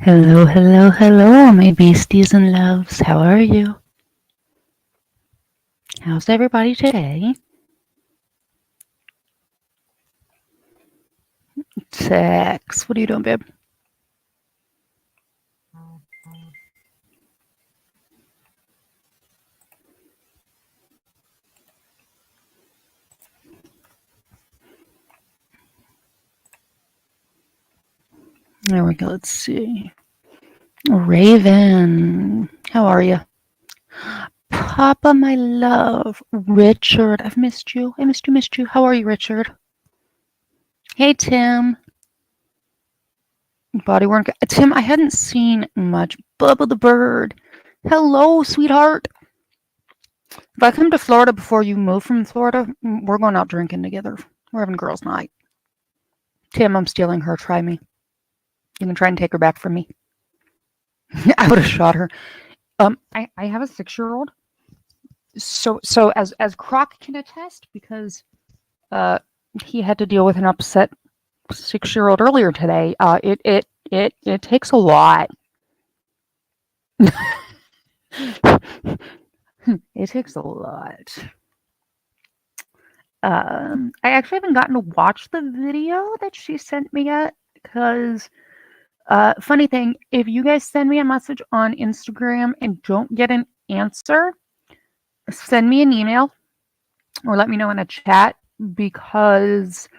Hello, hello, hello, my beasties and loves. How are you? How's everybody today? Sex. What are you doing, babe? There we go. Let's see. Raven. How are you? Papa, my love. Richard. I've missed you. I missed you. How are you, Richard? Hey, Tim. Bodywork. Tim, I hadn't seen much. Bubba the bird. Hello, sweetheart. If I come to Florida before you move from Florida, we're going out drinking together. We're having girls' night. Tim, I'm stealing her. Try me. You can try and take her back from me. I would have shot her. I have a 6-year-old. So as Croc can attest, because he had to deal with an upset 6-year-old earlier today. It takes a lot. It takes a lot. I actually haven't gotten to watch the video that she sent me yet, because funny thing, if you guys send me a message on Instagram and don't get an answer, send me an email or let me know in a chat, because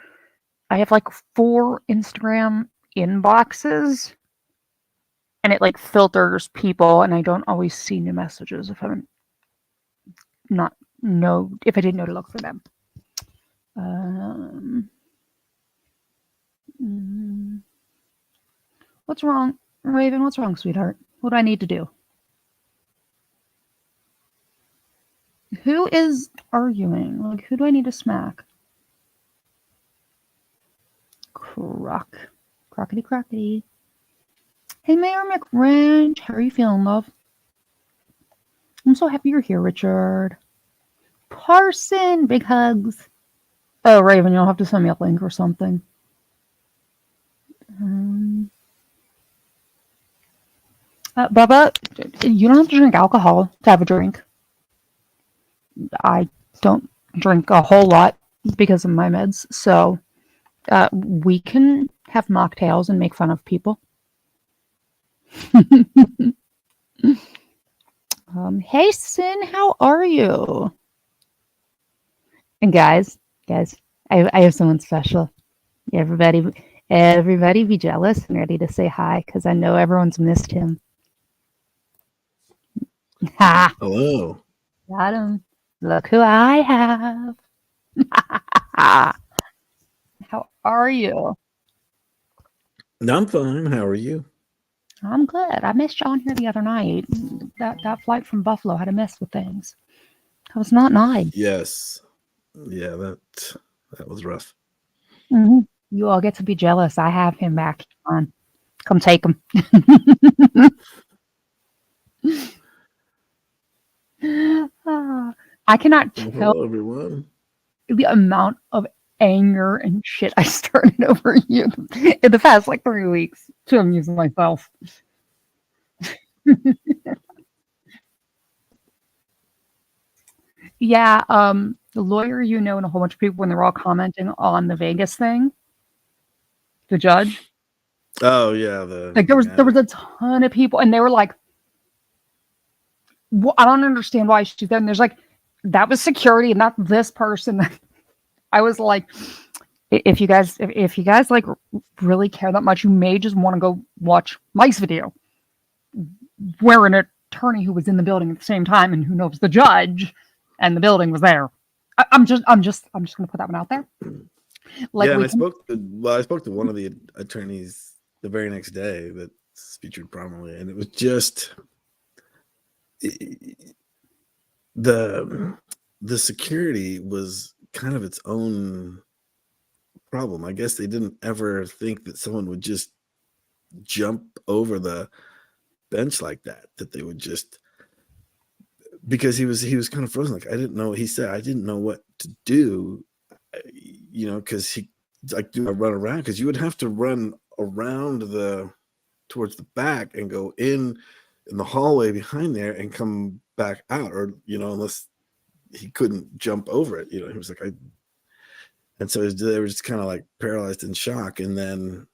I have like 4 Instagram inboxes and it like filters people and I don't always see new messages if I didn't know to look for them. What's wrong, Raven? What's wrong, sweetheart? What do I need to do? Who is arguing? Like, who do I need to smack? Crockety. Hey, Mayor McRanch. How are you feeling, love? I'm so happy you're here, Richard. Parson, big hugs. Oh, Raven, you'll have to send me a link or something. Bubba, you don't have to drink alcohol to have a drink. I don't drink a whole lot because of my meds, so we can have mocktails and make fun of people. Hey, Sin, how are you? And guys, I have someone special. Everybody be jealous and ready to say hi, because I know everyone's missed him. Ha! Hello. Got him. Look who I have. How are you? I'm fine. How are you? I'm good. I missed you on here the other night. That flight from Buffalo had to mess with things. That was not nice. Yes. Yeah, that was rough. Mm-hmm. You all get to be jealous. I have him back on. Come take him. I cannot tell Hello, everyone. the amount of anger and shit I started over you in the past like 3 weeks to amuse myself. Yeah, the lawyer, and a whole bunch of people when they were all commenting on the Vegas thing, the judge. Oh yeah, Like there was a ton of people, and they were like, well, I don't understand why she's there. And there's like, that was security, and not this person. I was like, if you guys like really care that much, you may just want to go watch Mike's video, where an attorney who was in the building at the same time and who knows the judge and the building was there. I'm just gonna put that one out there. Like, yeah, and I spoke to one of the attorneys the very next day that's featured prominently, and it was just the security was kind of its own problem. I guess they didn't ever think that someone would just jump over the bench like that they would just, because he was kind of frozen. Like, I didn't know. He said, I didn't know what to do, because he like, do I run around? Because you would have to run around the towards the back and go in the hallway behind there and come back out, or unless he couldn't jump over it. He was like, and so they were just kind of like paralyzed in shock. And then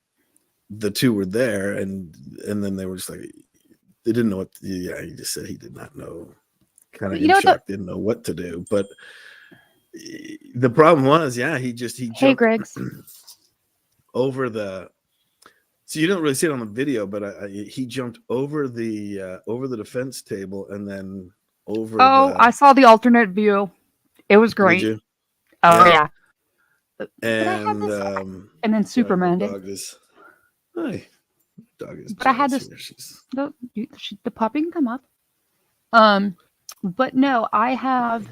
the two were there, and then they were just like, they didn't know what. Yeah, he just said he did not know. Kind of in shock, didn't know what to do. But the problem was, he jumped Griggs. over the. So you don't really see it on the video, but he jumped over the defense table and then over. I saw the alternate view. It was great. Did you? Oh yeah. And then Superman did. Hi. Dog is. But I had this. The puppy can come up. But no, I have.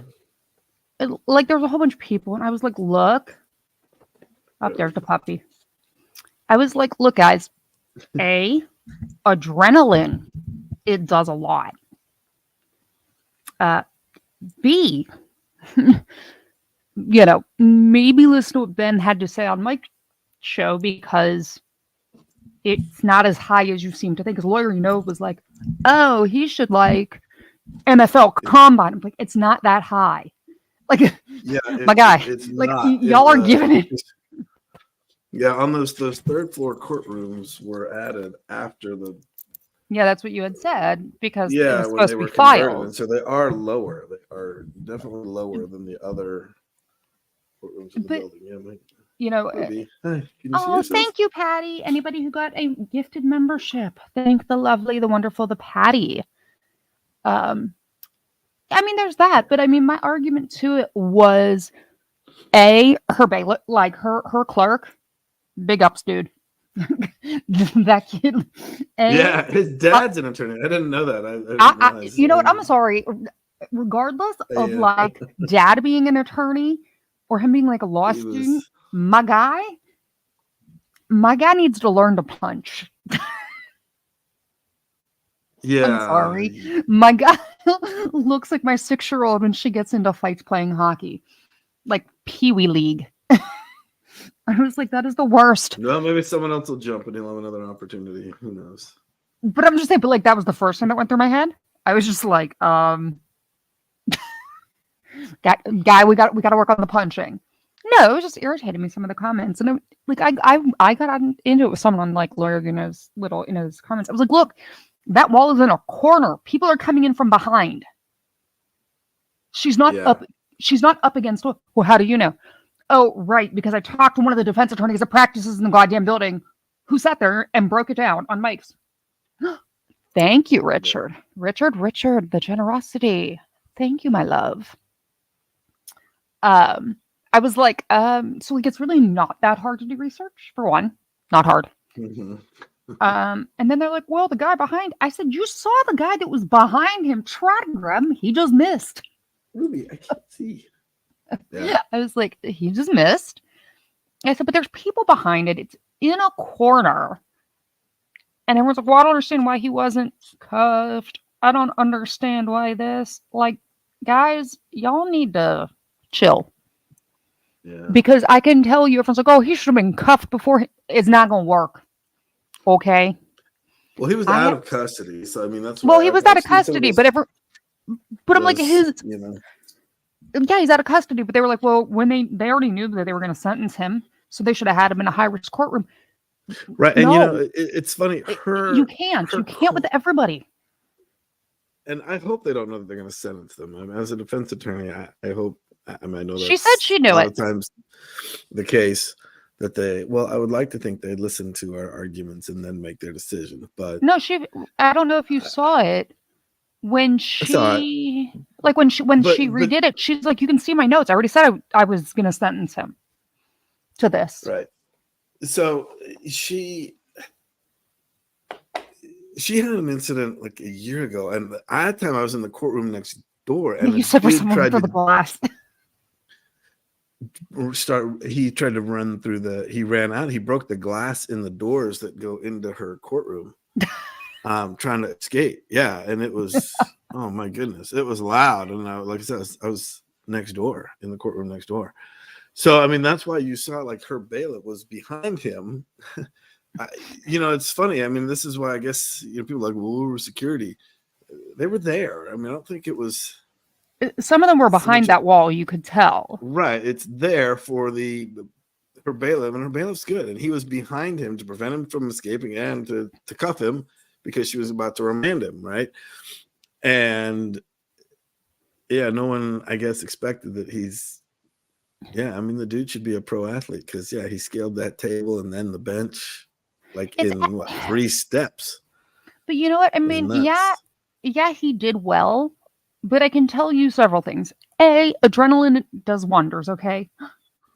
Like, there was a whole bunch of people, and I was like, look. Up there's the puppy. I was like, look, guys. Adrenaline. It does a lot. B. Maybe listen to what Ben had to say on Mike's show, because it's not as high as you seem to think. His lawyer, was like, oh, he should like NFL Combine. I'm like, it's not that high. Like, my guy, like y'all are giving it. Yeah, on those third floor courtrooms were added after the. Yeah, that's what you had said, because it was supposed to be filed, and so they are lower. They are definitely lower than the other courtrooms in the building. Yeah, Mike. Thank you, Patty. Anybody who got a gifted membership, thank the lovely, the wonderful, the Patty. There's that, but my argument to it was her bailiff, like her clerk, big ups, dude. That kid. His dad's an attorney. I didn't know that. I'm sorry. Regardless of like dad being an attorney or him being like a law student, my guy needs to learn to punch. Yeah. I'm sorry. My guy looks like my 6-year-old when she gets into fights playing hockey. Like Pee Wee League. I was like, that is the worst. Well, maybe someone else will jump and he'll have another opportunity. Who knows? But I'm just saying, but like that was the first thing that went through my head. I was just like, guy, we got to work on the punching. No, it was just irritating me, some of the comments. And I got into it with someone like Lawyer, his comments. I was like, look, that wall is in a corner. People are coming in from behind. She's not up. She's not up against. Well, how do you know? Oh, right, because I talked to one of the defense attorneys that practices in the goddamn building, who sat there and broke it down on mics. Thank you, Richard. Richard, the generosity. Thank you, my love. I was like, so like it's really not that hard to do research, for one. Not hard. Mm-hmm. And then they're like, well, the guy behind. I said, you saw the guy that was behind him try to grab him. He just missed. Ruby, I can't see. Yeah. I was like, he just missed. I said, but there's people behind it. It's in a corner. And everyone's like, well, I don't understand why he wasn't cuffed. I don't understand why this. Like, guys, y'all need to chill. Yeah. Because I can tell you, everyone's like, oh, he should have been cuffed before. It's not going to work. Okay. Well, he was out of custody. So, that's well, he was out of custody, but I'm like, his. Yeah, he's out of custody, but they were like, well, when they already knew that they were going to sentence him, so they should have had him in a high-risk courtroom. Right, no. And it's funny. You can't with everybody. And I hope they don't know that they're going to sentence them. As a defense attorney, I hope. I know that she said she knew it. A lot of times, the case that they. Well, I would like to think they listen to our arguments and then make their decision. But no, I don't know if you saw it. When she redid it, she's like, you can see my notes. I already said I was going to sentence him to this. Right. So she had an incident like a year ago, and at that time I was in the courtroom next door, and you said for someone for the glass. He tried to run through he ran out. He broke the glass in the doors that go into her courtroom. Trying to escape. Yeah. And it was, oh my goodness, it was loud. And like I said, I was next door in the courtroom next door. So, that's why you saw like her bailiff was behind him It's funny. I mean, this is why I guess people are like, well, we were security. They were there. I mean, I don't think it was. Some of them were behind that wall. You could tell. Right. It's there for her bailiff, and her bailiff's good, and he was behind him to prevent him from escaping and to cuff him because she was about to remand him. Right. And yeah, no one, I guess, expected that he's. Yeah, I mean, the dude should be a pro athlete because he scaled that table and then the bench. In 3 steps. But you know what? I mean, yeah, he did well. But I can tell you several things. A, adrenaline does wonders, okay?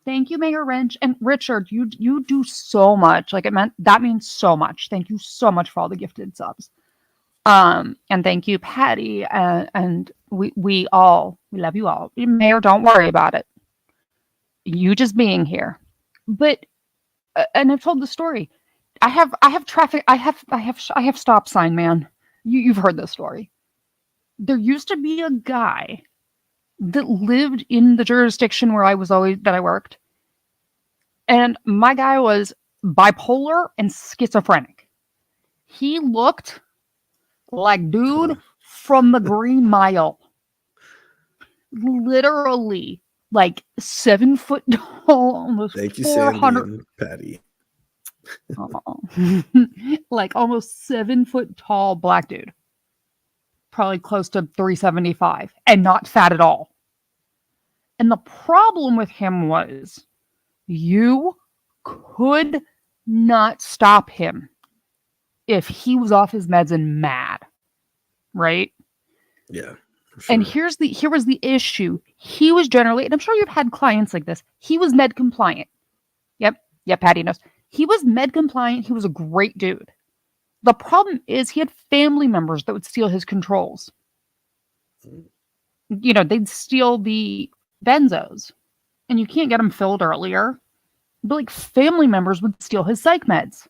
Thank you, Mayor Wrench. And Richard, you do so much. That means so much. Thank you so much for all the gifted subs. And thank you, Patty. And we love you all. Mayor, don't worry about it. You just being here. But, and I've told the story. I have traffic. I have stop sign, man. You've heard this story. There used to be a guy that lived in the jurisdiction where I worked. And my guy was bipolar and schizophrenic. He looked like dude from the Green Mile. Literally 7 foot tall, almost. Thank you, 400 Sandy and Patty. Almost 7 foot tall black dude, probably close to 375, and not fat at all. And the problem with him was you could not stop him if he was off his meds and mad, right? Yeah. Sure. And here was the issue. He was generally, and I'm sure you've had clients like this, he was med compliant. Yep, Patty knows. He was med compliant. He was a great dude. The problem is he had family members that would steal his controls. They'd steal the benzos, and you can't get them filled earlier. But family members would steal his psych meds.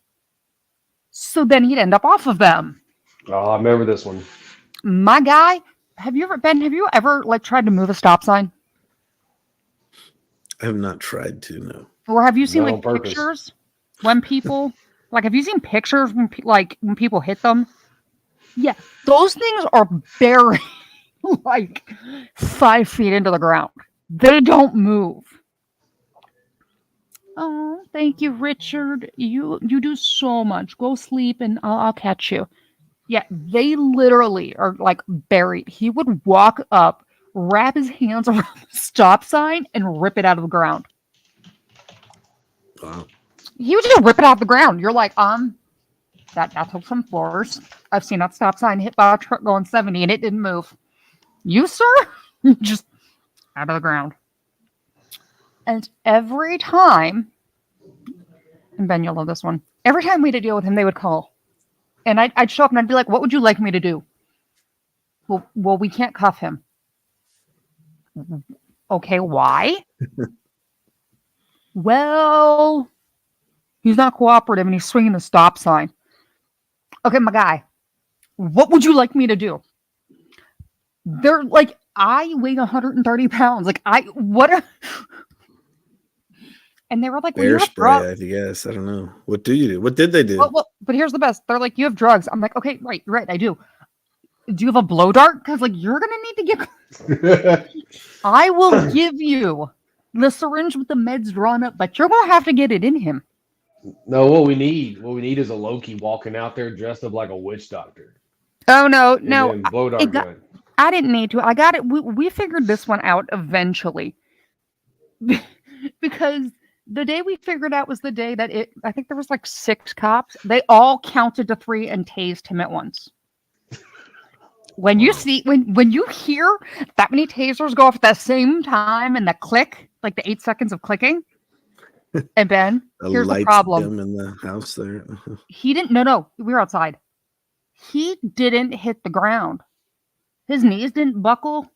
So then he'd end up off of them. Oh, I remember this one. My guy, have you ever tried to move a stop sign? I have not tried to, no. Or have you seen pictures? When people, have you seen pictures when people hit them? Yeah, those things are buried 5 feet into the ground. They don't move. Oh, thank you, Richard. You do so much. Go sleep and I'll catch you. Yeah, they literally are buried. He would walk up, wrap his hands around the stop sign, and rip it out of the ground. Wow. He would just rip it out of the ground. You're like, that took some force. I've seen that stop sign hit by a truck going 70 and it didn't move. You, sir? Just out of the ground. And every time, and Ben, you'll love this one. Every time we had to deal with him, they would call. And I'd show up and I'd be like, what would you like me to do? Well, we can't cuff him. Okay, why? Well, he's not cooperative and he's swinging the stop sign. Okay, my guy, what would you like me to do? They're I weigh 130 pounds. And they were like, well, bear spray, I guess. I don't know. What do you do? What did they do? Well, but here's the best. They're like, you have drugs. I'm like, okay, right, I do. Do you have a blow dart? Because you're going to need to get... I will give you the syringe with the meds drawn up, but you're going to have to get it in him. No, what we need is a Loki walking out there dressed up like a witch doctor. Oh, no. Blow dart gun. I didn't need to. I got it. We figured this one out eventually. Because the day we figured out was the day that I think there was 6 cops. They all counted to 3 and tased him at once. When you hear that many tasers go off at the same time and the click, the 8 seconds of clicking, and Ben, here's the problem. In the house there. He didn't. No, we were outside. He didn't hit the ground. His knees didn't buckle.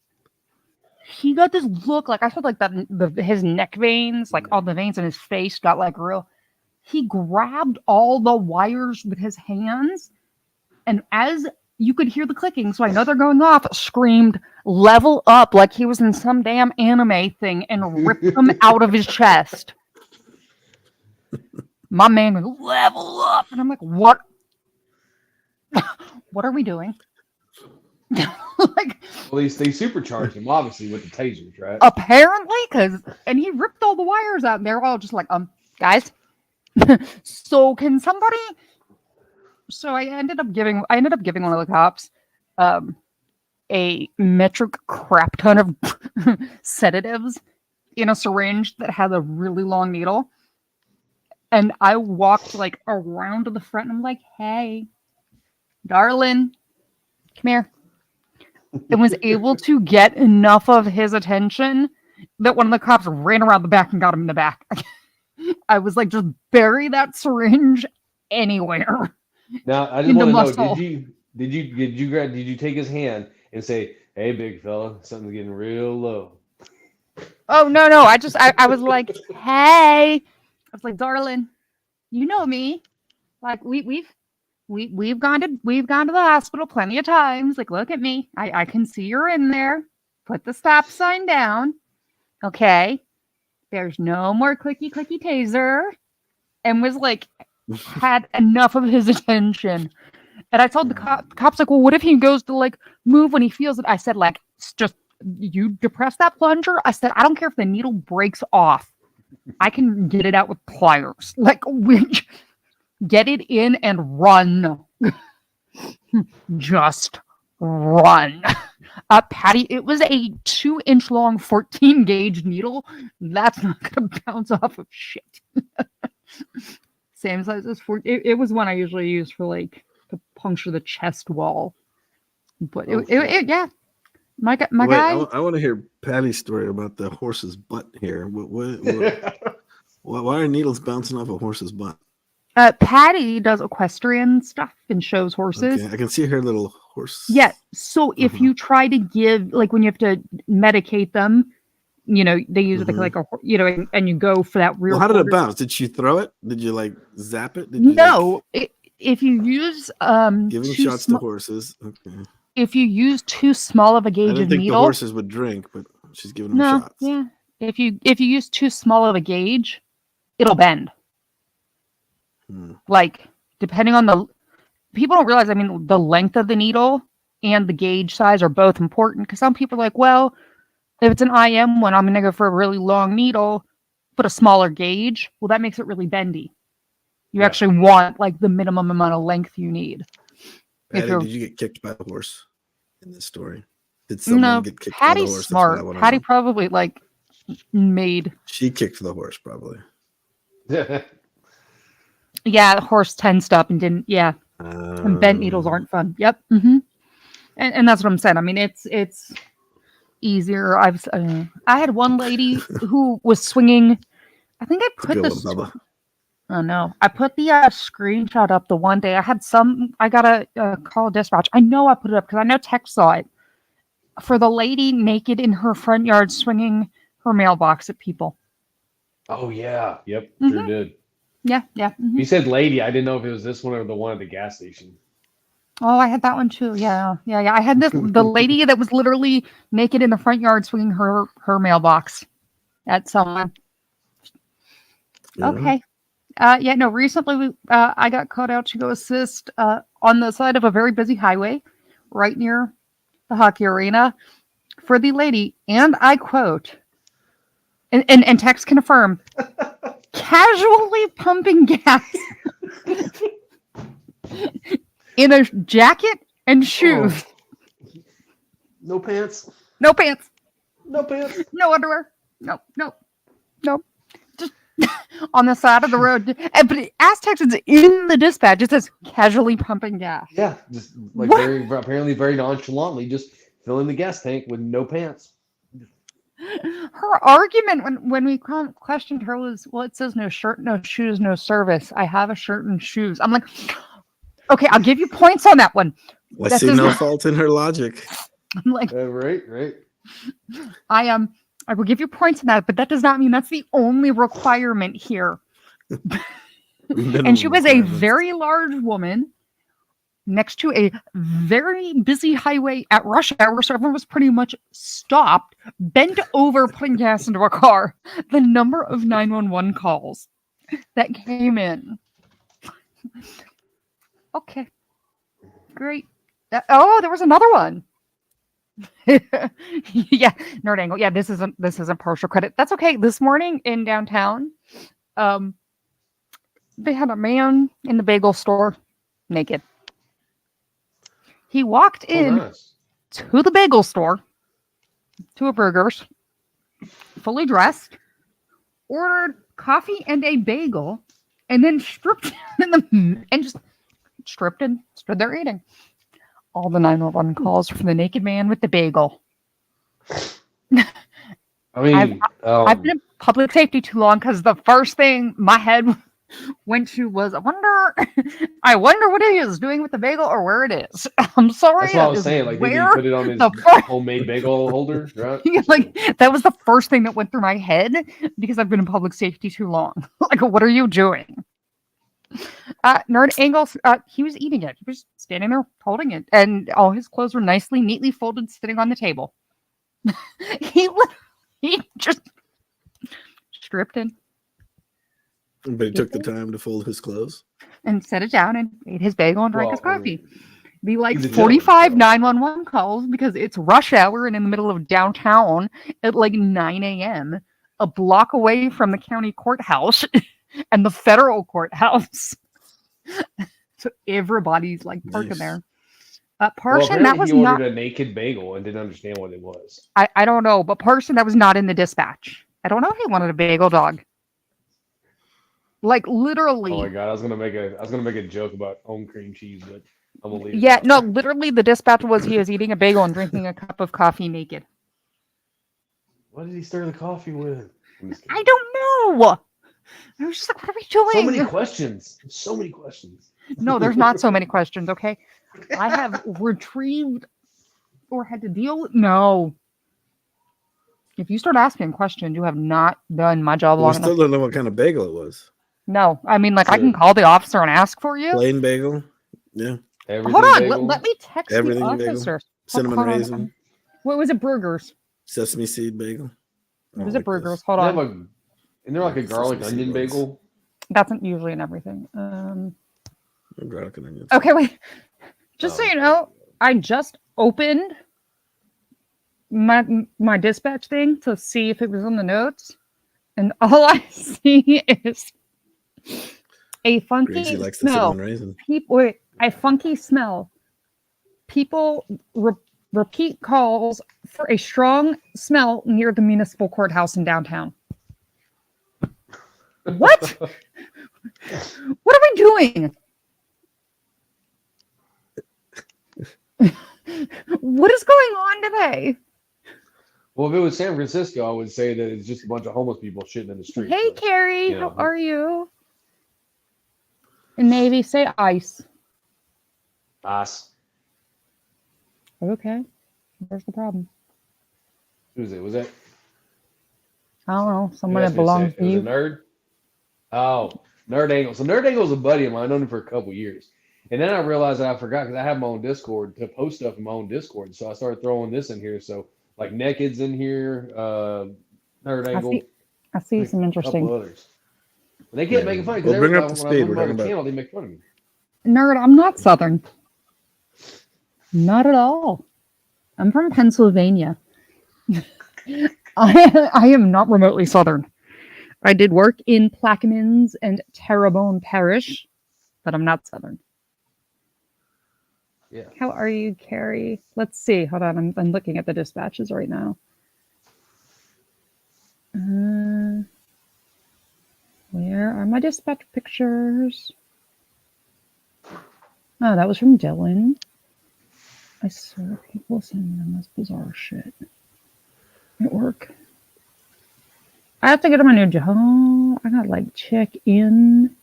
He got this look I felt that his neck veins, all the veins in his face got real. He grabbed all the wires with his hands, and as you could hear the clicking, so I know they're going off, screamed, level up, like he was in some damn anime thing, and ripped them out of his chest. My man would level up. And I'm like, what? What are we doing? Like, Well, they supercharged him obviously with the tasers, right? apparently, and he ripped all the wires out, and they're all just like, guys. So can somebody? So I ended up giving one of the cops, a metric crap ton of sedatives in a syringe that had a really long needle, and I walked like around to the front, and I'm like, "Hey, darling, come here." And was able to get enough of his attention that one of the cops ran around the back and got him in the back. I was like, just bury that syringe anywhere. Now I just In the want to know: muscle. did you take his hand and say, "Hey, big fella, something's getting real low"? Oh no, I was like, hey, I was like, darling, you know me, like we've gone to the hospital plenty of times. Like, look at me, I can see you're in there. Put the stop sign down, okay? There's no more clicky taser, and was like, had enough of his attention. And I told the cops, like, well, what if he goes to like move when he feels it? I said, like, just you depress that plunger. I said, I don't care if the needle breaks off. I can get it out with pliers. Like, get it in and run. Just run. Patty, it was a 2-inch long 14 gauge needle. That's not going to bounce off of shit. Same size as 4. It was one I usually use for like to puncture the chest wall. But yeah. My Wait, guy. I want to hear Patty's story about the horse's butt here. Why are needles bouncing off a horse's butt? Patty does equestrian stuff and shows horses. Okay, I can see her little horse. Yeah. So if you try to give, like, when you have to medicate them, you know, they use it like a, you know, and you go for that rear. Well, how did it bounce? Did she throw it? Did you like zap it? No. If you use giving shots to horses. Okay. If you use too small of a gauge I didn't of think needle, the horses would drink, but she's giving them shots. Yeah. If you use too small of a gauge, it'll bend. Like, depending on the people don't realize, I mean, the length of the needle and the gauge size are both important, because some people are like, well, if it's an IM one, I'm going to go for a really long needle, but a smaller gauge. Well, that makes it really bendy. You actually want like the minimum amount of length you need. Patty, did you get kicked by a horse in this story? Did someone get kicked by the horse? Patty's smart. Patty probably like made. She kicked the horse probably. Yeah, the horse tensed up and didn't. Yeah, and bent needles aren't fun. Yep. And that's what I'm saying. I mean, it's easier. I had one lady who was swinging. I think I put this. Oh no! I put the screenshot up the one day. I got a call dispatch. I know I put it up because I know Tech saw it. For the lady naked in her front yard swinging her mailbox at people. Oh yeah, yep, sure did. Yeah. You said lady. I didn't know if it was this one or the one at the gas station. Oh, I had that one too. Yeah. I had the lady that was literally naked in the front yard swinging her mailbox at someone. Yeah. Okay. Recently I got called out to go assist on the side of a very busy highway right near the hockey arena for the lady, and I quote, and Tex can affirm, casually pumping gas in a jacket and shoes. Oh. No pants. No pants. No pants. No underwear. No. Just on the side of the road. But as Texans in the dispatch, it says casually pumping gas. Yeah, just like apparently very nonchalantly, just filling the gas tank with no pants. Her argument when we questioned her was, well, it says no shirt, no shoes, no service. I have a shirt and shoes. I'm like, okay, I'll give you points on that one. I see no fault in her logic. I'm like, right. I will give you points on that, but that does not mean that's the only requirement here. And she was a very large woman next to a very busy highway at rush hour, so everyone was pretty much stopped, bent over, putting gas into a car. The number of 911 calls that came in. Okay, great. There was another one. Yeah, nerd angle. Yeah, this isn't partial credit. That's okay. This morning in downtown, they had a man in the bagel store naked. He walked Oh, in nice. to the bagel store, to a burger's, fully dressed, ordered coffee and a bagel, and then stripped and just stripped and stood there eating. All the 911 calls from the naked man with the bagel. I mean, I've been in public safety too long because the first thing my head went to was, I wonder what he is doing with the bagel or where it is. I'm sorry. that's what I was saying. Like, did he where put it on his the first, homemade bagel holder? Right? like that was the first thing that went through my head because I've been in public safety too long. Like, what are you doing? Nerd Angle, he was eating it. He was standing there holding it, and all his clothes were nicely, neatly folded, sitting on the table. He just stripped in. But he took the time to fold his clothes and set it down and ate his bagel and drank his coffee. Be like 45 911 calls because it's rush hour and in the middle of downtown at like 9 a.m., a block away from the county courthouse and the federal courthouse. So everybody's like parking there. Person that was he not ordered a naked bagel and didn't understand what it was. I don't know, but person that was not in the dispatch. I don't know if he wanted a bagel dog. Like literally. Oh my god, I was gonna make a joke about home cream cheese, but I'm gonna leave it. Yeah, no, literally the dispatch was he was eating a bagel and drinking a cup of coffee naked. What did he stir the coffee with? I don't know. I was just like, what are we doing? So many questions. So many questions. No, there's not so many questions, okay? I have retrieved or had to deal with. No. If you start asking questions, you have not done my job long enough. We still don't know what kind of bagel it was. No, I mean, like, I can call the officer and ask for you. Plain bagel? Yeah. Everything Hold on, bagel? let me text Everything the bagel? officer. Cinnamon raisin? What was it? Burgers. Sesame seed bagel? What was it? Burgers. This. Hold on. Isn't there like a garlic onion bagel? That's usually in everything. Garlic and onions. Okay, wait. Just so you know, I just opened my dispatch thing to see if it was on the notes, and all I see is a funky Gracie likes smell. The cinnamon raisin. A funky smell. People repeat calls for a strong smell near the municipal courthouse in downtown. What? What are we doing? What is going on today? Well, if it was San Francisco, I would say that it's just a bunch of homeless people shitting in the street. Hey, Carrie, how are you? And maybe say ice. Ice. Okay. Where's the problem? Who's it? Was that? I don't know. Someone that belongs to you. It was a nerd? Oh, Nerd Angle. So Nerd Angle is a buddy of mine. I've known him for a couple years. And then I realized that I forgot because I have my own Discord to post stuff in my own Discord. So I started throwing this in here. So like Naked's in here, Nerd Angle. I see some interesting. A couple others. They kept making fun because bring up the when I speed. was We're on the talking channel, about. they make fun of me. Nerd, I'm not Southern. Not at all. I'm from Pennsylvania. I am not remotely Southern. I did work in Plaquemines and Terrebonne Parish, but I'm not Southern. Yeah. How are you, Carrie? Let's see. Hold on. I'm looking at the dispatches right now. Where are my dispatch pictures? Oh, that was from Dylan. I swear people send them this bizarre shit at work. I have to go to my new job. I gotta like check in.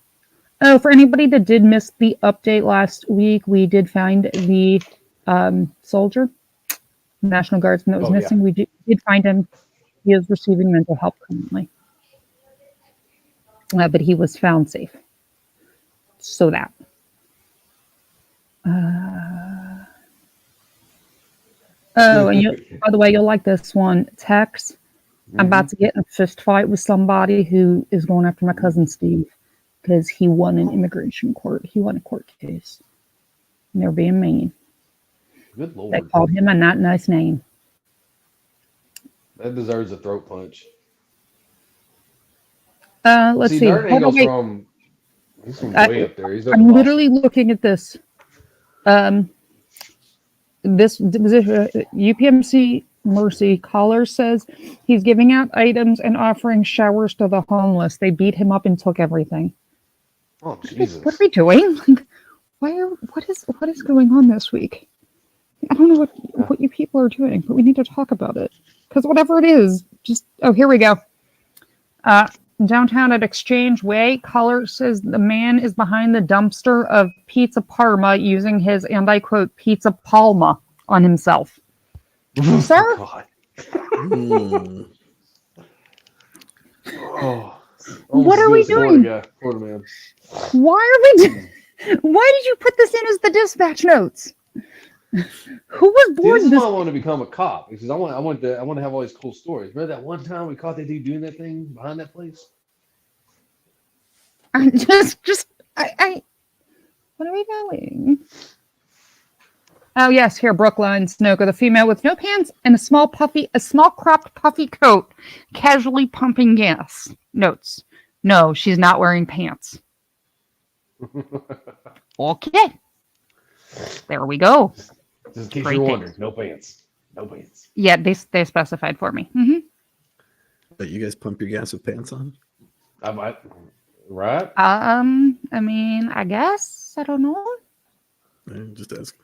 Oh, for anybody that did miss the update last week, we did find the soldier, National Guardsman that was missing. We did find him. He is receiving mental help currently. But he was found safe. So that. Oh, and by the way, you'll like this one. Tex, I'm about to get in a fist fight with somebody who is going after my cousin Steve because he won an immigration court. He won a court case. And they're being mean. Good lord. They called him a not nice name. That deserves a throat punch. Let's see. Nerd Hold on, Angle's he's from way up there. He's up in I'm Boston. literally looking at this. This UPMC Mercy caller says he's giving out items and offering showers to the homeless. They beat him up and took everything. Oh Jesus! What are we doing? What is going on this week? I don't know what you people are doing, but we need to talk about it. Because whatever it is, here we go. Downtown at Exchange Way, caller says the man is behind the dumpster of Pizza Parma using his, and I quote, Pizza Palma on himself. Sir? God. What are we doing? Florida man. Why did you put this in as the dispatch notes? Who was born this? Is why I want to become a cop because I want to have all these cool stories. Remember that one time we caught that dude doing that thing behind that place? I what are we doing? Oh yes, here Brookline Snoka, the female with no pants and a small cropped puffy coat, casually pumping gas. Notes: no, she's not wearing pants. Okay, there we go. Just in case you're wondering, no pants. No pants. Yeah, they specified for me. But you guys pump your gas with pants on? I might. Right? I mean, I guess. I don't know. Just ask.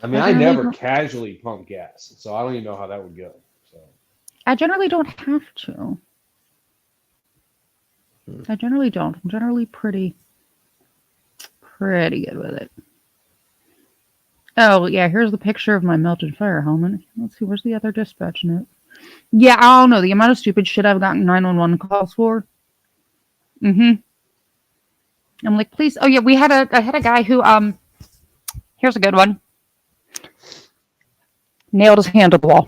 I mean, I never casually pump gas, so I don't even know how that would go. So I generally don't have to. I generally don't. I'm generally pretty good with it. Oh, yeah, here's the picture of my melted fire helmet. Let's see, where's the other dispatch note? Yeah, I don't know. The amount of stupid shit I've gotten 911 calls for. I'm like, please. Oh, yeah, I had a guy who, here's a good one. Nailed his hand to the wall.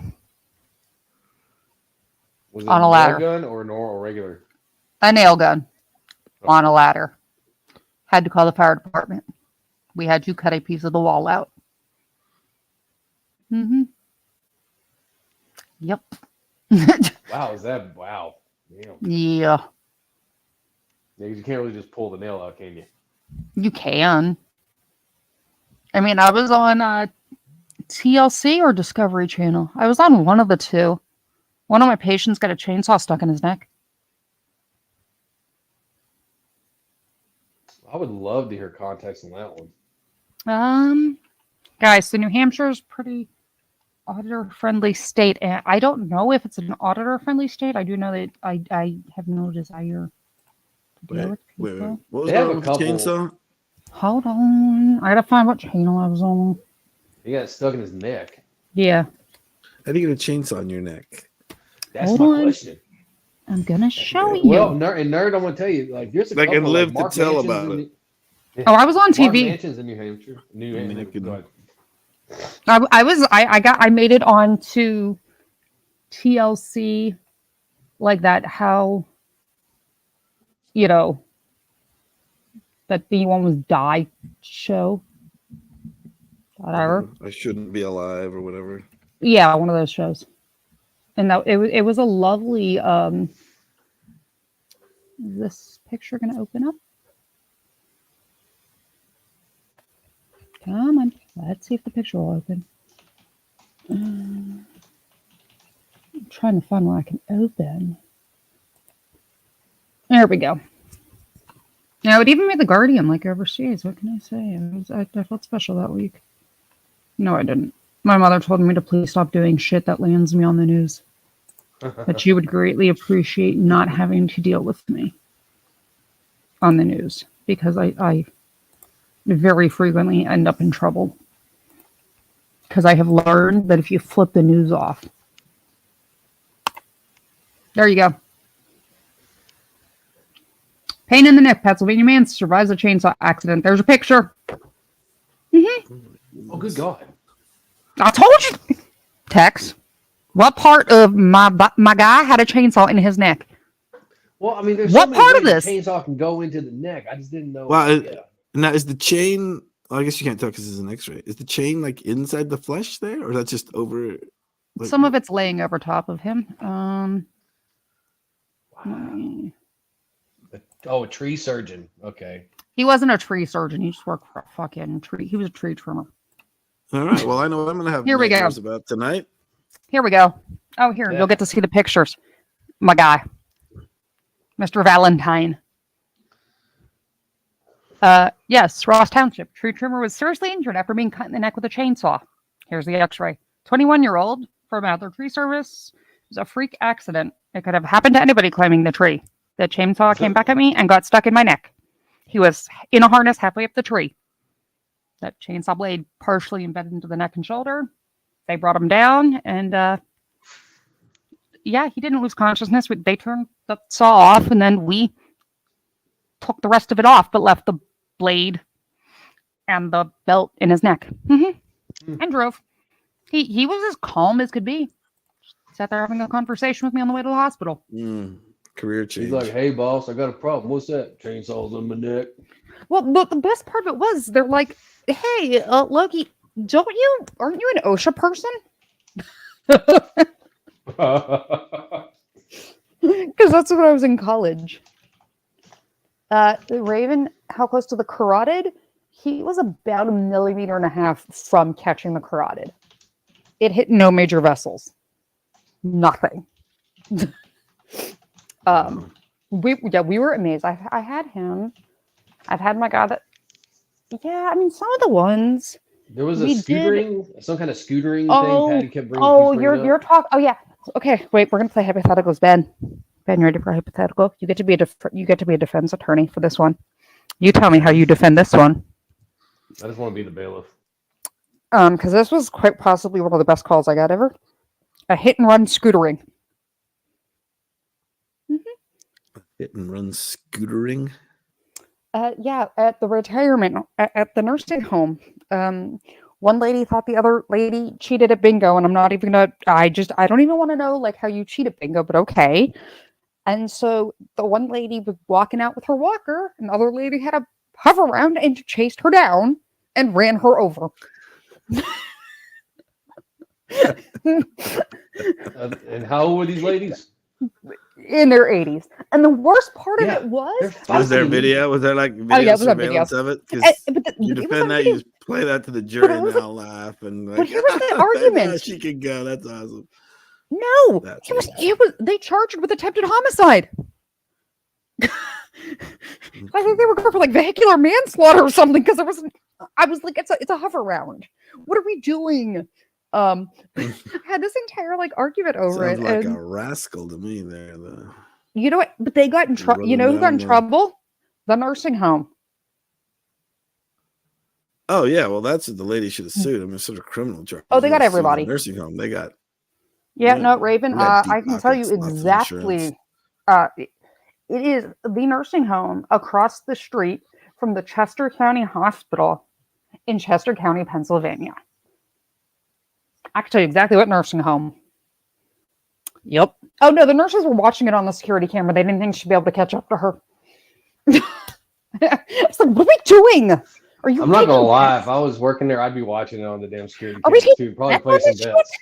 Was it on a ladder. Nail gun or normal regular? A nail gun on a ladder. Had to call the fire department. We had to cut a piece of the wall out. Yep. Wow, is that wow? Damn. Yeah. Yeah, you can't really just pull the nail out, can you? You can. I mean, I was on TLC or Discovery Channel. I was on one of the two. One of my patients got a chainsaw stuck in his neck. I would love to hear context on that one. Guys, so New Hampshire is pretty auditor-friendly state, and I don't know if it's an auditor-friendly state. I do know that I have no desire to deal with people. What was wrong with the chainsaw? Hold on. I gotta find what channel I was on. He got stuck in his neck. Yeah. How do you get a chainsaw in your neck? That's Hold my on. question. I'm gonna show you. Well, nerd, I'm gonna tell you, like, there's a couple can live like, Mark to tell Mansions about in it. Oh, I was on Mark TV. Mansions in New Hampshire. I made it on to TLC, like that. How, that the one was Die show. Whatever. I shouldn't be alive or whatever. Yeah, one of those shows. And that it was a lovely. Is this picture gonna open up? Come on, let's see if the picture will open. I'm trying to find where I can open. There we go. Now it even made The Guardian, like overseas. What can I say? I felt special that week. No, I didn't. My mother told me to please stop doing shit that lands me on the news. But she would greatly appreciate not having to deal with me on the news, because I very frequently end up in trouble. Because I have learned that if you flip the news off. There you go. Pain in the neck. Pennsylvania man survives a chainsaw accident. There's a picture. Oh, good God. I told you. Tex. What part of my guy had a chainsaw in his neck? Well, I mean, there's What so many part of ways this? a chainsaw can go into the neck. I just didn't know. Well, Yeah. now is the chain? Well, I guess you can't tell because it's an X-ray. Is the chain like inside the flesh there, or that's just over? Like, Some of it's laying over top of him. Oh, a tree surgeon. Okay. He wasn't a tree surgeon. He just worked for a fucking tree. He was a tree trimmer. all right. Well, I know what I'm gonna have Here we go. nightmares about tonight. Here we go. Oh, here. Yeah. You'll get to see the pictures. My guy. Mr. Valentine. Yes, Ross Township. Tree trimmer was seriously injured after being cut in the neck with a chainsaw. Here's the x-ray. 21-year-old from another tree service. It was a freak accident. It could have happened to anybody climbing the tree. The chainsaw came back at me and got stuck in my neck. He was in a harness halfway up the tree. That chainsaw blade partially embedded into the neck and shoulder. They brought him down, and yeah, he didn't lose consciousness. They turned the saw off, and then we took the rest of it off, but left the blade and the belt in his neck. And drove. He was as calm as could be. Sat there having a conversation with me on the way to the hospital. Career change. He's like, "Hey, boss, I got a problem. What's that? Chainsaw's in my neck." Well, but the best part of it was they're like, "Hey, Loki, aren't you an OSHA person?" Because that's when I was in college. The Raven, how close to the carotid? He was about 1.5 millimeters from catching the carotid. It hit no major vessels. Nothing. We were amazed. I had him. I've had my guy that. Yeah, I mean, some of the ones. There was a We scootering, some kind of scootering Oh, thing Patty kept bringing. Oh, keeps bringing you're up. talking. Oh, yeah. Okay, wait. We're gonna play hypotheticals, Ben. Ben, you ready for a hypothetical? You get to be a defense attorney for this one. You tell me how you defend this one. I just want to be the bailiff. Because this was quite possibly one of the best calls I got ever. A hit and run scootering. Hit and run scootering. Yeah, at the retirement, at the nursing home. One lady thought the other lady cheated at bingo, and I'm not even gonna. I don't even want to know like how you cheat at bingo, but okay. And so the one lady was walking out with her walker, and the other lady had a hover around and chased her down and ran her over. And how old were these ladies? In their 80s. And the worst part of it was... Was there video? Was there like video yeah, it was a surveillance video. of it? Because you it was defend on that, video. you just play that to the jury and was they'll laugh. And like, But here was the argument. She can go. That's awesome. No, That's it was. They charged her with attempted homicide. I think they were going for like vehicular manslaughter or something because there was. I was like, it's a hover round. What are we doing? I had this entire like argument over Sounds it. like And a rascal to me there. you know what? But they got in trouble. You know who got in trouble? The nursing home. Oh yeah, well that's what the lady should have sued. I mean, sort of criminal charge. Oh, they got everybody. Nursing home. They got. Yeah, Yeah, no, Raven. we got deep I can tell you pockets, lots of exactly. insurance. It is the nursing home across the street from the Chester County Hospital in Chester County, Pennsylvania. I can tell you exactly what nursing home. Yep. Oh no, the nurses were watching it on the security camera. They didn't think she'd be able to catch up to her. I was like, what are we doing? Are you? I'm not gonna lie. If I was working there, I'd be watching it on the damn security Are we cameras too. Probably placing bets.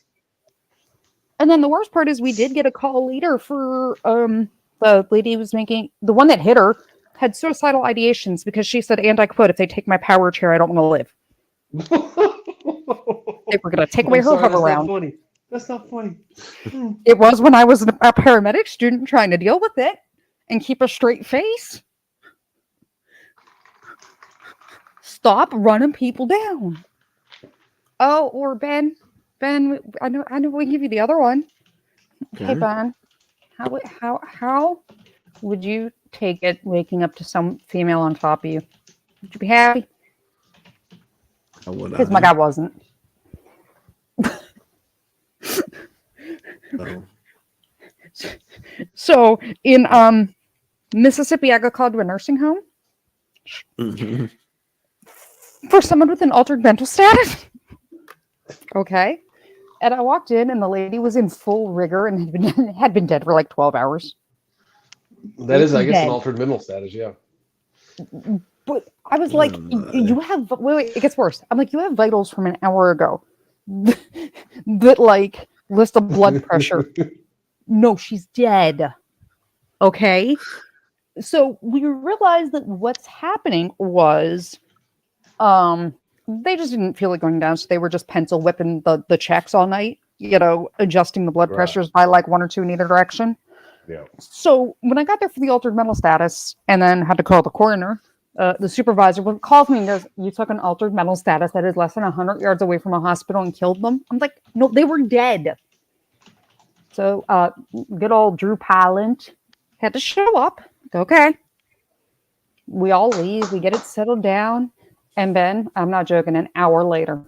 And then the worst part is we did get a call later for the lady who was making the one that hit her had suicidal ideations because she said, and I quote, if they take my power chair, I don't want to live. They were going to take away her hover round. That's not funny. It was when I was a paramedic student trying to deal with it and keep a straight face. Stop running people down. Oh, or Ben, I know we give you the other one. Okay. Hey, Ben, how would you take it waking up to some female on top of you? Would you be happy? Because my guy wasn't. Oh. So in Mississippi, I got called to a nursing home for someone with an altered mental status. Okay. And I walked in, and the lady was in full rigor and had been dead for like 12 hours. That is, I guess, Dead. an altered mental status. Yeah. But I was like, you have, wait, it gets worse. I'm like, you have vitals from an hour ago that like list of blood pressure. No, she's dead. Okay. So we realized that what's happening was, they just didn't feel like going down. So they were just pencil whipping the checks all night, adjusting the blood Right. pressures by like 1 or 2 in either direction. Yeah. So when I got there for the altered mental status and then had to call the coroner, the supervisor calls me and goes, "You took an altered mental status that is less than 100 yards away from a hospital and killed them." I'm like, "No, they were dead." So good old Drew Pilot had to show up. Okay. We all leave. We get it settled down. And then, I'm not joking, an hour later,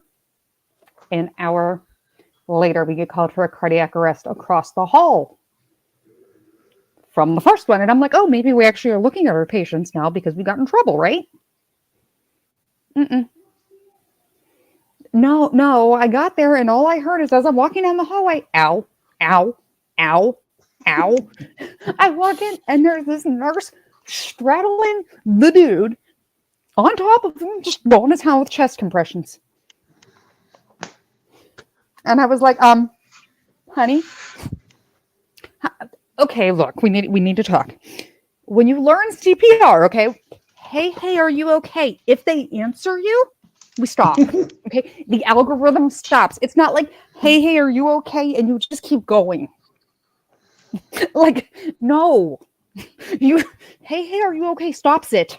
we get called for a cardiac arrest across the hall from the first one. And I'm like, oh, maybe we actually are looking at our patients now because we got in trouble, right? No, I got there and all I heard is as I'm walking down the hallway, ow, ow, ow, ow. I walk in and there's this nurse straddling the dude on top of him, just going to town with chest compressions. And I was like, honey, okay, look, we need to talk. When you learn CPR, okay, hey, are you okay? If they answer you, we stop. Okay, the algorithm stops. It's not like, hey, are you okay? And you just keep going. Like, no, hey, are you okay? Stops it.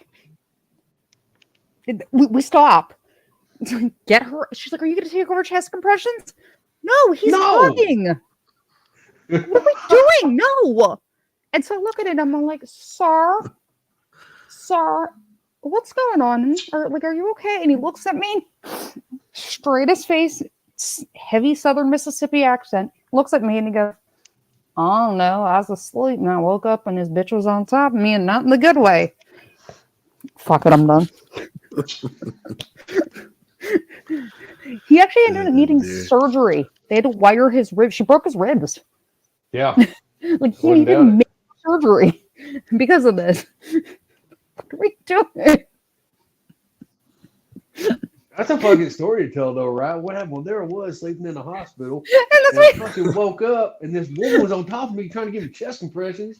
We stop. Get her. She's like, are you going to take over chest compressions? No, he's talking. What are we doing? No. And so I look at it and I'm like, sir, what's going on? Are you okay? And he looks at me, straight his face, heavy Southern Mississippi accent, looks at me and he goes, oh no, I was asleep and I woke up and his bitch was on top of me and not in the good way. Fuck it, I'm done. He actually ended up needing surgery. They had to wire his ribs. She broke his ribs. Yeah. Like he even made surgery because of this. What are we doing? That's a fucking story to tell, though, right? What happened? Well, there I was sleeping in the hospital, And I fucking woke up, and this woman was on top of me trying to give me chest compressions.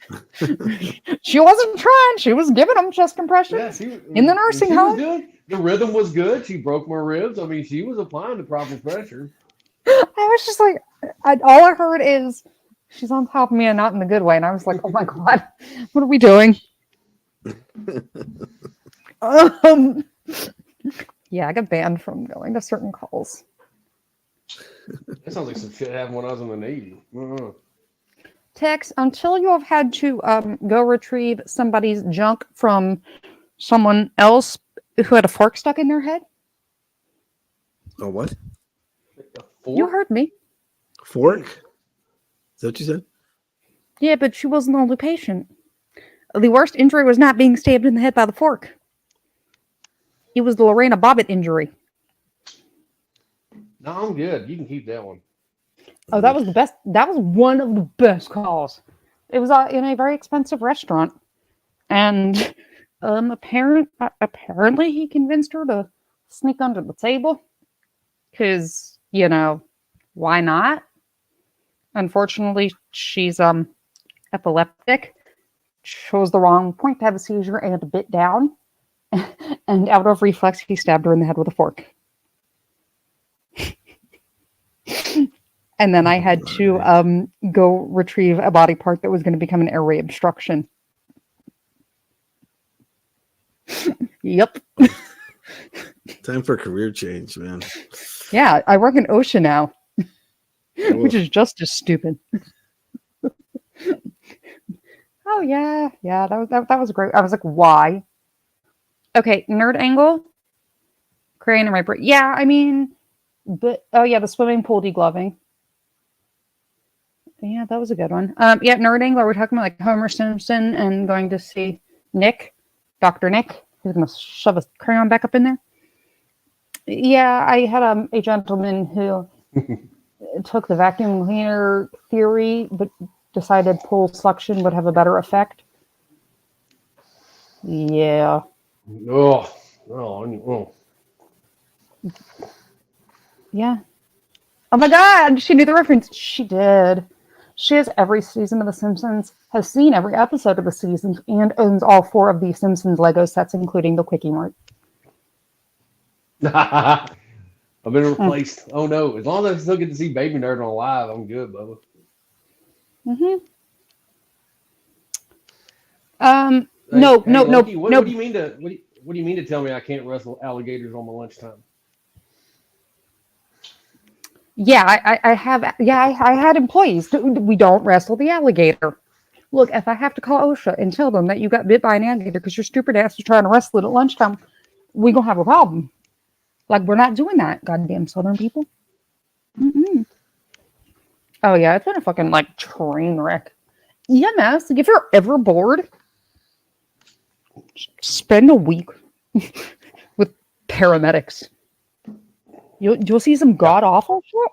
She wasn't trying; she was giving them chest compressions in the nursing home. Was good. The rhythm was good. She broke my ribs. I mean, she was applying the proper pressure. I was just like, all I heard is she's on top of me and not in the good way, and I was like, oh my god, what are we doing? Yeah, I got banned from going to certain calls. That sounds like some shit happened when I was in the Navy. Tex, until you have had to go retrieve somebody's junk from someone else who had a fork stuck in their head. Oh, what? You heard me. Fork? Is that what you said? Yeah, but she wasn't the only patient. The worst injury was not being stabbed in the head by the fork. It was the Lorena Bobbitt injury. No, I'm good. You can keep that one. Oh, that was the best. That was one of the best calls. It was in a very expensive restaurant. And apparently he convinced her to sneak under the table. Because, why not? Unfortunately, she's epileptic. Chose the wrong point to have a seizure and bit down. And out of reflex, he stabbed her in the head with a fork. And then I had to go retrieve a body part that was going to become an airway obstruction. Yep. Time for a career change, man. Yeah, I work in OSHA now, which is just as stupid. Oh yeah, that was great. I was like, why? Okay, nerd angle. Crane and my brain. Yeah, I mean, the swimming pool degloving. Yeah, that was a good one. Yeah, nerd angle. We're talking about like Homer Simpson and going to see Dr. Nick. He's gonna shove a crayon back up in there. Yeah, I had a gentleman who took the vacuum cleaner theory, but decided pull suction would have a better effect. Yeah. Oh. Yeah. Oh my God, she knew the reference. She did. She has every season of The Simpsons, has seen every episode of the season, and owns all 4 of the Simpsons Lego sets, including the Quickie Mart. I've been replaced. Oh no! As long as I still get to see Baby Nerd on live, I'm good, Bubba. No. Loki, what do you mean to what do you mean to tell me I can't wrestle alligators on my lunchtime? Yeah, I have. Yeah, I had employees. We don't wrestle the alligator. Look, if I have to call OSHA and tell them that you got bit by an alligator because your stupid ass was trying to wrestle it at lunchtime, we gonna have a problem. Like, we're not doing that, goddamn Southern people. Mm-mm. Oh yeah, it's been a fucking like train wreck. EMS, like, if you're ever bored, spend a week with paramedics. You'll see some god awful shit,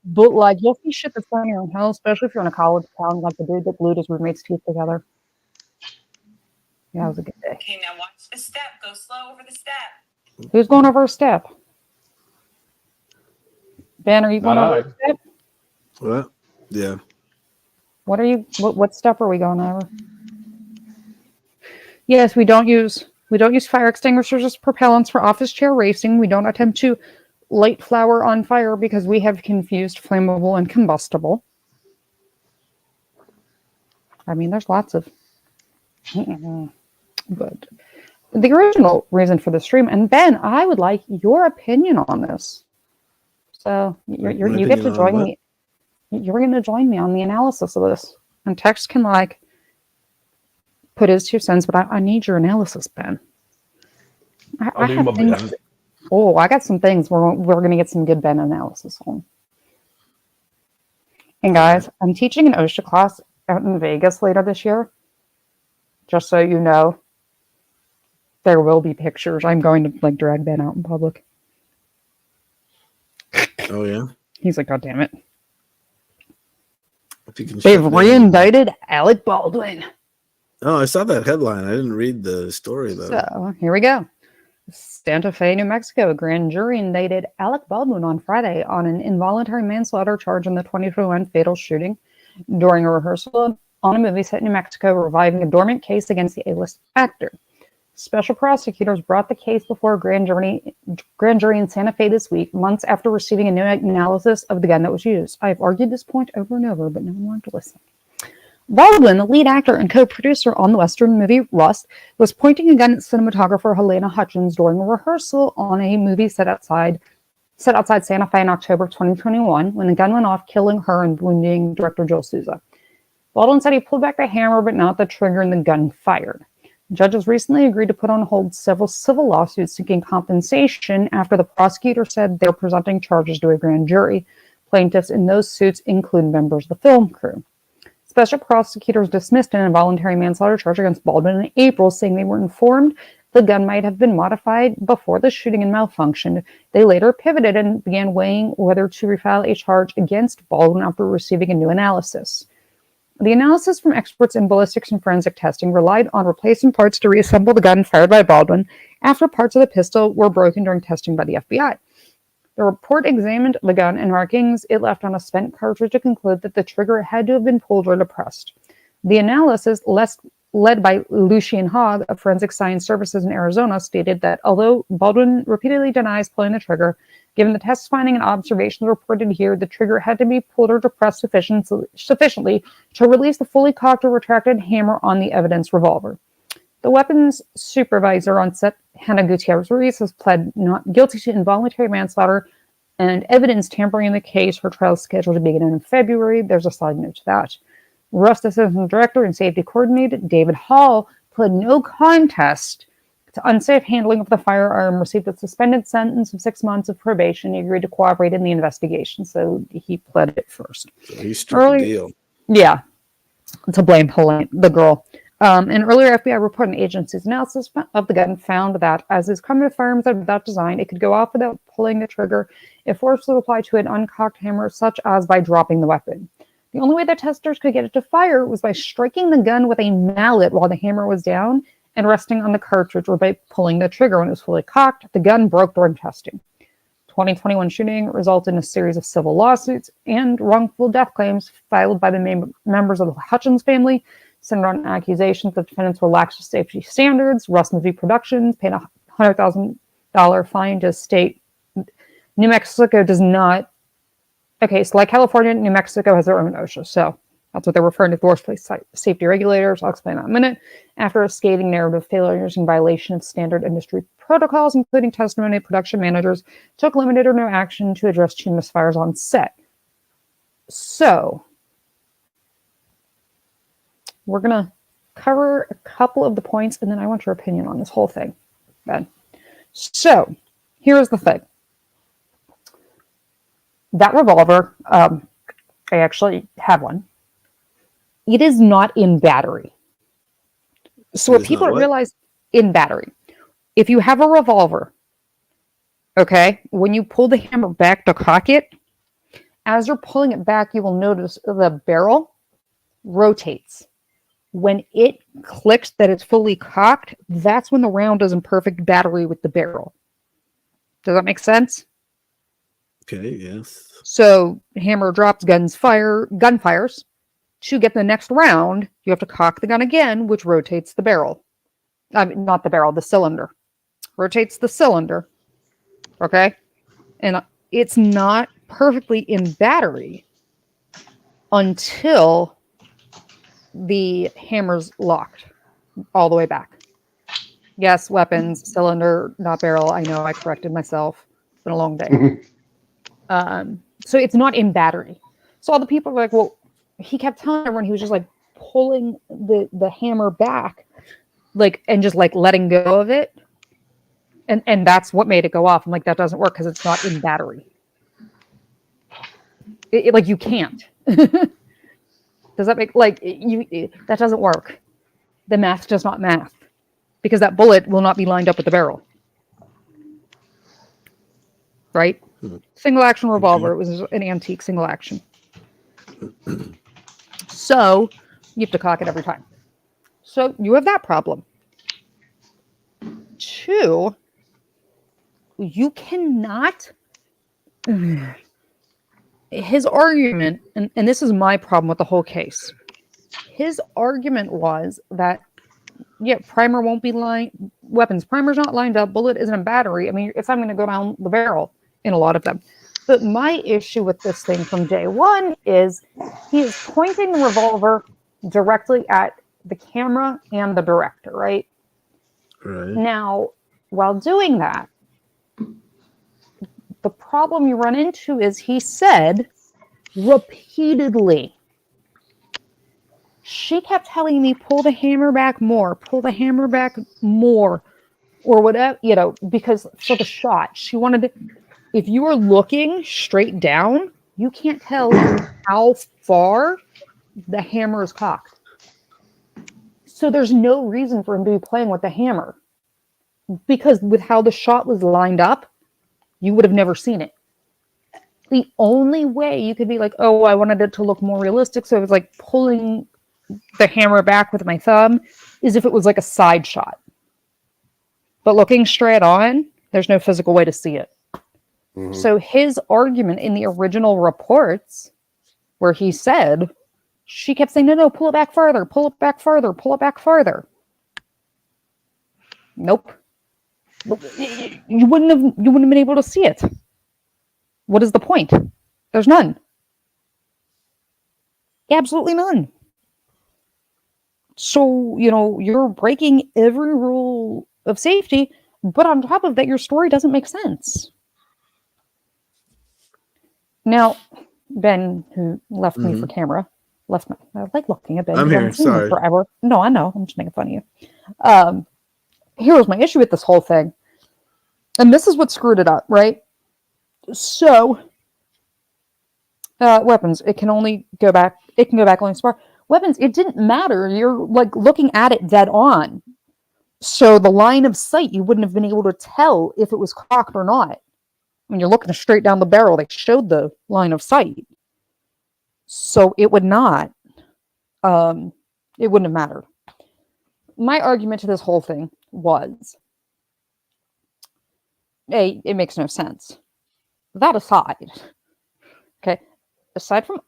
but like you'll see shit that's funny in hell, especially if you're in a college town, like the dude that glued his roommate's teeth together. Yeah, it was a good day. Okay, now watch the step. Go slow over the step. Who's going over a step? Ben, are you going over a step? What? Yeah. What step are we going over? Yes, we don't use fire extinguishers as propellants for office chair racing. We don't attempt to light flour on fire because we have confused flammable and combustible. I mean, there's lots of... But the original reason for the stream, and Ben, I would like your opinion on this. So you get to join me. You're going to join me on the analysis of this. And Tex can like put his 2 cents, but I need your analysis, Ben. I'll do my best. Oh, I got some things we're going to get some good Ben analysis on. And guys, I'm teaching an OSHA class out in Vegas later this year. Just so you know, there will be pictures. I'm going to like drag Ben out in public. Oh yeah. He's like, God damn it. They've re-indicted Alec Baldwin. Oh, I saw that headline. I didn't read the story though. So here we go. Santa Fe, New Mexico, a grand jury indicted Alec Baldwin on Friday on an involuntary manslaughter charge in the 2021 fatal shooting during a rehearsal on a movie set in New Mexico, reviving a dormant case against the A-list actor. Special prosecutors brought the case before a grand jury in Santa Fe this week, months after receiving a new analysis of the gun that was used. I have argued this point over and over, but no one wanted to listen. Baldwin, the lead actor and co-producer on the Western movie Rust, was pointing a gun at cinematographer Helena Hutchins during a rehearsal on a movie set outside Santa Fe in October 2021 when the gun went off, killing her and wounding director Joel Souza. Baldwin said he pulled back the hammer but not the trigger and the gun fired. Judges recently agreed to put on hold several civil lawsuits seeking compensation after the prosecutor said they're presenting charges to a grand jury. Plaintiffs in those suits include members of the film crew. Special prosecutors dismissed an involuntary manslaughter charge against Baldwin in April, saying they were informed the gun might have been modified before the shooting and malfunctioned. They later pivoted and began weighing whether to refile a charge against Baldwin after receiving a new analysis. The analysis from experts in ballistics and forensic testing relied on replacement parts to reassemble the gun fired by Baldwin after parts of the pistol were broken during testing by the FBI. The report examined the gun and markings it left on a spent cartridge to conclude that the trigger had to have been pulled or depressed. The analysis, led by Lucien Hogg of Forensic Science Services in Arizona, stated that although Baldwin repeatedly denies pulling the trigger, given the test finding and observations reported here, the trigger had to be pulled or depressed sufficiently to release the fully cocked or retracted hammer on the evidence revolver. The weapons supervisor on set, Hannah Gutierrez, has pled not guilty to involuntary manslaughter and evidence tampering in the case. Her trial is scheduled to begin in February. There's a side note to that. Rust Assistant Director and Safety Coordinator David Hall pled no contest to unsafe handling of the firearm, received a suspended sentence of 6 months of probation. He agreed to cooperate in the investigation, so he pled it first. So he struck a deal. Yeah, to blame the girl. An earlier FBI report and agency's analysis of the gun found that, as is common with firearms that are without design, it could go off without pulling the trigger if force was applied to an uncocked hammer, such as by dropping the weapon. The only way that testers could get it to fire was by striking the gun with a mallet while the hammer was down and resting on the cartridge, or by pulling the trigger when it was fully cocked. The gun broke during testing. 2021 shooting resulted in a series of civil lawsuits and wrongful death claims filed by the members of the Hutchins family, centered on accusations that defendants were lax with safety standards. Russ Movie Productions paid a $100,000 fine to state New Mexico does not. Okay, so like California, New Mexico has their own OSHA, so that's what they're referring to, workplace safety regulators. I'll explain that in a minute. After a scathing narrative of failures in violation of standard industry protocols, including testimony, production managers took limited or no action to address two misfires on set. So, we're going to cover a couple of the points, and then I want your opinion on this whole thing, Ben. So, here's the thing. That revolver, I actually have one. It is not in battery. So what people don't realize, in battery. If you have a revolver, okay, when you pull the hammer back to cock it, as you're pulling it back, you will notice the barrel rotates. When it clicks that it's fully cocked, that's when the round is in perfect battery with the barrel. Does that make sense? Okay, yes. So hammer drops, gun fires. To get the next round, you have to cock the gun again, which rotates the barrel. I mean, not the barrel, the cylinder. Rotates the cylinder. Okay? And it's not perfectly in battery until the hammer's locked all the way back. Yes, weapons, cylinder, not barrel. I know, I corrected myself. It's been a long day. So it's not in battery. So all the people are like, well, he kept telling everyone he was just like pulling the hammer back, like, and just like letting go of it. And that's what made it go off. I'm like, that doesn't work because it's not in battery. Like, you can't. Does that make, like, that doesn't work. The math does not math. Because that bullet will not be lined up with the barrel. Right? Single action revolver. It was an antique single action. So, you have to cock it every time. So, you have that problem. 2, you cannot... His argument, and this is my problem with the whole case. His argument was that, yeah, primer won't be lined, weapons, primer's not lined up, bullet isn't a battery. I mean, it's not going to go down the barrel in a lot of them. But my issue with this thing from day one is he is pointing the revolver directly at the camera and the director, right? Right. Now, while doing that, the problem you run into is he said repeatedly, she kept telling me, pull the hammer back more, or whatever, you know, because for the shot, she wanted to, if you are looking straight down, you can't tell how far the hammer is cocked. So there's no reason for him to be playing with the hammer, because with how the shot was lined up, you would have never seen it. The only way you could be like, oh, I wanted it to look more realistic, so it was like pulling the hammer back with my thumb, is if it was like a side shot. But looking straight on, there's no physical way to see it. Mm-hmm. So his argument in the original reports, where he said, she kept saying, no, pull it back further, pull it back further, pull it back further. Nope. You wouldn't have been able to see it. What is the point? There's none. Absolutely none. So, you know, you're breaking every rule of safety, but on top of that, your story doesn't make sense. Now, Ben, who left me for camera, left me. I like looking at Ben. I'm here. Sorry. Forever. No, I know. I'm just making fun of you. Here's my issue with this whole thing. And this is what screwed it up, right? So, weapons, it can only go back. It can go back only so far. weapons, it didn't matter. You're like looking at it dead on. So the line of sight, you wouldn't have been able to tell if it was cocked or not. When you're looking straight down the barrel, they showed the line of sight. So it would not, it wouldn't have mattered. My argument to this whole thing was, A, it makes no sense. That aside, okay, aside from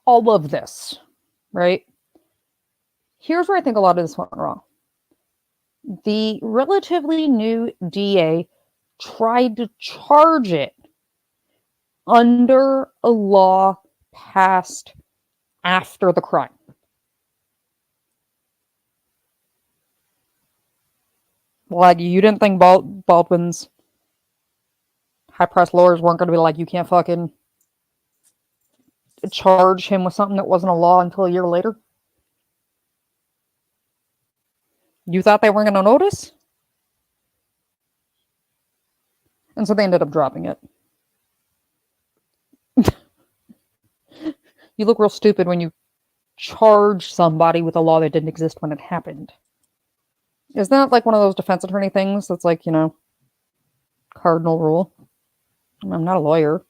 all of this, right, here's where I think a lot of this went wrong. The relatively new DA tried to charge it under a law passed after the crime. Like, you didn't think Baldwin's high-priced lawyers weren't going to be like, you can't fucking charge him with something that wasn't a law until a year later? You thought they weren't going to notice? And so they ended up dropping it. You look real stupid when you charge somebody with a law that didn't exist when it happened. Isn't that like one of those defense attorney things that's like, you know, cardinal rule? I'm not a lawyer.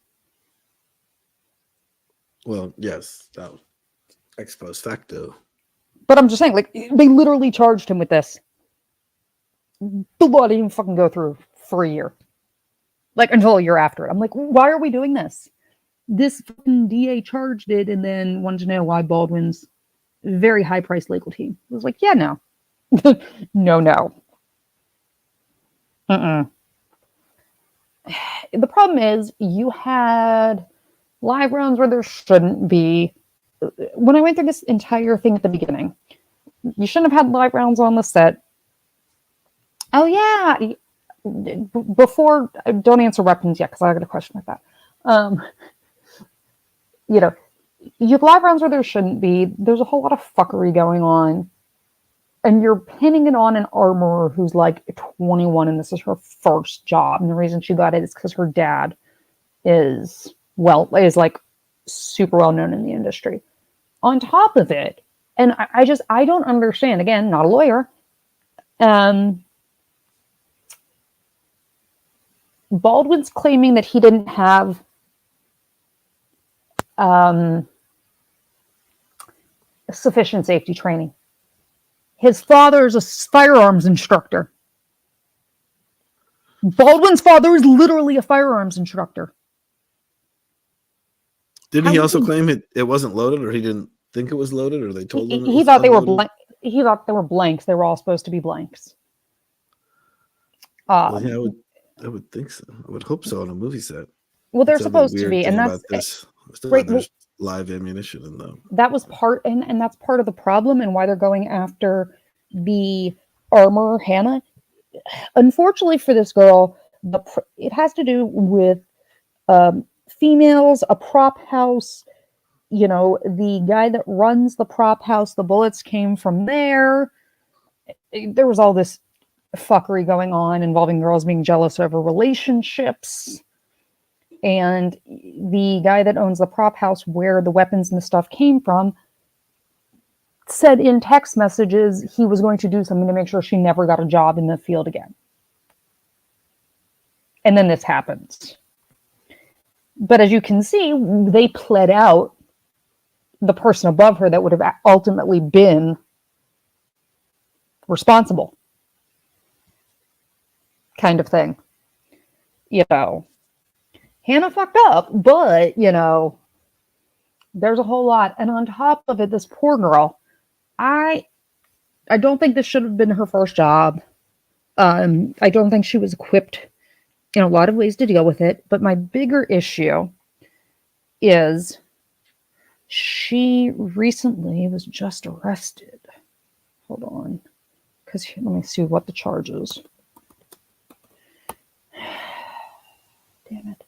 Well, yes, ex post facto. But I'm just saying, like, they literally charged him with this. The law didn't even fucking go through for a year. Like, until a year after it. I'm like, why are we doing this? This fucking DA charged it and then wanted to know why Baldwin's very high-priced legal team. I was like, yeah, no. No. The problem is, you had live rounds where there shouldn't be. When I went through this entire thing at the beginning, you shouldn't have had live rounds on the set. Oh, yeah. Before, don't answer weapons yet, because I got a question like that. You know, you have live rounds where there shouldn't be. There's a whole lot of fuckery going on. And you're pinning it on an armorer who's like 21 and this is her first job. And the reason she got it is because her dad is like super well known in the industry. On top of it, and I don't understand, again, not a lawyer, Baldwin's claiming that he didn't have sufficient safety training. His father is a firearms instructor. Baldwin's father is literally a firearms instructor. Didn't he also claim it wasn't loaded, or he didn't think it was loaded, or they told him he thought they were blank? He thought they were blanks. They were all supposed to be blanks. Well, yeah, I would think so. I would hope so on a movie set. Well, they're supposed to be, and that's right. There's live ammunition in them. That was part, and that's part of the problem, and why they're going after the armorer Hannah. Unfortunately for this girl, it has to do with females, a prop house. You know, the guy that runs the prop house, the bullets came from there. There was all this fuckery going on involving girls being jealous over relationships. And the guy that owns the prop house where the weapons and the stuff came from said in text messages he was going to do something to make sure she never got a job in the field again. And then this happens. But as you can see, they pled out the person above her that would have ultimately been responsible. Kind of thing. You know, Hannah fucked up, but, you know, there's a whole lot. And on top of it, this poor girl, I don't think this should have been her first job. I don't think she was equipped in a lot of ways to deal with it. But my bigger issue is she recently was just arrested. Hold on. Because let me see what the charge is. Damn it.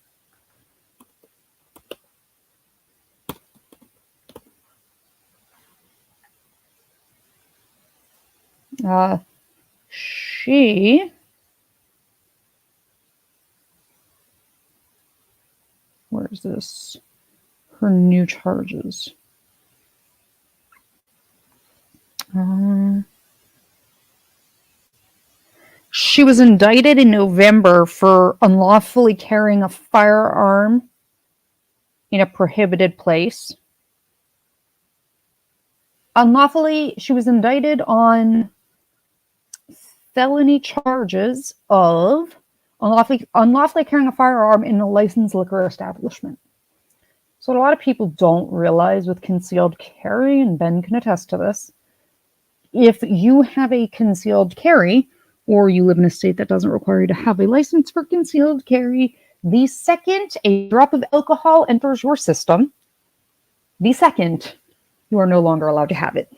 Where is this? Her new charges. She was indicted in November for unlawfully carrying a firearm in a prohibited place. She was indicted on felony charges of unlawfully carrying a firearm in a licensed liquor establishment. So what a lot of people don't realize with concealed carry, and Ben can attest to this, if you have a concealed carry, or you live in a state that doesn't require you to have a license for concealed carry, the second a drop of alcohol enters your system, the second you are no longer allowed to have it.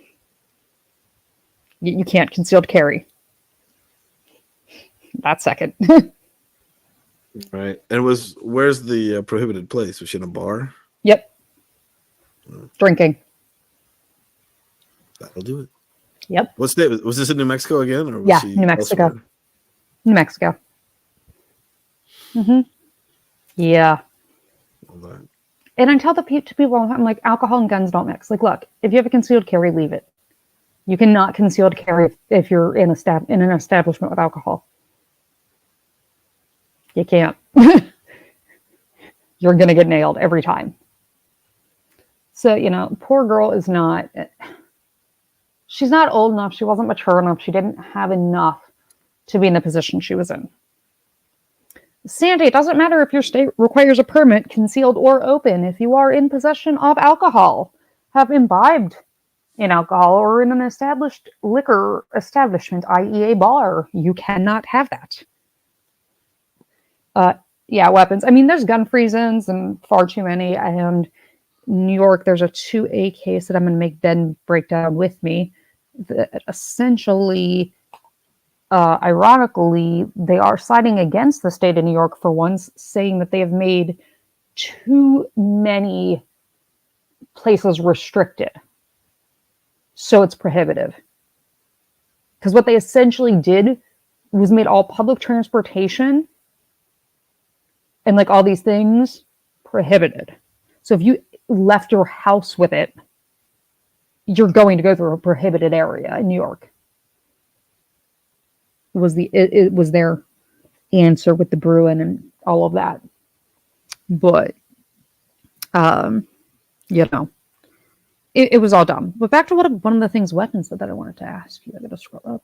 You can't concealed carry. That second. Right. And where's the prohibited place? Was she in a bar? Yep. Drinking. That'll do it. Yep. What state was this in New Mexico again? Or was Yeah, she New Mexico. elsewhere? New Mexico. Yeah. Hold on. And I tell to people, I'm like, alcohol and guns don't mix. Like, look, if you have a concealed carry, leave it. You cannot concealed carry if you're in an establishment with alcohol. You can't. You're going to get nailed every time. So, poor girl is not, she's not old enough. She wasn't mature enough. She didn't have enough to be in the position she was in. Sandy, it doesn't matter if your state requires a permit, concealed or open. If you are in possession of alcohol, have imbibed in alcohol, or in an established liquor establishment, i.e. a bar, you cannot have that. Yeah, weapons. I mean, there's gun-free zones and far too many. And New York, there's a 2A case that I'm going to make Ben break down with me. That essentially, ironically, they are siding against the state of New York for once, saying that they have made too many places restricted. So it's prohibitive. Because what they essentially did was made all public transportation and like all these things prohibited. So if you left your house with it, you're going to go through a prohibited area in New York. It was their answer with the Bruin and all of that. But it was all dumb. But back to one of the things weapons that I wanted to ask you. I gotta scroll up.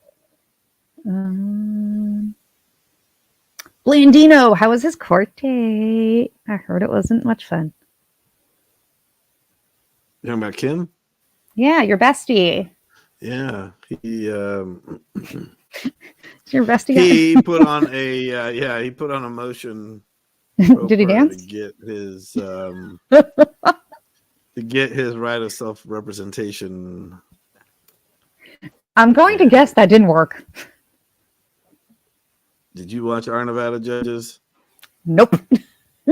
Blandino, how was his court date? I heard it wasn't much fun. You talking about Kim? Yeah, your bestie. Yeah, he It's your bestie guy. he put on a motion. Did he dance? To get his right of self-representation. I'm going to guess that didn't work. Did you watch Our Nevada Judges? Nope.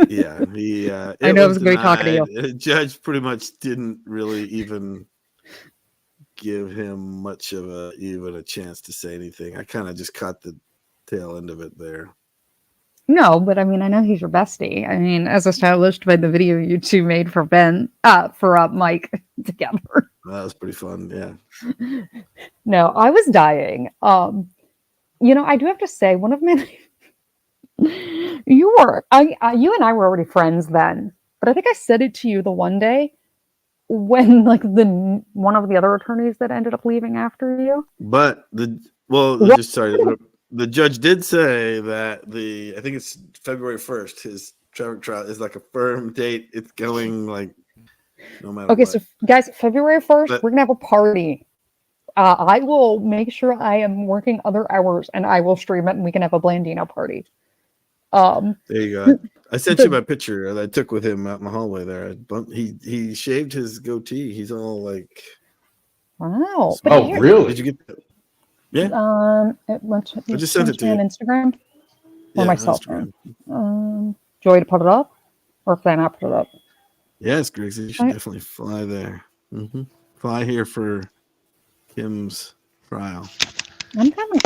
Yeah, he. I know I was going to be talking to you. The judge pretty much didn't really even give him much of a chance to say anything. I kind of just caught the tail end of it there. No, but I mean, I know he's your bestie. I mean, as established by the video you two made for Mike together. That was pretty fun. Yeah. No, I was dying. I do have to say, one of my you and I were already friends then, but I think I said it to you the one day when one of the other attorneys that ended up leaving after you. But the judge did say that I think it's February 1st, his traffic trial is like a firm date. It's going like no matter what. So guys, February 1st, we're gonna have a party. I will make sure I am working other hours and I will stream it and we can have a Blandino party. There you go. I sent you my picture that I took with him out in the hallway there. He shaved his goatee. He's all like, wow. Oh, really? Did you get that? Yeah. I just sent it to you. on Instagram or my cell Instagram. phone. Do you want to put it up, or can I not put it up? Yes, Griggs, you should definitely fly there. Fly here for Kim's trial. I'm coming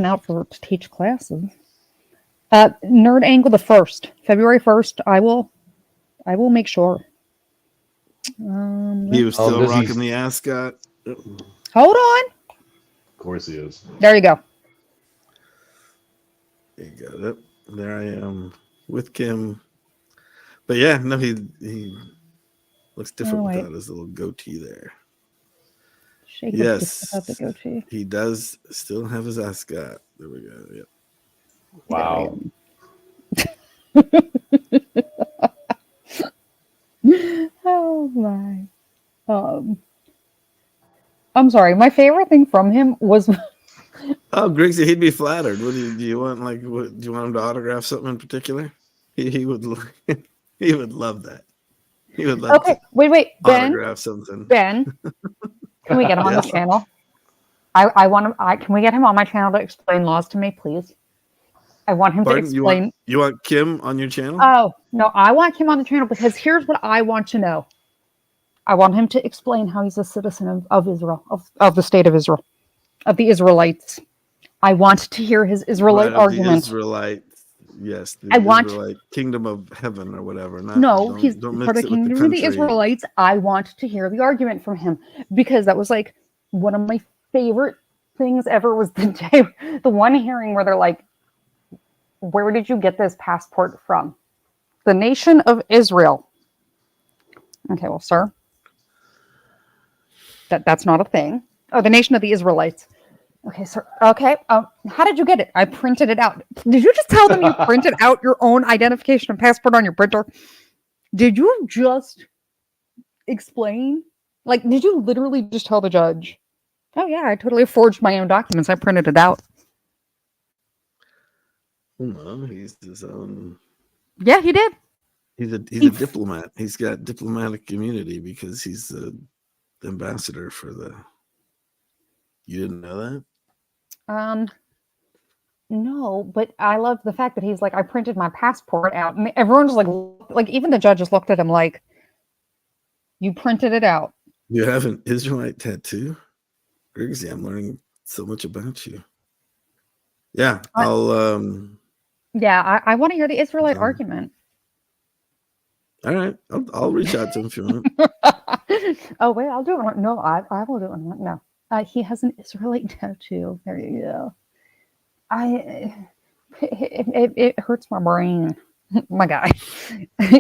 out to teach classes. Nerd Angle the 1st, February 1st. I will make sure. He was still rocking the ascot. Hold on. Of course he is. There you go. There you go. Yep. There I am with Kim. But yeah, no, he looks different wait. without his little goatee there. Shake Yes, without the goatee. he does still have his ascot. There we go. Yep. Wow. Oh my. I'm sorry. My favorite thing from him was. Oh, Griggsy, he'd be flattered. What do you want? Like, what, do you want him to autograph something in particular? He would. He would love that. He would love Okay, to wait, Ben. autograph something. Ben, can we get him on the Yes. channel? I want him. Can we get him on my channel to explain laws to me, please? I want him Pardon? to explain. You want Kim on your channel? Oh no, I want him on the channel because here's what I want to know. I want him to explain how he's a citizen of Israel, of the state of Israel, of the Israelites. I want to hear his Israelite Right, of the argument. Israelite, yes, the I want- Israelite kingdom of heaven or whatever. No, he's don't for mix the it with kingdom of the country. Israelites. I want to hear the argument from him because that was like one of my favorite things ever. Was the one hearing where they're like, "Where did you get this passport from?" The nation of Israel. Okay, well, sir, that's not a thing. Oh, the nation of the Israelites. Okay, sir. Okay. How did you get it? I printed it out. Did you just tell them you printed out your own identification and passport on your printer? Did you just explain? Like, did you literally just tell the judge, oh, yeah, I totally forged my own documents. I printed it out. No, he's his own. Yeah, he did. He's a diplomat. He's got diplomatic immunity because he's the ambassador for the. You didn't know that? No, but I love the fact that he's like, I printed my passport out. And everyone's like even the judges looked at him like, you printed it out. You have an Israelite tattoo? Griggsy, I'm learning so much about you. Yeah, I'll Yeah, I want to hear the Israelite argument. all right. I'll reach out to him if you want. Oh, wait, I'll do it. No, I will do it. No. He has an Israelite tattoo. There you go. It hurts my brain. My guy.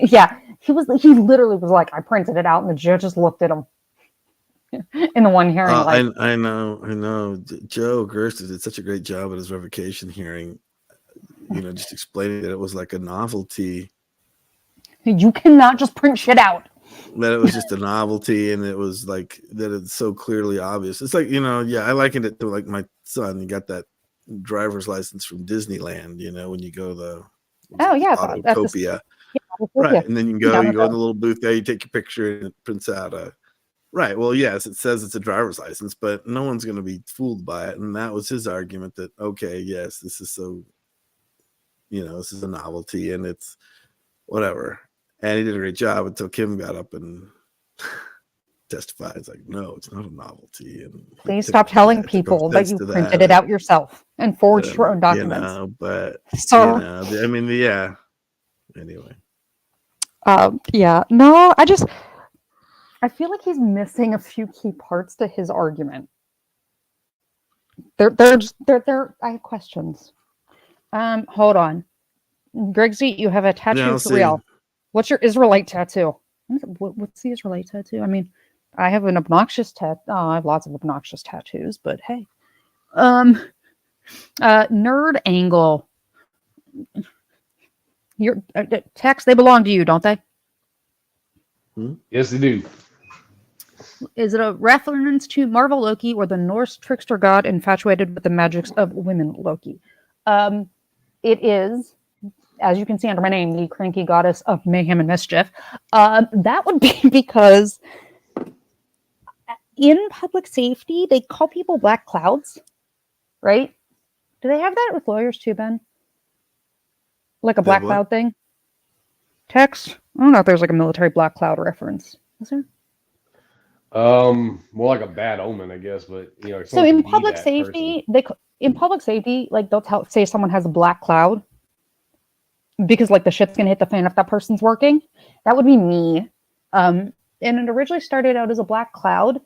Yeah, he literally was like, I printed it out, and the judges looked at him in the one hearing. I know. Joe Gerster did such a great job at his revocation hearing. You know, just explaining that it was like a novelty. You cannot just print shit out. That it was just a novelty, and it was like that it's so clearly obvious. It's like, I likened it to like my son. He got that driver's license from Disneyland, when you go to the Autotopia. Right. And then you go in the little booth there, you take your picture, and it prints out right. Well, yes, it says it's a driver's license, but no one's going to be fooled by it. And that was his argument that, okay, yes, this is so, this is a novelty and it's whatever. And he did a great job until Kim got up and testified. It's like, no, it's not a novelty. And please stop telling people that you printed it out yourself and forged your own documents. But so, anyway. Yeah, no, I feel like he's missing a few key parts to his argument. I have questions. Hold on. Griggsy, you have a tattoo for real. What's your Israelite tattoo? What's the Israelite tattoo? I mean, I have an obnoxious tattoo. Oh, I have lots of obnoxious tattoos, but hey. Nerd angle. Your Tex, they belong to you, don't they? Yes, they do. Is it a reference to Marvel Loki or the Norse trickster god infatuated with the magics of women Loki? It is, as you can see under my name, the cranky goddess of mayhem and mischief. That would be because in public safety, they call people black clouds, right? Do they have that with lawyers too, Ben? Like a black cloud thing? Tex? I don't know if there's like a military black cloud reference. Is there? More like a bad omen, I guess. But so in public safety, like they'll say someone has a black cloud because like the shit's gonna hit the fan if that person's working. That would be me. And it originally started out as a black cloud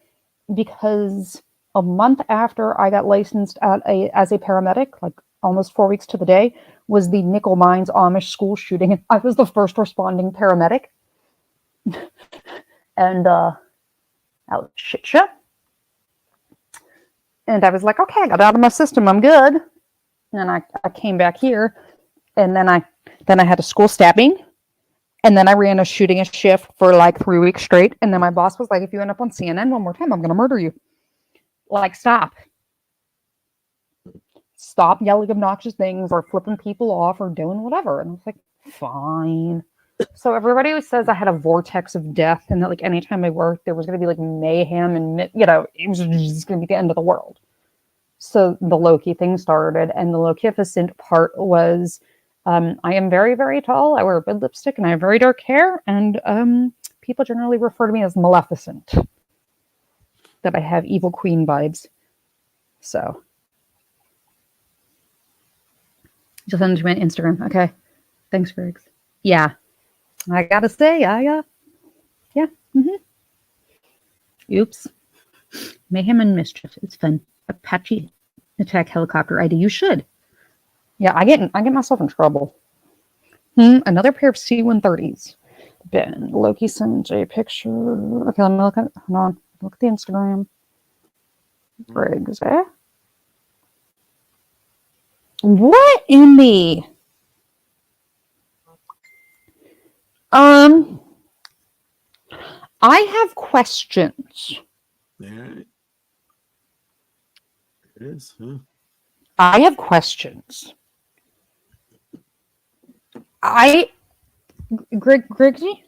because a month after I got licensed as a paramedic, like almost 4 weeks to the day, was the Nickel Mines Amish school shooting. I was the first responding paramedic. And that was a shit show. And I was like, okay, I got out of my system. I'm good. And I came back here, and then I had a school stabbing, and then I ran a shooting a shift for like 3 weeks straight. And then my boss was like, if you end up on CNN one more time, I'm going to murder you. Like, stop yelling obnoxious things or flipping people off or doing whatever. And I was like, fine. So everybody always says I had a vortex of death, and that like anytime I worked, there was going to be like mayhem, and it was just going to be the end of the world. So the Loki thing started, and the Lokificent part was, I am very, very tall. I wear a red lipstick, and I have very dark hair, and people generally refer to me as Maleficent. That I have evil queen vibes. So just send it to my Instagram. Okay. Thanks, Griggs. Yeah. I gotta say, yeah. Oops. Mayhem and mischief. It's fun. Apache attack helicopter ID. You should. Yeah, I get myself in trouble. Another pair of C-130s. Ben, Loki sent a picture. Okay, let me look at it. Hold on. Look at the Instagram. Briggs, eh? What in the... I have questions. All right. It is, huh? I have questions. Griggsy?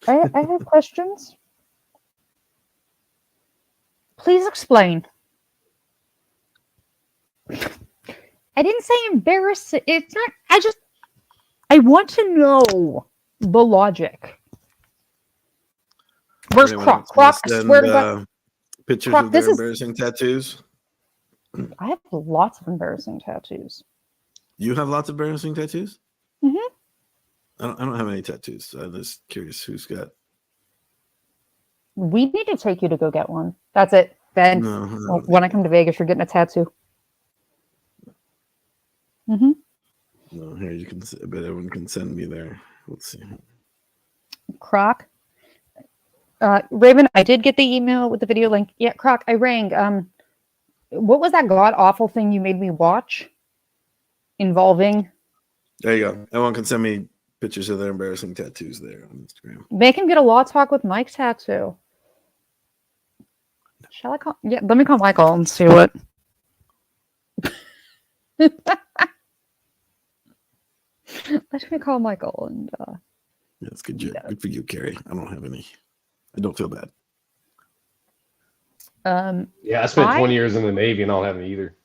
I have questions. Please explain. I didn't say embarrassing. It's not. I want to know the logic. Where's Croc? Croc, I swear to God. Pictures Croc, of their embarrassing tattoos. I have lots of embarrassing tattoos. You have lots of embarrassing tattoos? Mm-hmm. I don't have any tattoos. I'm just curious who's got. We need to take you to go get one. That's it, Ben. No, when I come to Vegas, you're getting a tattoo. Mm-hmm. No, here you can. I bet everyone can send me there. Let's see. Croc. Raven, I did get the email with the video link. Yeah, Croc, I rang. What was that god awful thing you made me watch? Involving. There you go. Everyone can send me pictures of their embarrassing tattoos there on Instagram. Make him get a Law Talk with Mike tattoo. Shall I call? Yeah, let me call Michael and see what. Let me call Michael and. Yeah, it's good. Good for you, Carrie. I don't have any. I don't feel bad. Yeah, I spent 20 years in the Navy and I don't have any either.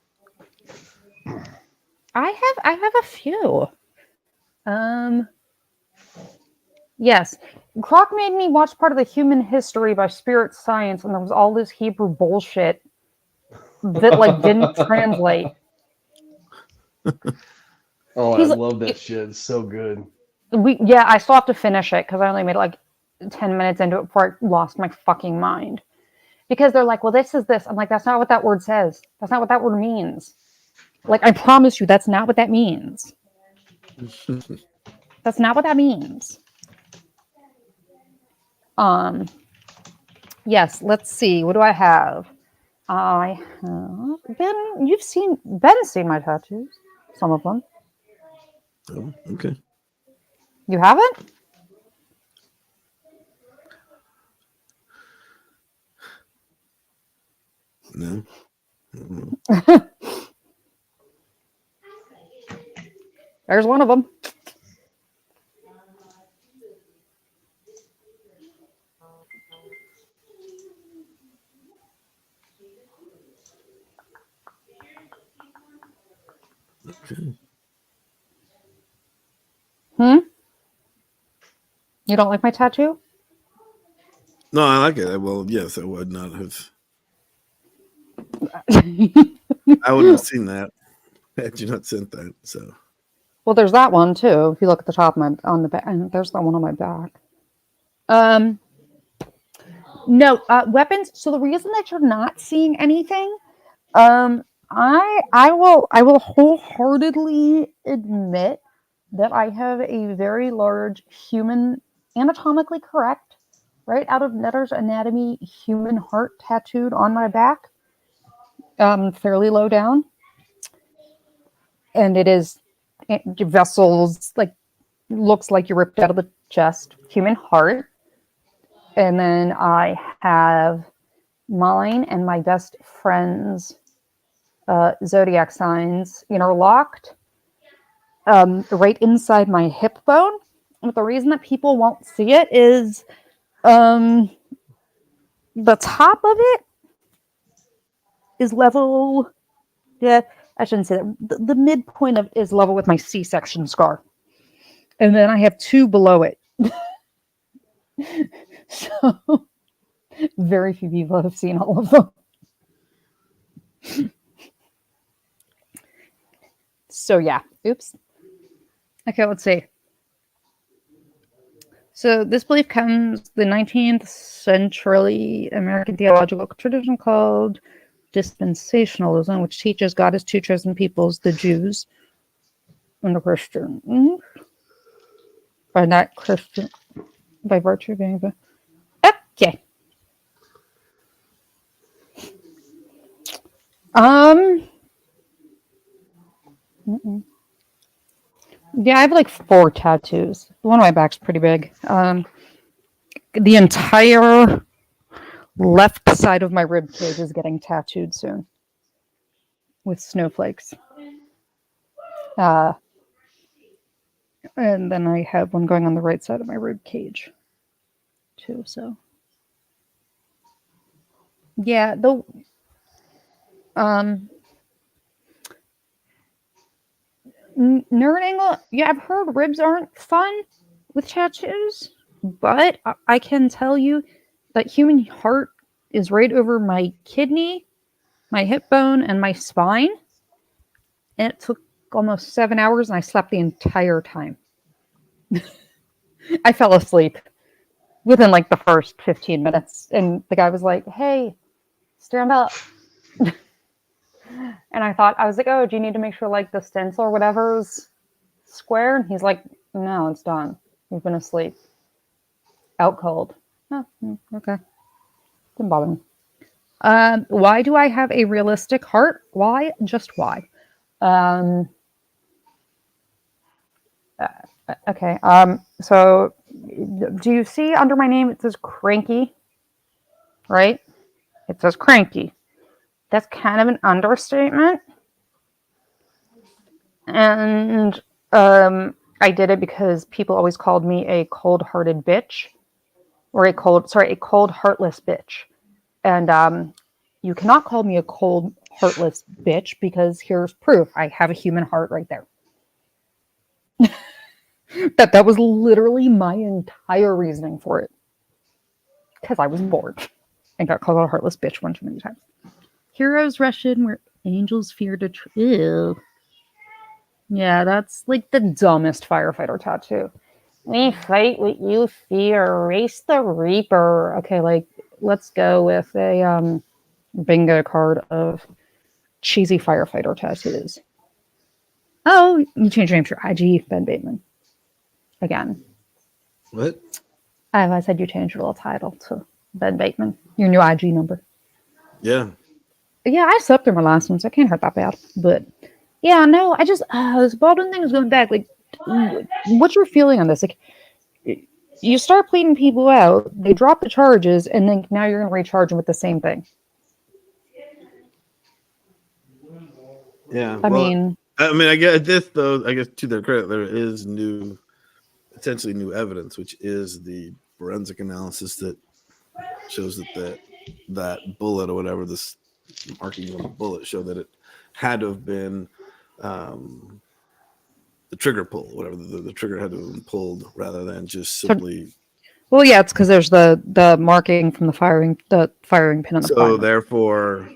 I have a few. Yes. Croc made me watch part of the Human History by Spirit Science, and there was all this Hebrew bullshit that like didn't translate. Oh, I love that shit. It's so good. I still have to finish it because I only made like 10 minutes into it before I lost my fucking mind. Because they're like, well, this is this. I'm like, that's not what that word says. That's not what that word means. Like, I promise you, that's not what that means. That's not what that means. Yes, let's see. What do I have? I have Ben's seen my tattoos. Some of them. Oh, okay. You haven't? No. There's one of them. Okay. You don't like my tattoo? No, I like it. Well, yes, I would not have. I wouldn't have seen that had you not sent that. So. Well, there's that one too. If you look at the top of on the back, and there's that one on my back. No, weapons. So the reason that you're not seeing anything, I will wholeheartedly admit that I have a very large human, anatomically correct, right out of Netter's Anatomy, human heart tattooed on my back, fairly low down, and it is vessels, like, looks like you ripped out of the chest, human heart, and then I have mine and my best friend's zodiac signs interlocked, right inside my hip bone. But the reason that people won't see it is the top of it is level. Yeah, I shouldn't say that. The midpoint of it is level with my C-section scar. And then I have two below it. So very few people have seen all of them. So yeah, oops. Okay, let's see. So this belief comes the 19th century American theological tradition called dispensationalism, which teaches God has two chosen peoples, the Jews and the Christians. By not Christian, by virtue of being the... Okay. Yeah, I have like 4 tattoos. One on my back's pretty big. The entire left side of my rib cage is getting tattooed soon with snowflakes. And then I have one going on the right side of my rib cage too. So yeah, the nerd angle. Yeah, I've heard ribs aren't fun with tattoos, but I can tell you that human heart is right over my kidney, my hip bone, and my spine. And it took almost 7 hours, and I slept the entire time. I fell asleep within like the first 15 minutes, and the guy was like, "Hey, stand up." And I was like, "Oh, do you need to make sure like the stencil or whatever's square?" And he's like, "No, it's done. You've been asleep. Out cold." Oh, okay. Didn't bother me. Why do I have a realistic heart? Why? Just why? Okay. So do you see under my name it says Cranky? Right? It says Cranky. That's kind of an understatement. And I did it because people always called me a cold-hearted bitch. Or a cold, heartless bitch. And you cannot call me a cold, heartless bitch because here's proof. I have a human heart right there. That was literally my entire reasoning for it. Because I was bored and got called a heartless bitch one too many times. Heroes rush in where angels fear to ew. Yeah, that's like the dumbest firefighter tattoo. We fight what you fear. Race the Reaper. Okay, like, let's go with a bingo card of cheesy firefighter tattoos. Oh, you changed your name to IG, Ben Bateman. Again. What? I said you changed your little title to Ben Bateman. Your new IG number. Yeah. Yeah, I slept through my last one, so I can't hurt that bad. But yeah, no, I just this Baldwin thing is going back. Like, what's your feeling on this? Like, you start pleading people out, they drop the charges, and then now you're going to recharge them with the same thing. Yeah. I mean, I get this though. I guess to their credit, there is potentially new evidence, which is the forensic analysis that shows that bullet or whatever, this marking on the bullet, show that it had to have been the trigger pull, whatever the trigger had to have been pulled rather than just simply. Well, yeah, it's because there's the marking from the firing pin on the. So therefore,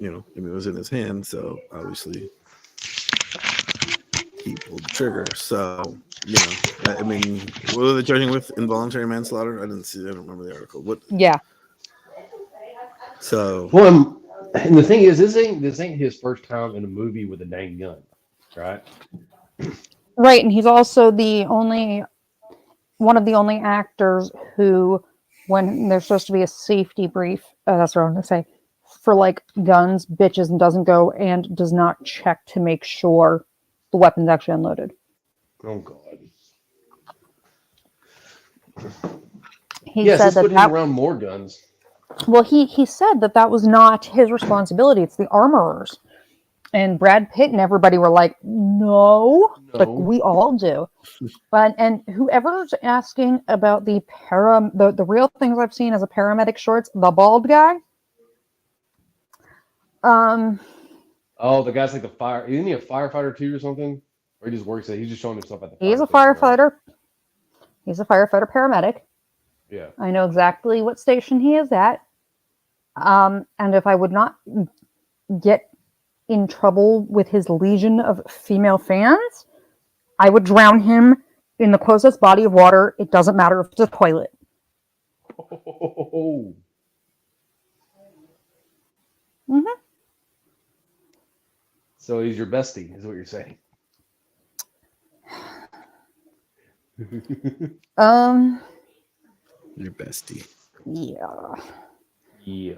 it was in his hand, so obviously he pulled the trigger. So you know, I mean, what are they charging with? Involuntary manslaughter? I don't remember the article. What? Yeah. So, Well, and the thing is, this ain't his first time in a movie with a dang gun, right? Right, and he's also one of the only actors who, when there's supposed to be a safety brief, that's what I'm going to say, for like guns, bitches, and doesn't go and does not check to make sure the weapon's actually unloaded. Oh God. He Yes, said let's put him that around more guns. well, he said that was not his responsibility. It's the armorers. And Brad Pitt and everybody were like, no, like No. we all do. But and whoever's asking about the real things I've seen as a paramedic shorts, the bald guy. Oh, the guy's like the fire. Isn't he a firefighter too, or something? Or he just works at? He's just showing himself at the. He's a fire station, right? firefighter. He's a firefighter paramedic. Yeah. I know exactly what station he is at. And if I would not get in trouble with his legion of female fans, I would drown him in the closest body of water. It doesn't matter if it's a toilet. Oh. Mm-hmm. So he's your bestie, is what you're saying. your bestie. Yeah. Yeah.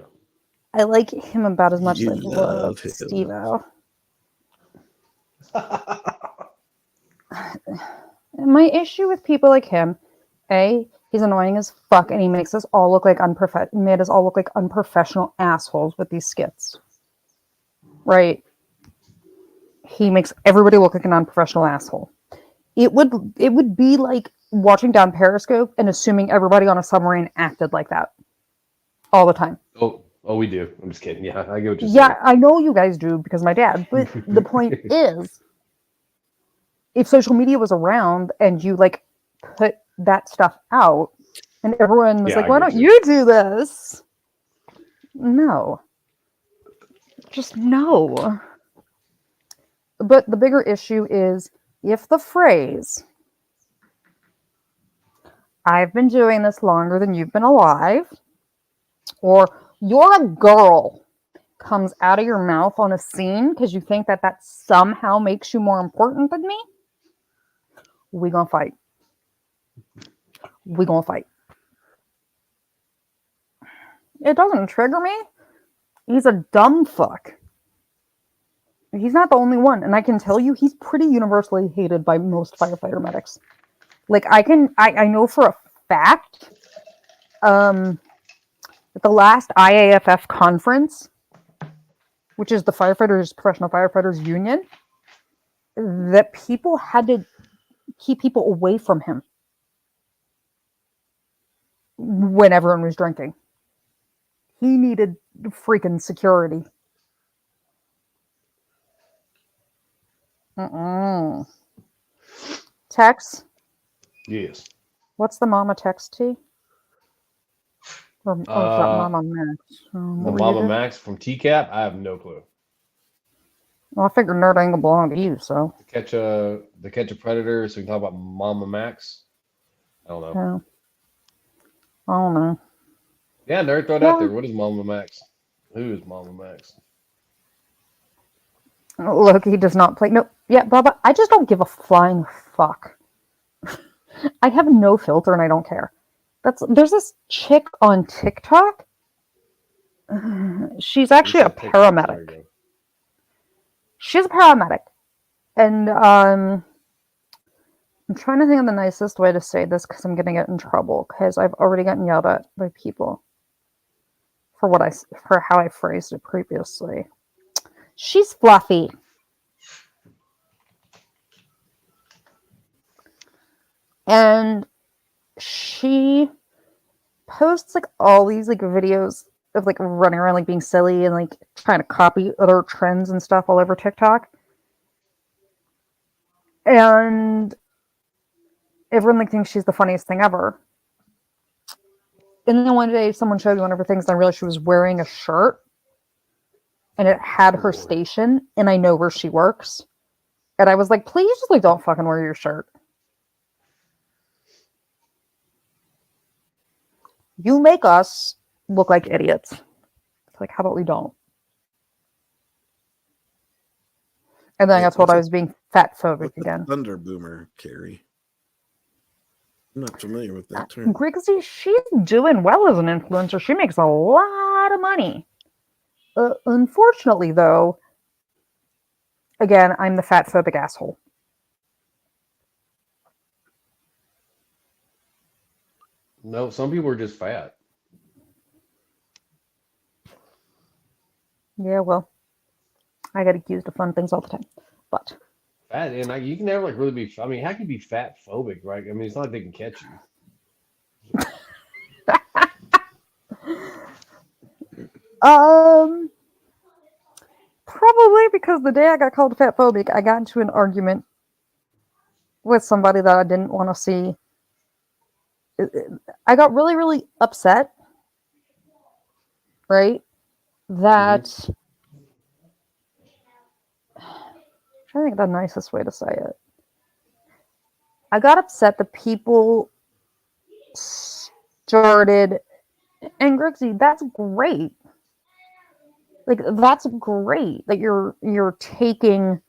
I like him about as much You as I love love him. Steve-O. My issue with people like him, he's annoying as fuck, and he makes us all look like unprofessional assholes with these skits. Right? He makes everybody look like an unprofessional asshole. It would be like watching down Periscope and assuming everybody on a submarine acted like that all the time. Oh, we do. I'm just kidding. Yeah, I get what you're Yeah, saying. I know you guys do because my dad. But the point is, if social media was around and you like put that stuff out, and everyone was Yeah, like, I "Why get don't you. you do this?" No, just no. But the bigger issue is if the phrase "I've been doing this longer than you've been alive," or "You're a girl," comes out of your mouth on a scene because you think that somehow makes you more important than me, we gonna fight. We gonna fight. It doesn't trigger me. He's a dumb fuck. He's not the only one, and I can tell you he's pretty universally hated by most firefighter medics. Like I know for a fact, at the last IAFF conference, which is the Professional Firefighters Union, that people had to keep people away from him when everyone was drinking. He needed freaking security. Tex? Yes. What's the mama text T? Or is that Mama Max? The What were you Mama doing? Max from TCAP, I have no clue. Well, I figured Nerd Angle belonged to you, so. To catch a predator, so we can talk about Mama Max. I don't know. Yeah. I don't know. Yeah, nerd, throw it out there. What is Mama Max? Who is Mama Max? Loki does not play. No, yeah, Baba, I just don't give a flying fuck. I have no filter and I don't care. There's this chick on TikTok. She's actually a paramedic. She's a paramedic. And I'm trying to think of the nicest way to say this because I'm going to get in trouble because I've already gotten yelled at by people for how I phrased it previously. She's fluffy. And she posts like all these like videos of like running around like being silly and like trying to copy other trends and stuff all over TikTok. And everyone like thinks she's the funniest thing ever. And then one day someone showed me one of her things and I realized she was wearing a shirt and it had her station and I know where she works. And I was like, please just like don't fucking wear your shirt. You make us look like idiots. It's like, how about we don't? And then I got told I was being fat phobic again. Thunder boomer, Carrie. I'm not familiar with that term. Grixie, she's doing well as an influencer. She makes a lot of money. Unfortunately, though, again, I'm the fat phobic asshole. No, some people are just fat. Yeah, well, I get accused of fun things all the time. But Fat, and you can never like really be. I mean, how can you be fat phobic, right? I mean, it's not like they can catch you. Probably because the day I got called fat phobic, I got into an argument with somebody that I didn't want to see. I got really, really upset, right? That I think the nicest way to say it. I got upset that people started, and Grixie, that's great. Like, that's great that you're taking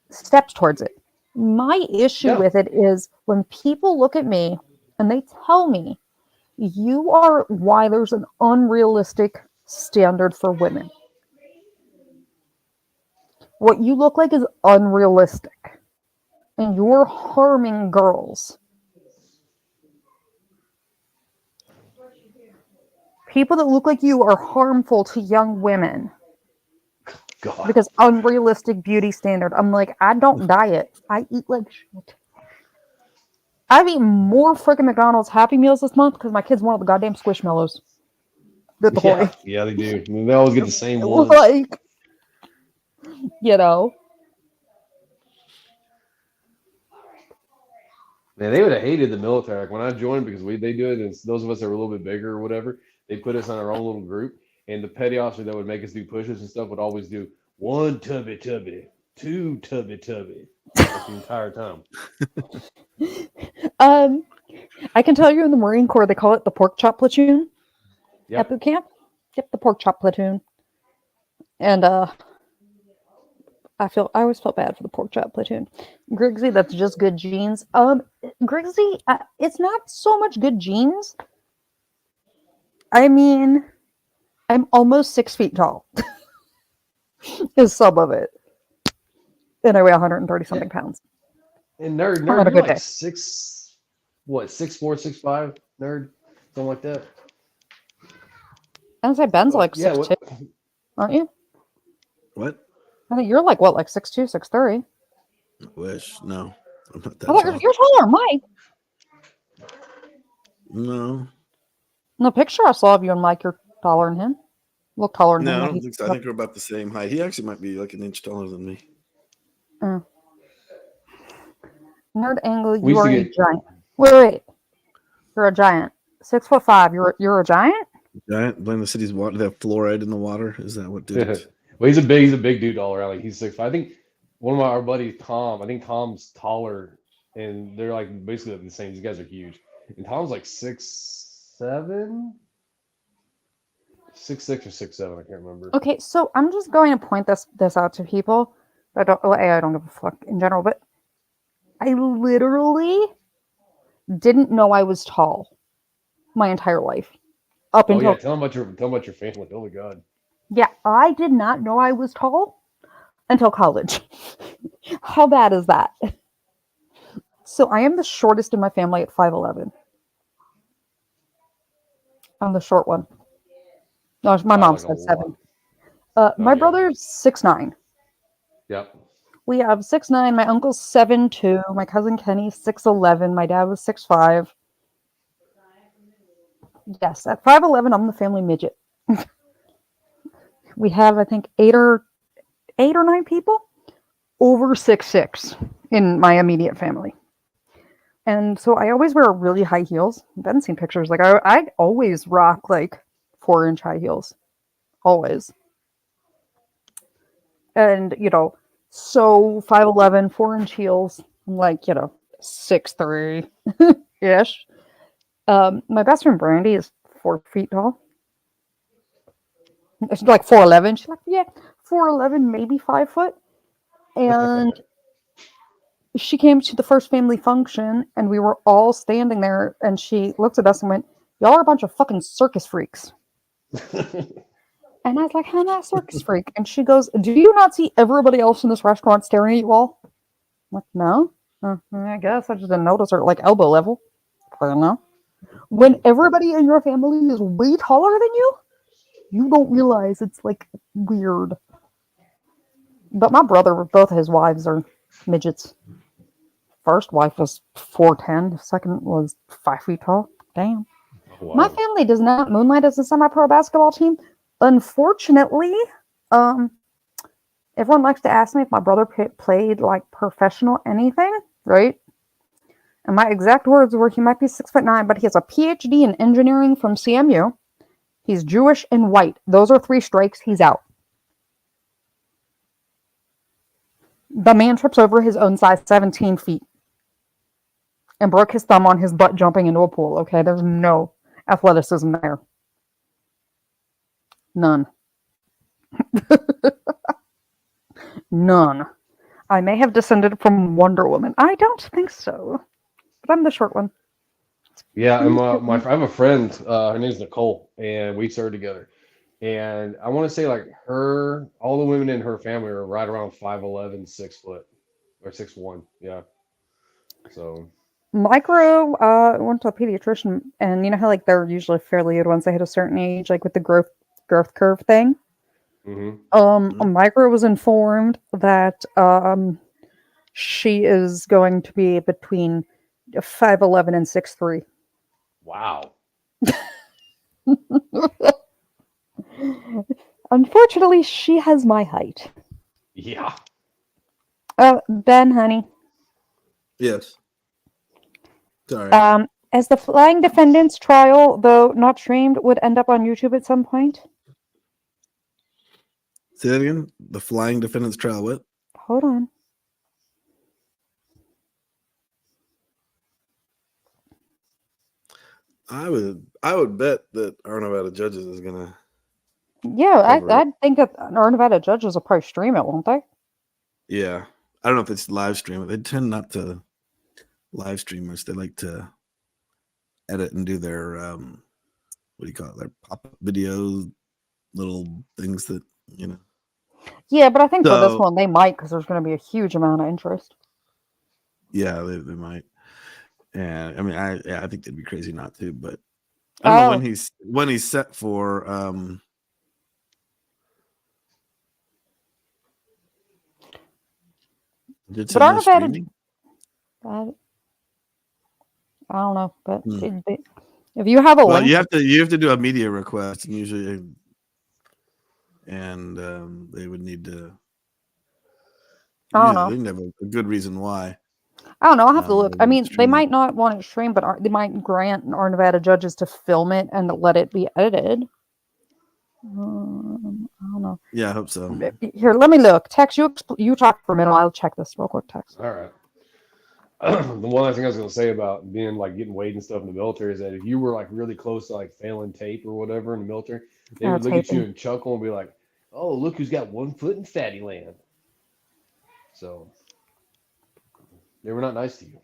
steps towards it. My issue with it is when people look at me and they tell me you are why there's an unrealistic standard for women. What you look like is unrealistic. And you're harming girls. People that look like you are harmful to young women. God. Because unrealistic beauty standard. I'm like, I don't diet. I eat like shit. I've eaten more freaking McDonald's Happy Meals this month because my kids wanted the goddamn Squishmallows. Yeah, they do. I mean, they always get the same ones. Like, you know. Man, they would have hated the military. Like when I joined, because they do it, and those of us that were a little bit bigger or whatever, they put us on our own little group. And the petty officer that would make us do pushes and stuff would always do 1 tubby, 2 tubby, like the entire time. I can tell you in the Marine Corps they call it the pork chop platoon at boot camp. Yep, the pork chop platoon. And I always felt bad for the pork chop platoon. Grixie, that's just good genes. Grixie, it's not so much good genes. I mean, I'm almost 6 feet tall. Is some of it. And I weigh 130 something pounds. And nerd, On a you're good like day. 6'4", 6'5", nerd, something like that. I would say Ben's like 6'2", aren't you? What? I think you're like 6'2", 6'3". I wish. No, I'm not that I thought tall. you're taller, Mike. No. In the picture I saw of you and Mike, you're taller than him. Look taller than him. No, I don't think so. I think we're about the same height. He actually might be like an inch taller than me. Nerd Angle, you are a giant. Wait. You're a giant. 6'5". You're a giant? Giant. Blame the city's water. They have fluoride in the water. Is that what did it? Well, he's a big dude all around. Like he's 6'5". I think one of our buddies, Tom. I think Tom's taller, and they're like basically the same. These guys are huge, and Tom's like 6'7", 6'6" or 6'7". I can't remember. Okay, so I'm just going to point this out to people. I don't give a fuck in general, but I literally didn't know I was tall my entire life. Up until tell them about your family. Oh my God. Yeah, I did not know I was tall until college. How bad is that? So I am the shortest in my family at 5'11". I'm the short one. No, my mom's 5'7". My brother's 6'9". Yep. We have 6'9". My uncle's 7'2". My cousin Kenny's 6'11". My dad was 6'5". Yes, at 5'11", I'm the family midget. We have, I think, 8 or 9 people over 6'6" in my immediate family. And so I always wear really high heels. Ben's seen pictures. Like I always rock like 4-inch high heels. Always. And, so 5'11", 4-inch heels. I'm like, 6'3" ish. My best friend Brandy is 4 feet tall. She's like 4'11". She's like, yeah, 4'11", maybe 5 foot. And she came to the first family function, and we were all standing there, and she looked at us and went, "Y'all are a bunch of fucking circus freaks." And I was like, "I'm not a circus freak." And she goes, "Do you not see everybody else in this restaurant staring at you all?" I'm like, "No. I guess I just didn't notice her at like elbow level." I don't know. When everybody in your family is way taller than you, you don't realize it's like weird. But my brother, both his wives are midgets. First wife was 4'10", second was 5 feet tall. Damn. Wow. My family does not moonlight as a semi-pro basketball team. Unfortunately, everyone likes to ask me if my brother played like professional anything, right? And my exact words were, he might be 6'9", but he has a PhD in engineering from CMU. He's Jewish and white. Those are 3 strikes. He's out. The man trips over his own size 17 feet and broke his thumb on his butt jumping into a pool. Okay, there's no athleticism there. None. None. I may have descended from Wonder Woman. I don't think so. But I'm the short one. Yeah, and I have a friend. Her name's Nicole, and we served together. And I want to say like all the women in her family are right around 5'11", 6 foot, or 6'1". Yeah. So. Micro went to a pediatrician, and you know how like they're usually fairly good once they hit a certain age, like with the growth curve thing. Mm-hmm. Micro was informed that she is going to be between 5'11" and 6'3". Wow. Unfortunately, she has my height. Yeah. Ben, honey. Yes. Sorry. As the flying defendant's trial, though not streamed, would end up on YouTube at some point. Say that again. The flying defendant's trial. What? Hold on. I would bet that our Nevada judges is gonna. Yeah, Cover it. I think that our Nevada judges will probably stream it, won't they? Yeah, I don't know if it's live stream. They tend not to live streamers. They like to edit and do their what do you call it? Their pop-up videos, little things that you know. Yeah, but I think for this So- one they might, because there's going to be a huge amount of interest. Yeah, they might. And I mean, I think they'd be crazy not to. But I don't know when he's set for. Did But our no Nevada, streaming? I don't know, but if you have a Well, link, you have to do a media request, and usually, and they would need to. I don't Yeah, know. they didn't have a good reason why. I don't know. I'll have to look. I they mean, they stream it. might not want it streamed, but they might grant our Nevada judges to film it and let it be edited. I don't know. Yeah, I hope so. Here, let me look. Tex, you talk for a minute. I'll check this real quick. Tex. All right. The one other thing I was going to say about being like getting weighed and stuff in the military is that if you were like really close to like failing tape or whatever in the military, they would look at you and chuckle and be like, "Oh, look who's got 1 foot in fatty land." So they were not nice to you.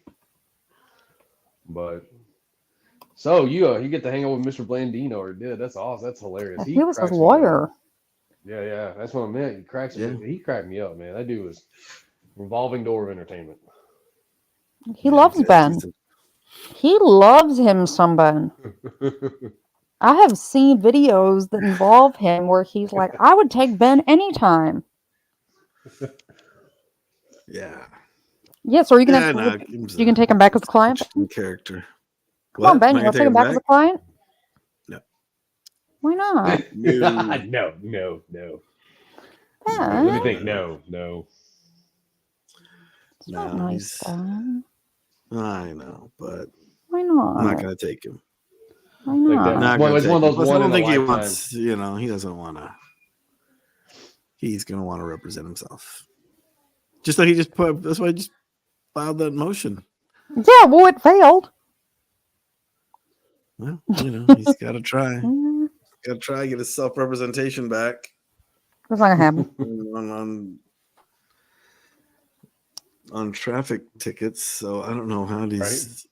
But so you get to hang out with Mr. Blandino, or did? That's awesome. That's hilarious. He was his cracks me lawyer. up. Yeah. That's what I meant. He cracked me up, man. That dude was revolving door of entertainment. He loves Ben. He loves him some Ben. I have seen videos that involve him where he's like, I would take Ben anytime. Yeah. Yes, or you can you can take him back as a client. Character. Come on, Ben, you want to take him back as a client? No. Why not? No. Ben, Let me think. No. it's not nice, Ben. I know, but Why not? I'm not gonna take him. Why Like not? that. Not Well, gonna it's take one of him. those Plus, I one don't in a think he lifetime. wants. He doesn't want to. He's gonna want to represent himself. Just like he just put. That's why he just filed that motion. Yeah, well, it failed. Well, he's got to try. Got to try get his self-representation back. That's not gonna happen. on traffic tickets. So I don't know how these. Right.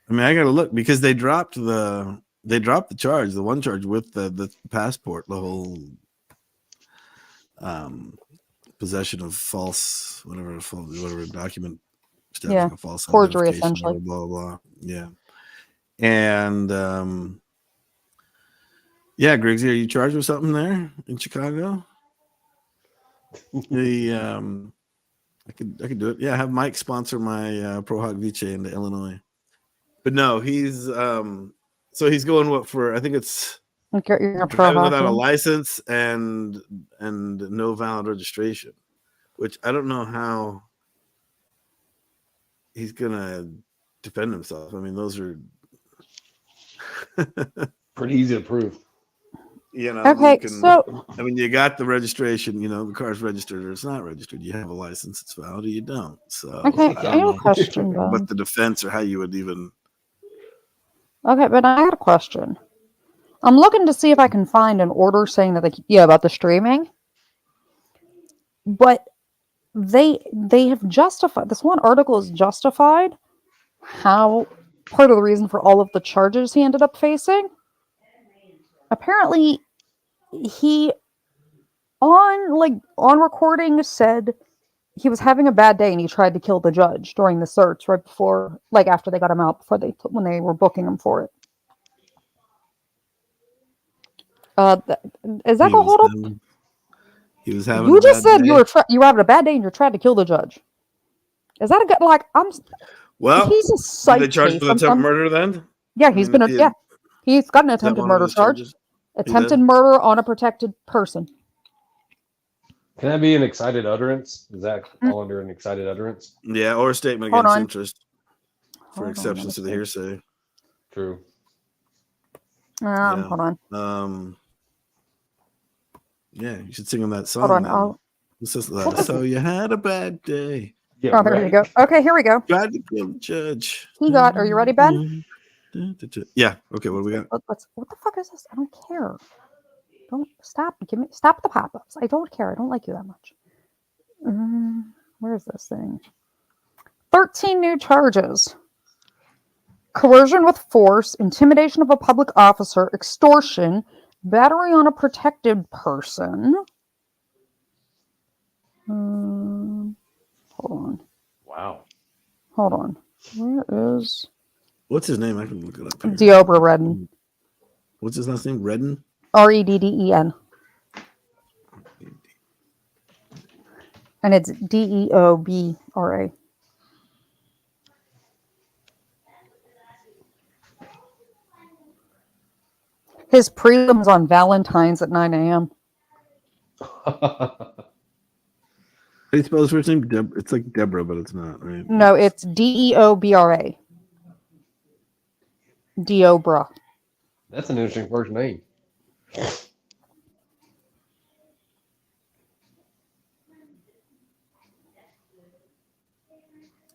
I mean, I got to look because they dropped the charge, the one charge with the passport, the whole possession of false whatever document, Yeah, a false forgery, identification, essentially. blah blah. Yeah, and yeah, Griggsy, are you charged with something there in Chicago? I could do it. Yeah, have Mike sponsor my Pro Hoc Vice into Illinois. But no, he's so he's going for I think it's You're a driving without a pro license and no valid registration, which I don't know how he's gonna defend himself. I mean, those are Pretty easy to prove. Okay, so I mean, you got the registration. The car's registered or it's not registered. You have a license, it's valid, or you don't. So okay, I I don't have a know question, what Ben. the defense or how you would even. Okay, but I had a question. I'm looking to see if I can find an order saying that about the streaming. But they have justified, this one article is justified how part of the reason for all of the charges he ended up facing. Apparently he on recording said he was having a bad day and he tried to kill the judge during the search right before, after they got him out, when they were booking him for it. Is that gonna hold up? He was having. You just said you were having a bad day and you're trying to kill the judge. Is that a good? Well, he's a psych they charged with attempted murder then. Yeah, he's got an attempted murder charge. Attempted murder on a protected person. Can that be an excited utterance? Is that fall under an excited utterance? Yeah, or a statement against interest for exceptions to the hearsay. True. Hold on. Yeah, you should sing him that song. Hold on. So you had a bad day. Yeah, there you go. Okay, here we go. Tried to kill the judge. Are you ready, Ben? Yeah. Okay, what do we got? What the fuck is this? I don't care. Don't stop. Stop the pop-ups. I don't care. I don't like you that much. Where's this thing? 13 new charges. Coercion with force, intimidation of a public officer, extortion, battery on a protected person. Hold on. Wow. Hold on. Where is... What's his name? I can look it up. Deobra Redden. What's his last name? Redden? Redden. And it's Deobra. His prelims on Valentine's at 9 a.m. How do you spell his first name? It's like Deborah, but it's not, right? No, it's Deobra. Deobra. That's an interesting first name.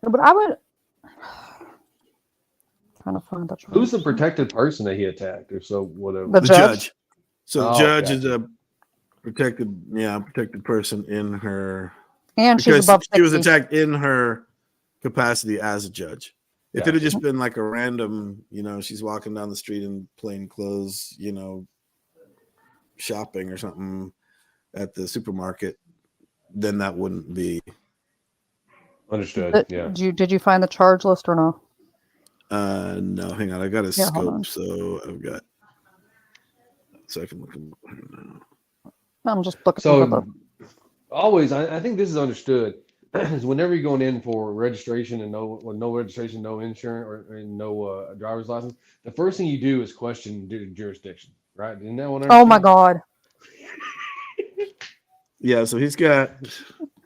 But I would trying to find that. Who's the protected person that he attacked, or so whatever? The judge. So the judge is a protected person in her, and she's above 60. She was attacked in her capacity as a judge. If it had just been like a random, she's walking down the street in plain clothes, shopping or something at the supermarket, then that wouldn't be understood. Yeah. Did you find the charge list or no? No, hang on. I got a scope, so I've got. So I can look them up now. I'm just looking. So always, I think this is understood. Is whenever you're going in for registration and no registration, no insurance, or no driver's license, the first thing you do is question jurisdiction, right? Isn't that what? Oh my God. Yeah, so he's got.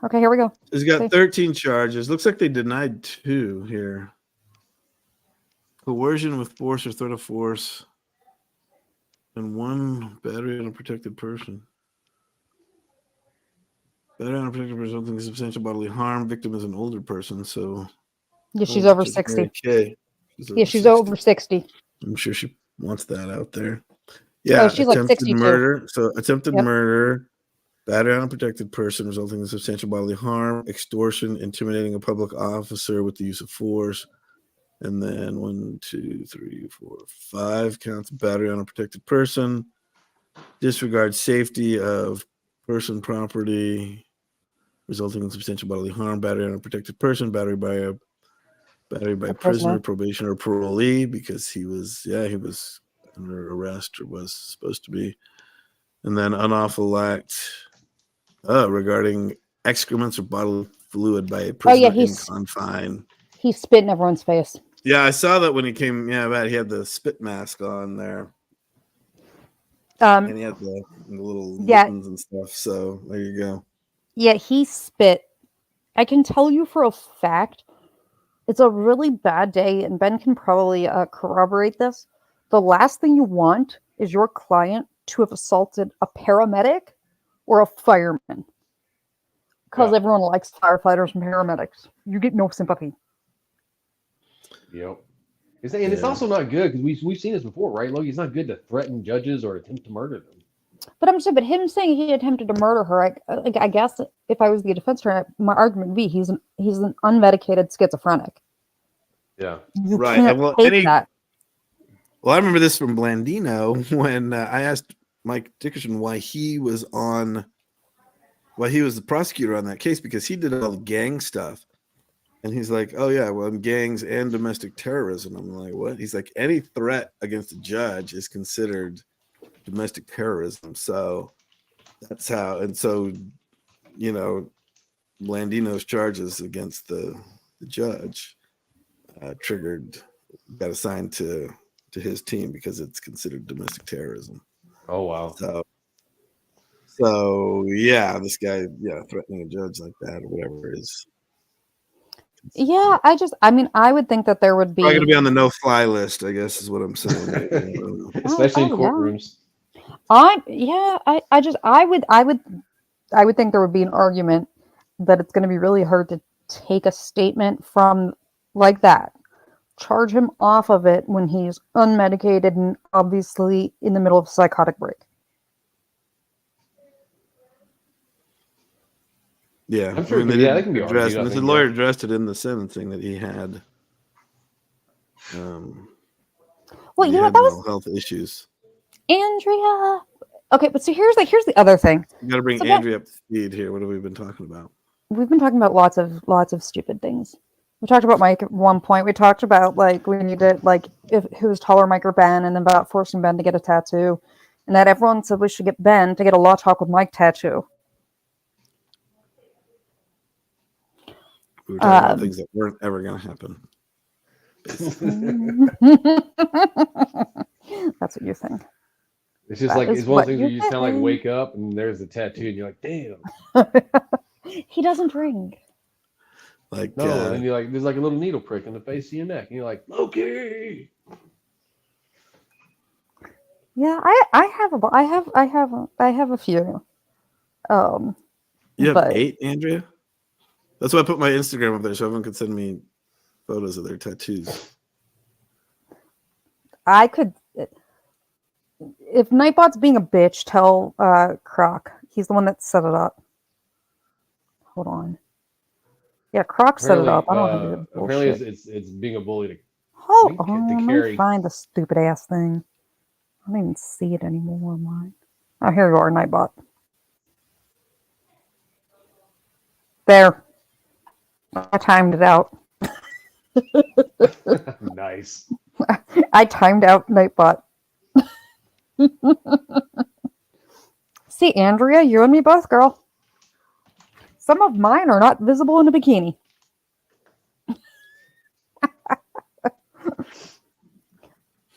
Okay, here we go. He's got 13 charges. Looks like they denied 2 here. Coercion with force or threat of force, and 1 battery on a protected person. Battery on a protected person resulting in substantial bodily harm. Victim is an older person, so yeah, she's over 60. Okay. She's over 60. I'm sure she wants that out there. Yeah, Oh, she's like attempted 62. murder. So attempted Yep. murder, battery on a protected person resulting in substantial bodily harm, extortion, intimidating a public officer with the use of force, and then 1, 2, 3, 4, 5 counts of battery on a protected person, disregard safety of person, property, resulting in substantial bodily harm, battery on a protected person, battery by a prisoner, prisoner. probation, or parolee, because he was under arrest or was supposed to be. And then unlawful act regarding excrements or bodily fluid by a prisoner in confine. He spit in everyone's face. Yeah, I saw that when he came. Yeah, but he had the spit mask on there, and he had the little buttons and stuff. So there you go. Yeah, he spit. I can tell you for a fact, it's a really bad day, and Ben can probably corroborate this. The last thing you want is your client to have assaulted a paramedic or a fireman. Because everyone likes firefighters and paramedics. You get no sympathy. Yep. It's also not good because we've seen this before, right, Loki? It's not good to threaten judges or attempt to murder them. But I'm saying, but him saying he attempted to murder her, I guess if I was the defense attorney, my argument would be he's an unmedicated schizophrenic. Yeah. You Right. can't take that. Well, I remember this from Blandino when I asked Mike Dickerson why he was the prosecutor on that case, because he did all the gang stuff. And he's like, oh, yeah, well, I'm gangs and domestic terrorism. I'm like, what? He's like, any threat against a judge is considered domestic terrorism. So that's how. And so, Blandino's charges against the judge got assigned to his team because it's considered domestic terrorism. Oh, wow. So yeah, this guy, threatening a judge like that or whatever is. Yeah, I would think that there would be. Probably going to be on the no-fly list, I guess, is what I'm saying. Especially in courtrooms. I would think there would be an argument that it's going to be really hard to take a statement from like that, charge him off of it when he's unmedicated and obviously in the middle of a psychotic break. Yeah, I'm sure. That can be addressed. argued. The lawyer addressed it in the sentencing that he had. Well, that was health issues. Andrea. Okay, but so here's the other thing. You got to bring Andrea up to speed here. What have we been talking about? We've been talking about lots of stupid things. We talked about Mike at one point. We talked about we needed who was taller, Mike or Ben, and then about forcing Ben to get a tattoo, and that everyone said we should get Ben to get a Law Talk with Mike tattoo. We were talking about things that weren't ever going to happen. That's what you think. It's just it's one of those things where you just kind of wake up and there's a tattoo and you're like, damn. He doesn't drink. And you're like, there's a little needle prick in the face of your neck, and you're like, Loki. Yeah, I have a few. You have 8, Andrea? That's why I put my Instagram up there so everyone could send me photos of their tattoos. I could, if Nightbot's being a bitch, tell Croc. He's the one that set it up. Hold on. Yeah, Croc set it up. I don't know. Apparently, it's being a bully to let carry. me find the stupid ass thing. I don't even see it anymore. Mine. Oh, here you are, Nightbot. There. I timed it out. Nice. I timed out Nightbot. See, Andrea, you and me both, girl. Some of mine are not visible in a bikini.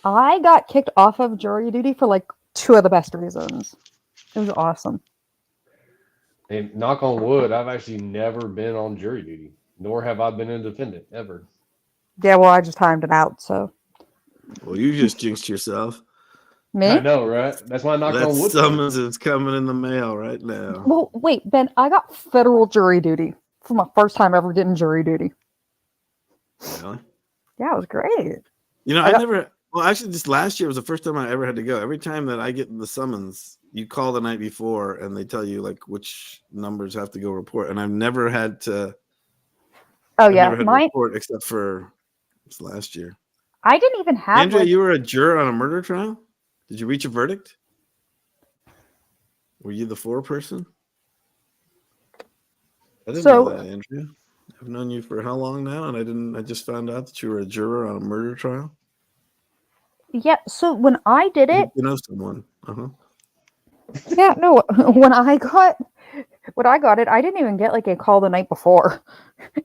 I got kicked off of jury duty for 2 of the best reasons. It was awesome. And knock on wood, I've actually never been on jury duty, nor have I been a defendant ever. Yeah, well, I just timed it out, so. Well, you just jinxed yourself. Me? I know, right? That's why I knocked on wood. Summons is coming in the mail right now. Well, wait, Ben, I got federal jury duty for my first time ever getting jury duty. Really? Yeah, it was great. I Well, actually, just last year was the first time I ever had to go. Every time that I get the summons, you call the night before and they tell you like which numbers have to go report. And I've never had to. Oh I've yeah, never had to report except for this last year. I didn't even have. Andrea, you were a juror on a murder trial. Did you reach a verdict? Were you the foreperson? I didn't know that, Andrea. I've known you for how long now, and I didn't. I just found out that you were a juror on a murder trial. Yeah. So when I did it, you know someone. Uh-huh. Yeah. No. When I got it, I didn't even get like a call the night before.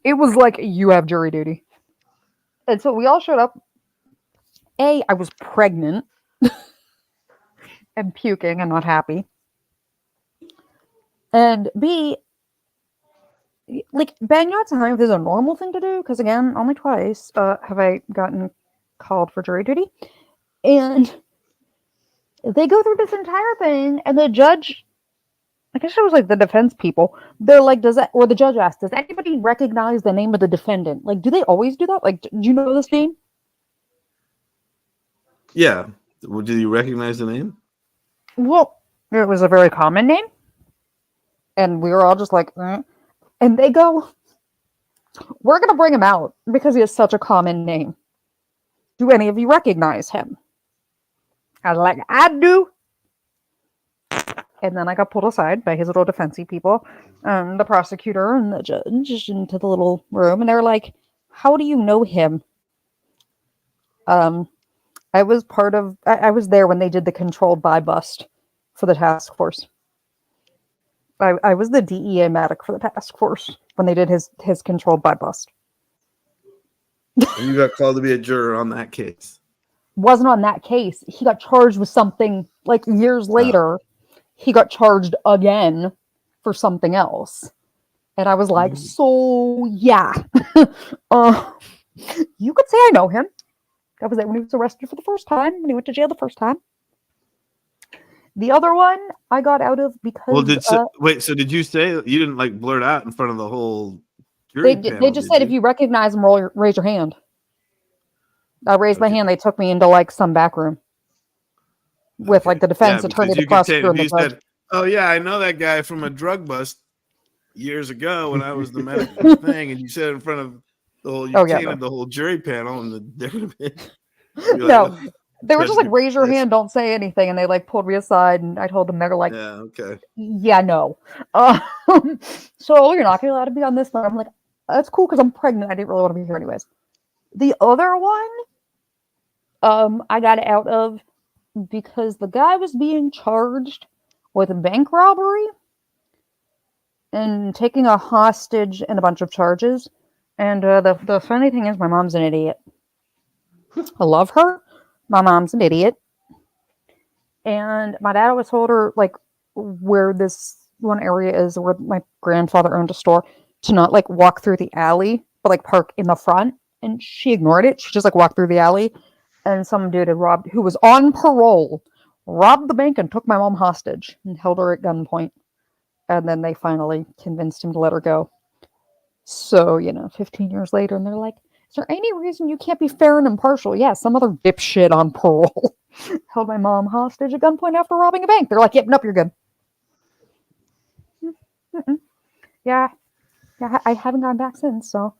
It was like you have jury duty, and so we all showed up. A, I was pregnant and puking and not happy, and B, like Ben, you have time if there's a normal thing to do, because again, only twice have I gotten called for jury duty, and they go through this entire thing, and the judge, I guess it was like the defense people, they're like, or the judge asked, does anybody recognize the name of the defendant? Like, do they always do that? Like, do you know this name? Yeah. Well, did you recognize the name? Well, it was a very common name, and we were all just like, and they go, we're going to bring him out because he has such a common name. Do any of you recognize him? I was like, I do. And then I got pulled aside by his little defensey people, the prosecutor and the judge, into the little room, and they're like, how do you know him? I was I was there when they did the controlled buy bust for the task force. I was the DEA medic for the task force when they did his controlled buy bust. And you got called to be a juror on that case. Wasn't on that case. He got charged with something like years later. He got charged again for something else. And I was like, so yeah. You could say I know him. I was there when he was arrested for the first time, when he went to jail the first time. The other one I got out of because... Well, wait, so did you say, you didn't like blurt out in front of the whole jury panel, they just said, if you recognize him, raise your hand. I raised my hand. They took me into like some back room with like the defense attorney, the prosecutor, and the judge. Said, oh yeah, I know that guy from a drug bust years ago when I was the medical thing, and you said in front of the whole, the whole jury panel, and they're gonna be. No, they were just like, raise your hand, don't say anything, and they like pulled me aside, and I told them, they were like, yeah, okay, yeah, no. So you're not gonna be allowed to be on this one. I'm like, that's cool because I'm pregnant. I didn't really want to be here anyways. The other one, I got out of because the guy was being charged with a bank robbery and taking a hostage and a bunch of charges. And the funny thing is, my mom's an idiot. I love her. My mom's an idiot. And my dad always told her, like, where this one area is, where my grandfather owned a store, to not, like, walk through the alley, but, like, park in the front. And she ignored it. She just, like, walked through the alley. And some dude had who was on parole, robbed the bank and took my mom hostage and held her at gunpoint. And then they finally convinced him to let her go. So, 15 years later, and they're like, is there any reason you can't be fair and impartial? Yeah, some other dipshit on parole held my mom hostage at gunpoint after robbing a bank. They're like, yep, nope, you're good. Yeah, I haven't gone back since, so.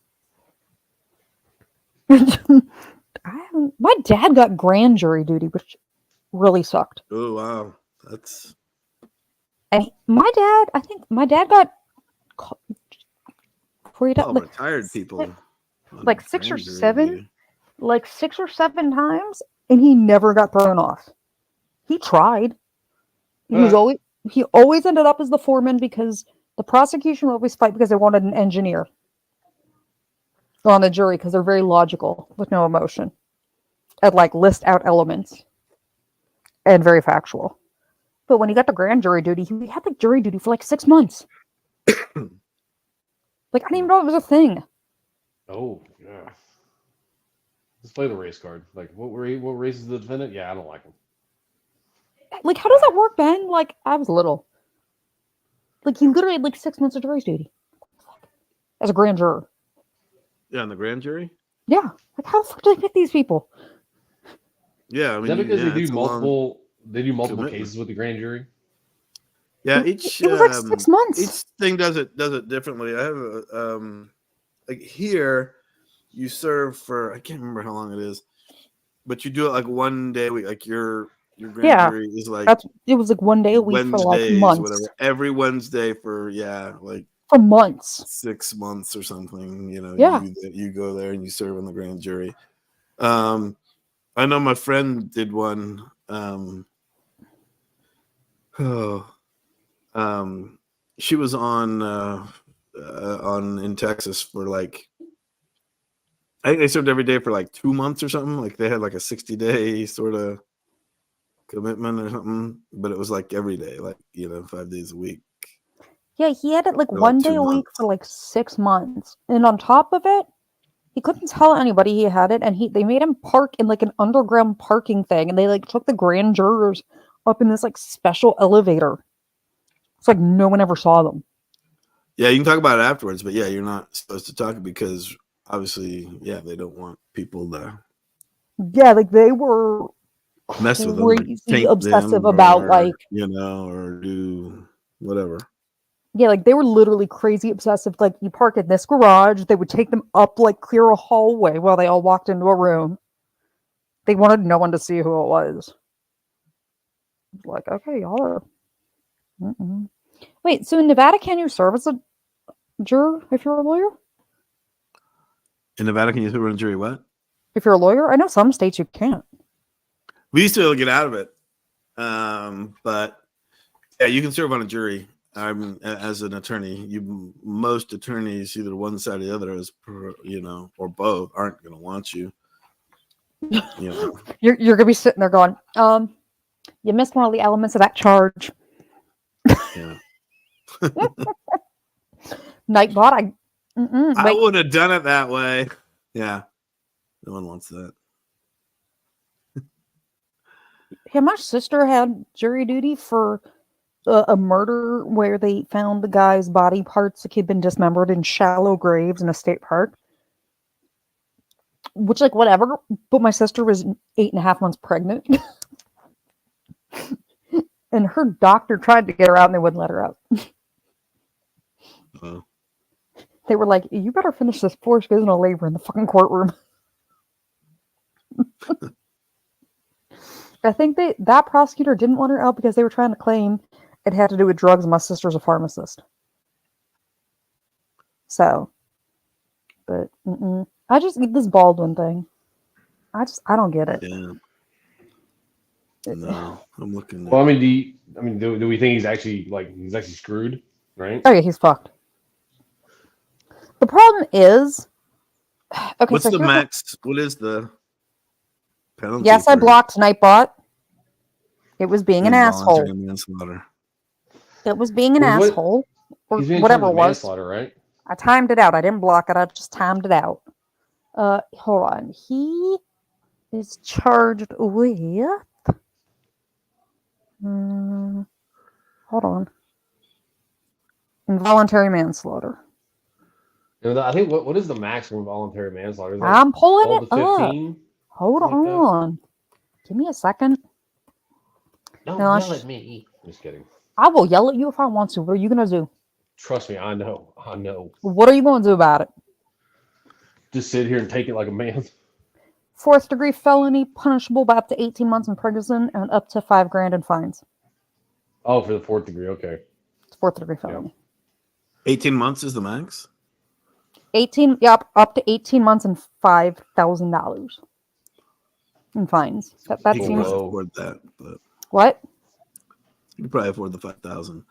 My dad got grand jury duty, which really sucked. Oh, wow. That's... And I think my dad got... retired people. Like 6 or 7? Like 6 or 7 times, and he never got thrown off. He tried. He always ended up as the foreman because the prosecution would always fight because they wanted an engineer on the jury because they're very logical with no emotion and like list out elements and very factual. But when he got to grand jury duty, he had like jury duty for like 6 months. Like, I didn't even know it was a thing. Oh, yeah. Let's play the race card. Like, what race is the defendant? Yeah, I don't like him. Like, how does that work, Ben? Like, I was little. Like, he literally had like 6 months of jury duty as a grand juror. Yeah, in the grand jury? Yeah. Like, how the fuck do they pick these people? Yeah, I Is mean, that because yeah, it's a long they do multiple commitment. cases with the grand jury? Yeah, It was like 6 months. each thing does it differently. I have like here, you serve for, I can't remember how long it is, but you do it like one day a week. Like your grand Yeah, jury is like it was like 1 day a week for like Wednesdays, months. whatever. Every Wednesday for like For months. 6 months or something. Yeah. You go there and you serve on the grand jury. I know my friend did one. She was on in Texas for like, I think they served every day for like 2 months or something. Like they had like a 60-day sort of commitment or something, but it was like every day, like 5 days a week. Yeah, he had it like For, 1 like, day 2 a week months. for like 6 months. And on top of it, he couldn't tell anybody he had it, and they made him park in like an underground parking thing, and they like took the grand jurors up in this like special elevator. It's like no one ever saw them. Yeah, you can talk about it afterwards, but yeah, you're not supposed to talk because obviously, they don't want people to Yeah, like they were mess with them, like crazy taint obsessive them, about or like or do whatever. yeah, like they were literally crazy obsessive. Like you park in this garage, they would take them up like clear a hallway while they all walked into a room. They wanted no one to see who it was. Like, okay, y'all are. Mm-mm. Wait, so in Nevada, can you serve as a juror if you're a lawyer? In Nevada, can you serve on a jury? What? If you're a lawyer, I know some states you can't. We used to be able to get out of it, but yeah, you can serve on a jury. As an attorney. Most attorneys, either one side or the other, or both, aren't going to want you. You're gonna be sitting there going, you missed one of the elements of that charge. Yeah. Nightbot, I wait. would have done it that way. Yeah. No one wants that. Yeah, my sister had jury duty for a murder where they found the guy's body parts that had been dismembered in shallow graves in a state park. Which, like, whatever. But my sister was 8.5 months pregnant. And her doctor tried to get her out and they wouldn't let her out. Oh. They were like, you better finish this forced vaginal labor in the fucking courtroom. I think that prosecutor didn't want her out because they were trying to claim it had to do with drugs and my sister's a pharmacist. So, but I just get this Baldwin thing. I don't get it. Yeah. No, I'm looking. Well, I mean, do we think he's actually screwed, right? Oh yeah, he's fucked. The problem is, okay. What's so the here's max? What is the penalty? Yes, I for blocked Nightbot. It was being an asshole. involuntary manslaughter? It was being an Well, what- asshole, or He's being whatever charged it with was. manslaughter, right? I timed it out. I didn't block it. I just timed it out. Hold on. He is charged with. Hold on. Involuntary manslaughter. I think what is the maximum voluntary manslaughter? Is it I'm pulling 12 it to up. 15? Hold Something like that? on. Give me a second. Don't No, yell at me. Just kidding. I will yell at you if I want to. What are you going to do? Trust me, I know. What are you going to do about it? Just sit here and take it like a man. 4th degree felony, punishable by up to 18 months in prison and up to $5,000 in fines. Oh, for the 4th degree, okay. It's 4th degree felony. 18 months is the max? 18, yep, up to 18 months and $5,000 in fines. That You can seems. probably afford that, but What? you can probably afford the 5,000.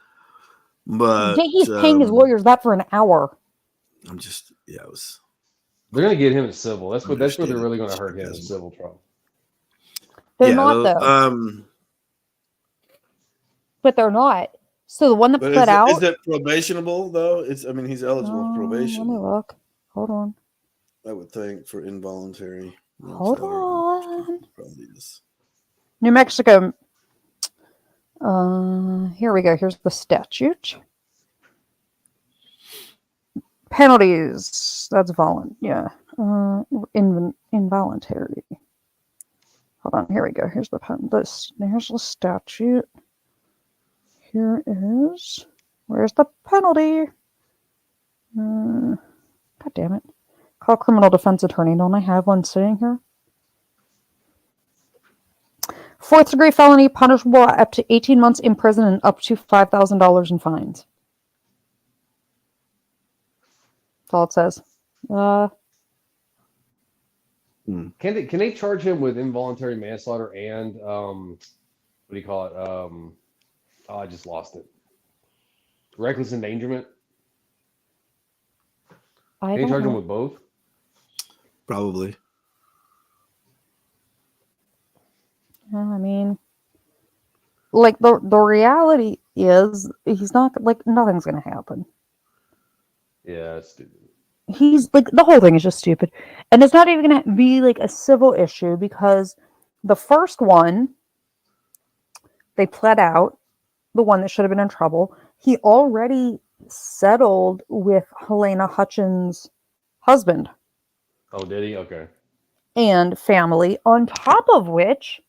But Yeah, he's paying his lawyers that for an hour. I'm just, it was. They're gonna get him in civil. That's where they're Understated really gonna hurt him in sarcasm. civil trial. They're not though. But they're not. So the one that But pled out. is it probationable though? He's eligible for probation. Let me look. Hold on. I would think for involuntary. Hold on. Probably is. New Mexico. Here we go. Here's the statute. Penalties. That's involuntary. Hold on, here we go. Here's the here's the statute. Here is, where's the penalty? God damn it. Call criminal defense attorney. Don't I have one sitting here? 4th degree felony, punishable up to 18 months in prison and up to $5,000 in fines. That's all it says. Can they charge him with involuntary manslaughter and what do you call it? Oh, I just lost it. Reckless endangerment. Can they charge him with both? Probably. I mean, like the reality is, he's not like nothing's gonna happen. Yeah, that's stupid. He's like, the whole thing is just stupid, and it's not even gonna be like a civil issue because the first one they pled out, the one that should have been in trouble. He already settled with Helena Hutchins' husband. Oh, did he? Okay. And family, on top of which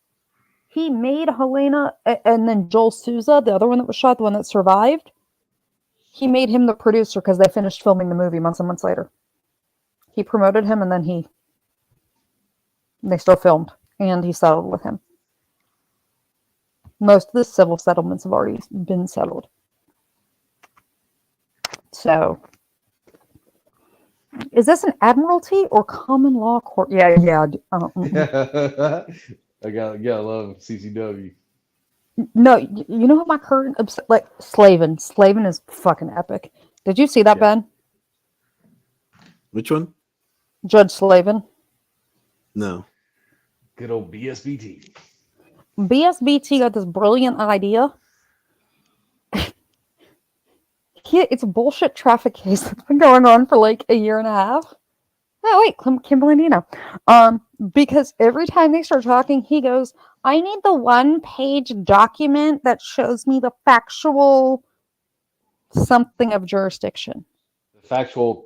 he made Helena and then Joel Souza, the other one that was shot, the one that survived, he made him the producer because they finished filming the movie months and months later. He promoted him and then they still filmed and he settled with him. Most of the civil settlements have already been settled. So, is this an admiralty or common law court? Yeah. I gotta love CCW. No, you know what my current like Slavin. Slavin is fucking epic. Did you see that, Yeah. Ben? Which one? Judge Slavin. No. Good old BSBT. BSBT got this brilliant idea. It's a bullshit traffic case that's been going on for like a year and a half. Oh wait, Kimberly Nino. Because every time they start talking, he goes, "I need the 1-page document that shows me the factual something of jurisdiction." Factual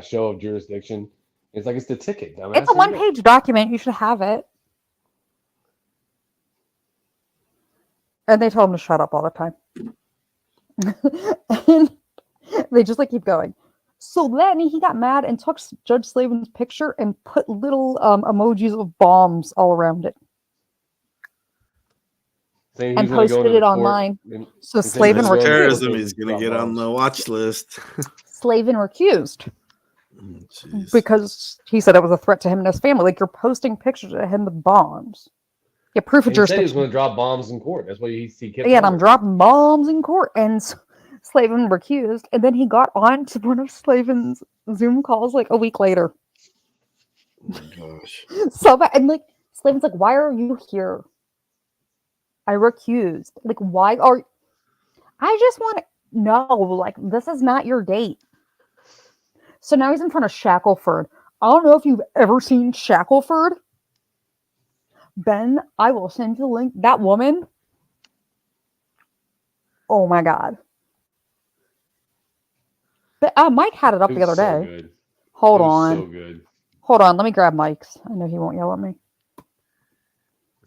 show of jurisdiction. It's like it's the ticket, dumbass. It's a 1-page document. You should have it. And they told him to shut up all the time. And they just like keep going. So then he got mad and took Judge Slavin's picture and put little emojis of bombs all around it. Saying And he's gonna go posted into it the court online. and- So and saying Slavin he's gonna go into recused. Terrorism, court he's going to drop get on bombs. the watch list. Slavin recused Jeez. because he said it was a threat to him and his family. Like, you're posting pictures of him with bombs. Yeah, proof of And he said he was jurisdiction. going to drop bombs in court. That's why he kept. Yeah, and I'm going. dropping bombs in court. And Slavin recused. And then he got on to one of Slavin's Zoom calls like a week later. Oh my gosh. So bad. And like, Slavin's like, "Why are you here? I recused. Like, why are... I just want to know, like, this is not your date." So now he's in front of Shackelford. I don't know if you've ever seen Shackelford. Ben, I will send you the link. That woman. Oh my God. But, Mike had it up It the was other so day. good. Hold It was on. so good. Hold on. Let me grab Mike's. I know he won't yell at me.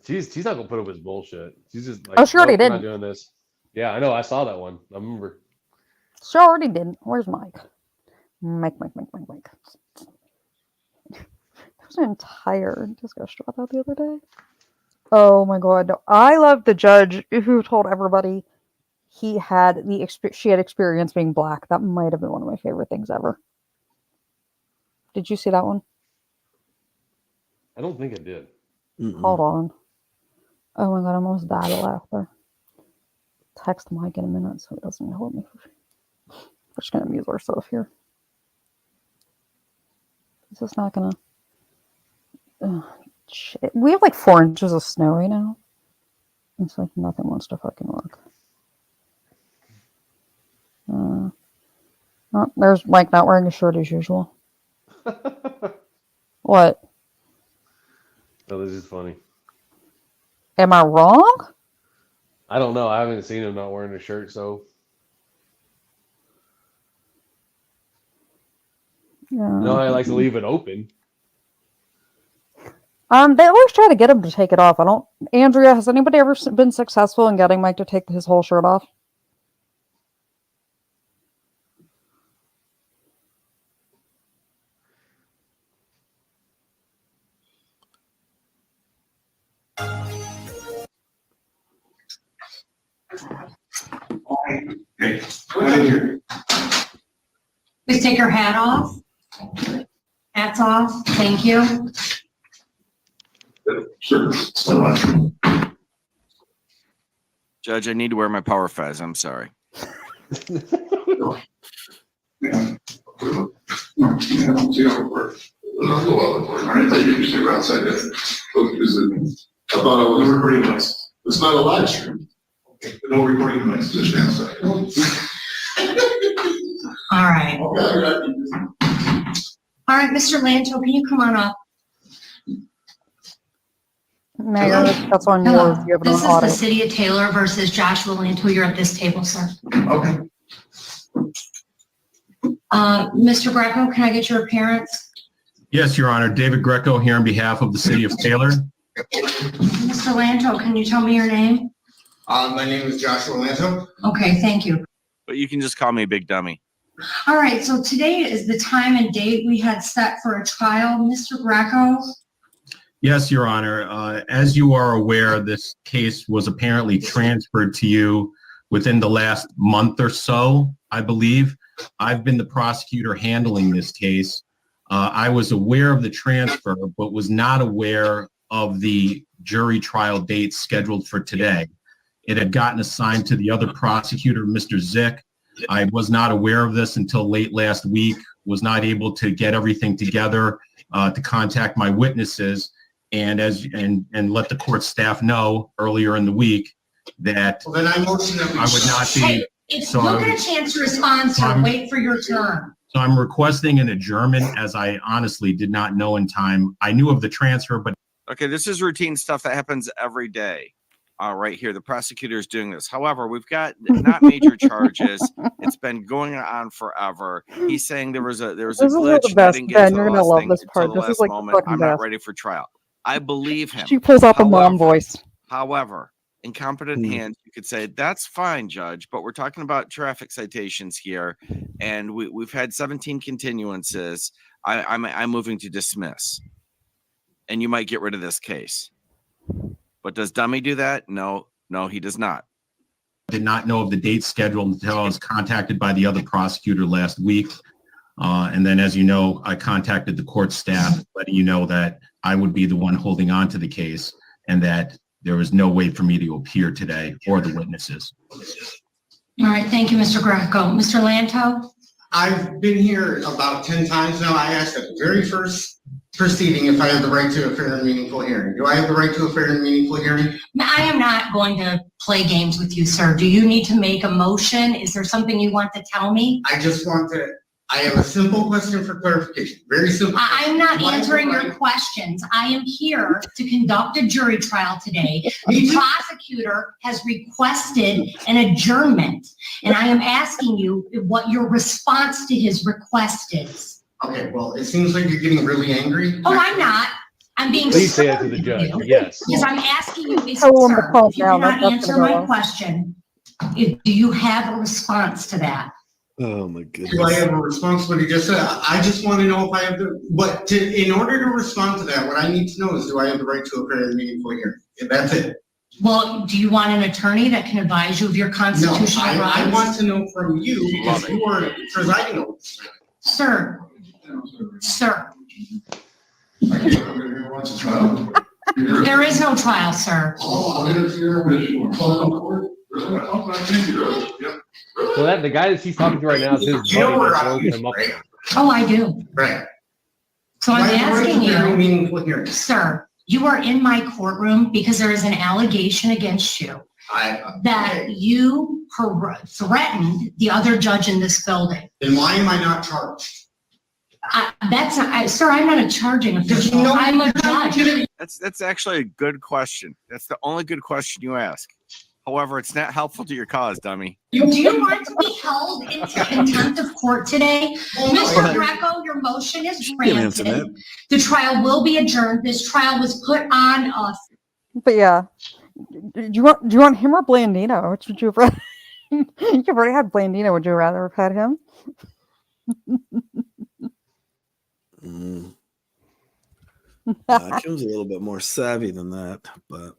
She's not gonna put up with bullshit. She's just like, Oh, she already "Nope, we're not did. doing this." Yeah, I know. I saw that one. I remember. She already did. Where's Mike? Mike. There was an entire discussion about that the other day. Oh my God. No. I love the judge who told everybody she had experience being black. That might have been one of my favorite things ever. Did you see that one? I don't think I did. Hold on. Oh my God, I almost died of laughter. Text Mike in a minute so he doesn't yell at me. We're just going to mute ourselves here. Is this not going to... Shit. We have like 4 inches of snow right now. It's like nothing wants to fucking work. There's Mike not wearing a shirt as usual. What? No, this is funny. Am I wrong? I don't know. I haven't seen him not wearing a shirt, so Yeah. no, I like to leave it open. They always try to get him to take it off. I don't. Andrea, has anybody ever been successful in getting Mike to take his whole shirt off? Hey, come in here. Please take your hat off. Hats off. Thank you. Sure. So much. Judge, I need to wear my power fez. I'm sorry. Yeah. No, see how it works. I'll go out for it. All right, I think you should go outside there. I thought I was recording device. It's not a live stream. No recording device. Just outside. All right. Okay. All right, Mr. Lanto, can you come on up? Mayor, that's on Hello. yours. You have it This on is the audit. city of Taylor versus Joshua Lanto. You're at this table, sir. Okay. Mr. Greco, can I get your appearance? Yes, Your Honor. David Greco here on behalf of the city of Taylor. Mr. Lanto, can you tell me your name? My name is Joshua Lanto. Okay, thank you. But you can just call me Big Dummy. All right, so today is the time and date we had set for a trial. Mr. Greco? Yes, Your Honor. As you are aware, this case was apparently transferred to you within the last month or so, I believe. I've been the prosecutor handling this case. I was aware of the transfer, but was not aware of the jury trial date scheduled for today. It had gotten assigned to the other prosecutor, Mr. Zick. I was not aware of this until late last week, was not able to get everything together to contact my witnesses and let the court staff know earlier in the week that Well, then I motion that we. I would not be. Hey, if you don't get a chance to respond, sir, wait for your turn. So I'm requesting an adjournment, as I honestly did not know in time. I knew of the transfer, but Okay, this is routine stuff that happens every day. Right here, the prosecutor is doing this. However, we've got not major charges. It's been going on forever. He's saying there was a This is glitch. the I best, didn't get Ben. to You're the gonna last love thing this until part. the This is last like the moment. fucking I'm not best. ready for trial. I believe him. She pulls out the mom However, voice. However, in competent hands, you could say, that's fine, Judge, but we're talking about traffic citations here, and we've had 17 continuances. I'm moving to dismiss, and you might get rid of this case. But does Dummy do that? No, he does not. did not know of the date scheduled until I was contacted by the other prosecutor last week. And then, as you know, I contacted the court staff, letting you know that I would be the one holding on to the case and that there was no way for me to appear today or the witnesses. All right, thank you, Mr. Greco. Mr. Lanto? I've been here about 10 times now. I asked at the very first proceeding if I have the right to a fair and meaningful hearing. Do I have the right to a fair and meaningful hearing? I am not going to play games with you, sir. Do you need to make a motion? Is there something you want to tell me? I have a simple question for clarification. Very simple. I'm not Do I have the answering your right- questions. I am here to conduct a jury trial today. The prosecutor has requested an adjournment, and I am asking you what your response to his request is. Okay, well, it seems like you're getting really angry. Oh, I'm not. I'm being. Please say that to the stern judge. with you, Yes. Because I'm asking you, Tell him to sir, calm if you down. cannot That's answer gonna go my on. question, do you have a response to that? Oh my Do I goodness. have a response to what he just said? I just want to know if I have in order to respond to that, what I need to know is, do I have the right to a fair and meaningful hearing? And that's it. Well, do you want an attorney that can advise you of your No, constitutional I rights? want to know from you because you are presiding over this. Sir, sir, there is no trial, sir. So that the guy that she's talking to right now is his You know buddy where that's I'm holding him up. right? Oh, I do. Right. So I'm Do I have the right to asking fair and you, meaningful hearing? sir, you are in my courtroom because there is an allegation against you that you threatened the other judge in this building. Then why am I not charged? Sir, I'm not a charging official. I'm a judge. That's actually a good question. That's the only good question you ask. However, it's not helpful to your cause, dummy. Do you want to be held into contempt of court today? Mr. Greco, your motion is Can't answer that. granted. The trial will be adjourned. This trial was put on us. But yeah, do you want him or Blandino? Which would you rather? You've already had Blandino. Would you rather have had him? Kim's a little bit more savvy than that, but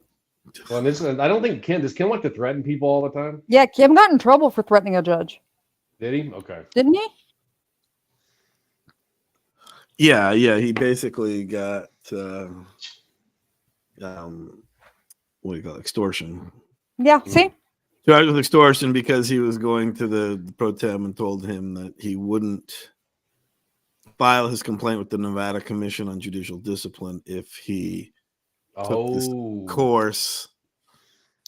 Well, this, I don't think does Kim like to threaten people all the time? Yeah, Kim got in trouble for threatening a judge, Did he? Okay. didn't he? yeah, he basically got what do you call it? Extortion. Yeah. See, Charged with extortion because he was going to the pro tem and told him that he wouldn't file his complaint with the Nevada Commission on Judicial Discipline if he took this course.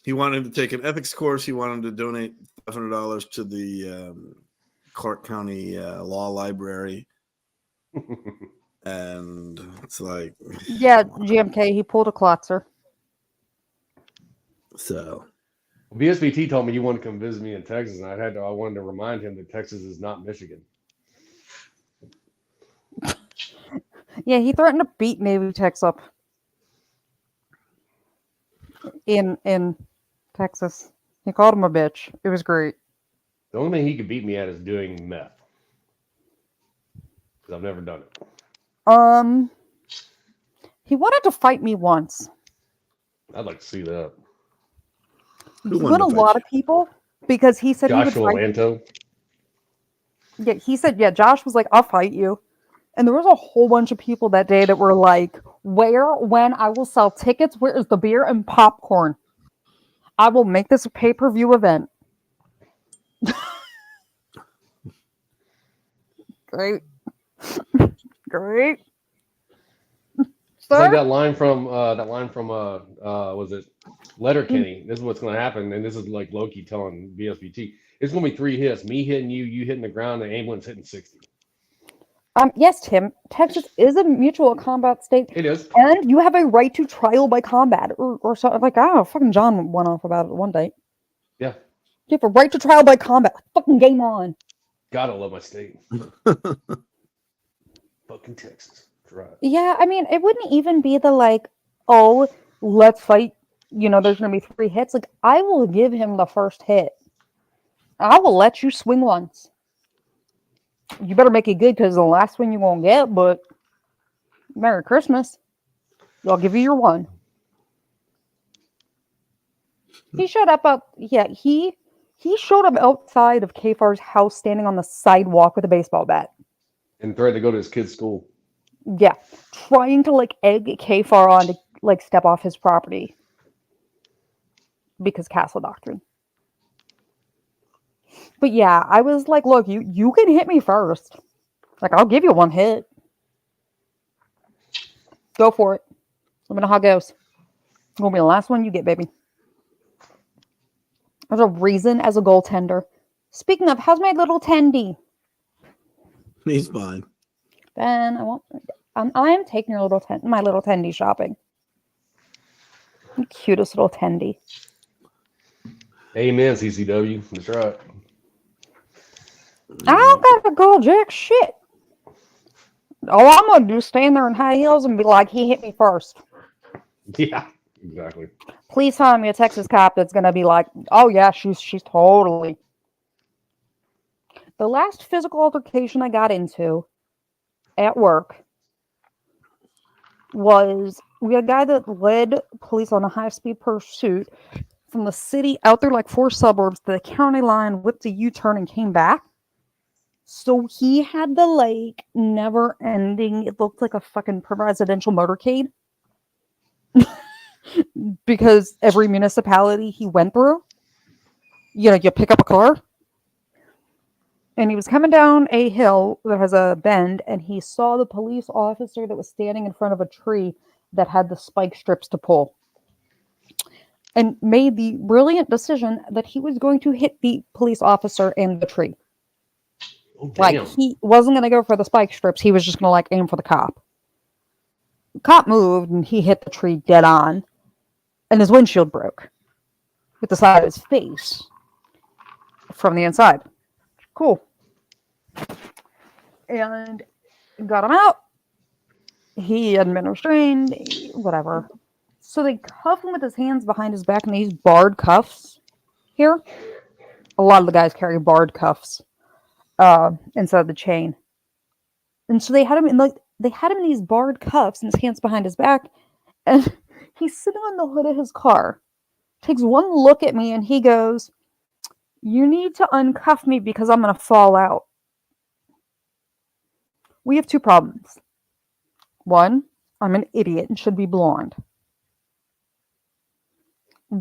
He wanted to take an ethics course. He wanted to donate $500 to the Clark County Law Library. And it's like, yeah, GMK. He pulled a Klotzer. so VSBT told me you wanted to come visit me in Texas, and I wanted to remind him that Texas is not Michigan. Yeah, he threatened to beat Navy techs up in Texas. He called him a bitch. It was great. The only thing he could beat me at is doing meth. Because I've never done it. He wanted to fight me once. I'd like to see that. He won a lot of people because he said Joshua he would fight. Lanto. Yeah, he said, yeah, Josh was like, I'll fight you. And there was a whole bunch of people that day that were like, where, when, I will sell tickets, where is the beer and popcorn? I will make this a pay-per-view event. Great. Great. It's like that line from was it Letterkenny? This is what's going to happen, and this is like Loki telling VSBT. It's going to be 3 hits: me hitting you, you hitting the ground, the ambulance hitting 60. Yes, Tim. Texas is a mutual combat state. It is, and you have a right to trial by combat, or something like. Oh, fucking John went off about it one day. Yeah, you have a right to trial by combat. Fucking game on. Gotta love my state. Fucking Texas. Right. Yeah, I mean, it wouldn't even be the like, oh, let's fight. You know, there's going to be 3 hits. Like, I will give him the first hit. I will let you swing once. You better make it good because the last one you won't get, but Merry Christmas. I'll give you your one. He showed up he showed up outside of Kafar's house standing on the sidewalk with a baseball bat. And threatened to go to his kid's school. Yeah, trying to like egg Kfar on to like step off his property because castle doctrine. But yeah, I was like, look, you can hit me first. Like, I'll give you 1 hit. Go for it. Let me know how it goes. It's gonna be the last one you get, baby. There's a reason as a goaltender. Speaking of, how's my little tendy? he's fine. Then I won't. I am taking your my little tendy shopping. The cutest little tendy. Amen, CCW. That's right. I don't gotta go jack shit. All I'm gonna do is stand there in high heels and be like, he hit me first. Yeah, exactly. Please find me a Texas cop that's gonna be like, oh yeah, she's totally. The last physical altercation I got into at work was we had a guy that led police on a high-speed pursuit from the city out there like 4 suburbs to the county line, whipped a U-turn and came back. So he had the like never-ending, it looked like a fucking presidential motorcade. Because every municipality he went through, you pick up a car. And he was coming down a hill that has a bend, and he saw the police officer that was standing in front of a tree that had the spike strips to pull. And made the brilliant decision that he was going to hit the police officer and the tree. Oh, like, he wasn't going to go for the spike strips. He was just going to, like, aim for the cop. The cop moved, and he hit the tree dead on. And his windshield broke. with the side of his face from the inside. Cool. And got him out. He hadn't been restrained, whatever. So they cuff him with his hands behind his back in these barred cuffs here. A lot of the guys carry barred cuffs inside the chain. And so they had him in these barred cuffs and his hands behind his back, and he's sitting on the hood of his car. Takes one look at me and he goes, "You need to uncuff me because I'm going to fall out." We have two problems. One, I'm an idiot and should be blonde.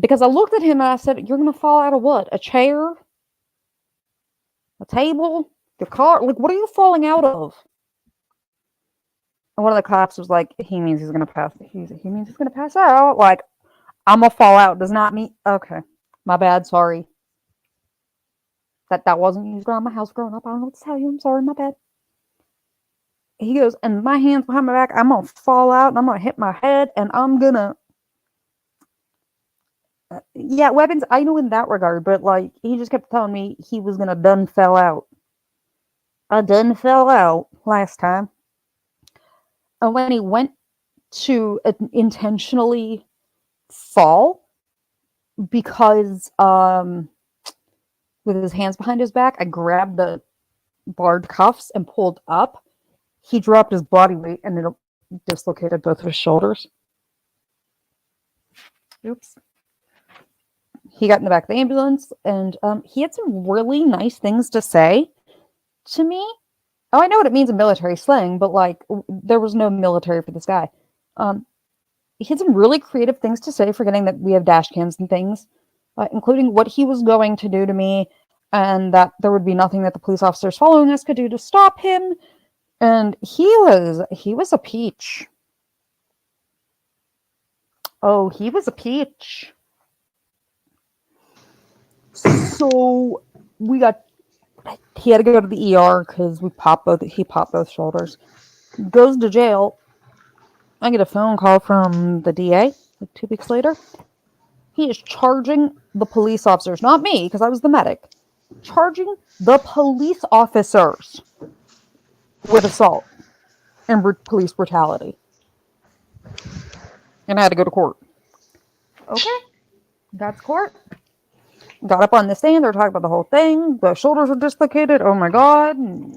Because I looked at him and I said, "You're going to fall out of what? A chair? A table? Your car? Like, what are you falling out of?" And one of the cops was like, "He means he's going to pass. He means he's going to pass out. Like, I'm going to fall out. Does not mean..." Okay. My bad. Sorry. That wasn't used around my house growing up. I don't know what to tell you. I'm sorry. My bad. He goes, "And my hands behind my back, I'm going to fall out and I'm going to hit my head and I'm going to..." Yeah, weapons, I know in that regard, but like, he just kept telling me he was going to done fell out. I done fell out last time. And when he went to intentionally fall, because with his hands behind his back, I grabbed the barred cuffs and pulled up. He dropped his body weight and it dislocated both of his shoulders. Oops. He got in the back of the ambulance, and he had some really nice things to say to me. Oh, I know what it means in military slang, but like, there was no military for this guy. He had some really creative things to say, forgetting that we have dash cams and things, including what he was going to do to me, and that there would be nothing that the police officers following us could do to stop him. And he was a peach. Oh, he was a peach. So he had to go to the ER because he popped both shoulders. Goes to jail. I get a phone call from the DA like 2 weeks later. He is charging the police officers, not me, because I was the medic, charging the police officers with assault and police brutality. And I had to go to court. Okay, that's court. Got up on the stand, they were talking about the whole thing. The shoulders were dislocated. Oh my God. And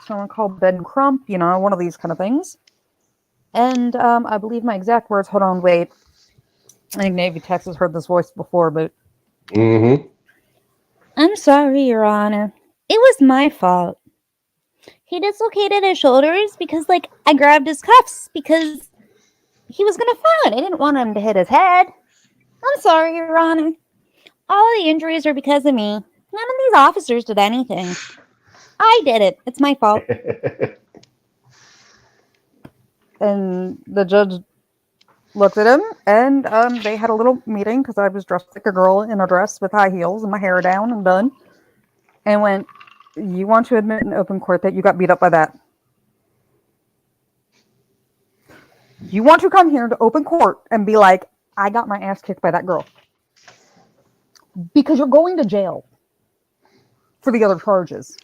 someone called Ben Crump, one of these kind of things. And I believe my exact words, hold on, wait. I think Navy Tex has heard this voice before, but... Mm-hmm. "I'm sorry, Your Honor. It was my fault. He dislocated his shoulders because, I grabbed his cuffs because he was going to fall. I didn't want him to hit his head. I'm sorry, Your Honor. All the injuries are because of me. None of these officers did anything. I did it. It's my fault." And the judge looked at him, and they had a little meeting because I was dressed like a girl in a dress with high heels and my hair down and done. And went, "You want to admit in open court that you got beat up by that? You want to come here to open court and be like, I got my ass kicked by that girl? Because you're going to jail for the other charges.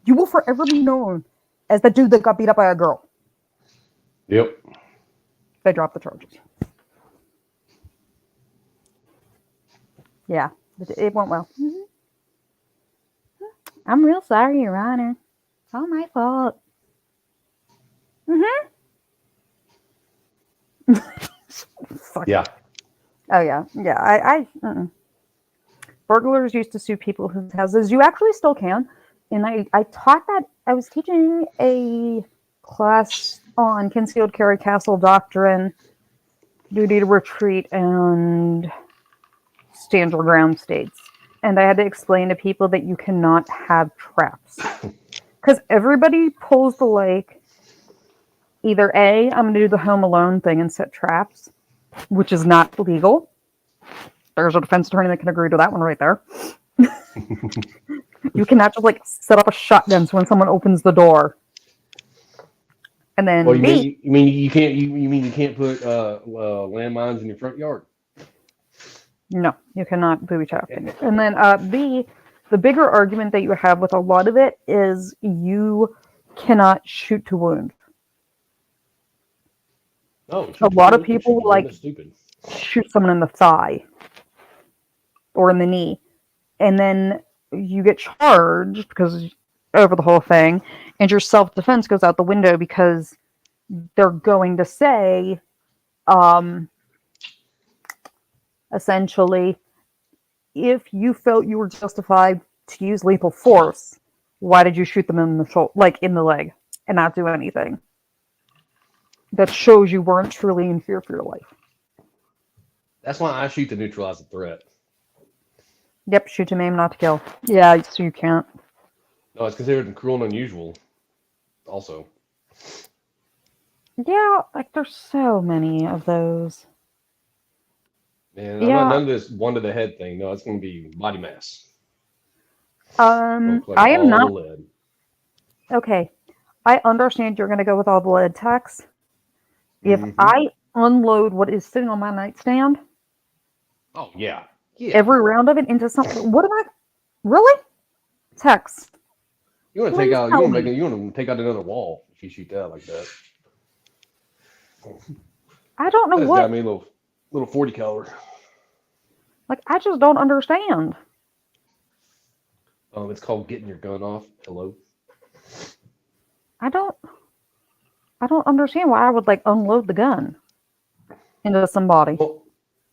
You will forever be known as the dude that got beat up by a girl." Yep. They dropped the charges. Yeah, it went well. Mm-hmm. "I'm real sorry, Your Honor. It's all my fault." Mm-hmm. Yeah. Oh, yeah. Yeah, burglars used to sue people whose houses. You actually still can. And I taught that. I was teaching a class on concealed carry, castle doctrine, duty to retreat, and stand your ground states. And I had to explain to people that you cannot have traps. Because everybody pulls the, either A, I'm going to do the Home Alone thing and set traps, which is not legal. There's a defense attorney that can agree to that one right there. You cannot just, set up a shotgun so when someone opens the door. And then Well, B, you mean you can't put landmines in your front yard? No, you cannot booby trap. And then B, the bigger argument that you have with a lot of it is you cannot shoot to wound. No, A lot of people will like stupid. shoot someone in the thigh or in the knee, and then you get charged because over the whole thing, and your self-defense goes out the window because they're going to say, essentially, if you felt you were justified to use lethal force, why did you shoot them in the shoulder, like in the leg, and not do anything? That shows you weren't truly in fear for your life. That's why I shoot to neutralize the threat. Yep, shoot to maim, not to kill. Yeah, so you can't. No, it's considered cruel and unusual. Also. Yeah, like there's so many of those. Man, I'm not none of this one to the head thing. No, it's going to be body mass. I am not. Lead. Okay, I understand you're going to go with all the lead techs. If I unload what is sitting on my nightstand, oh yeah, every round of it into something. What am I? Really? Text. You want to take out? You want to take out another wall if you shoot that like that. I don't know what. what. Got me a little 40 caliber. Like I just don't understand. It's called getting your gun off. Hello. I don't understand why I would like unload the gun into somebody. Well,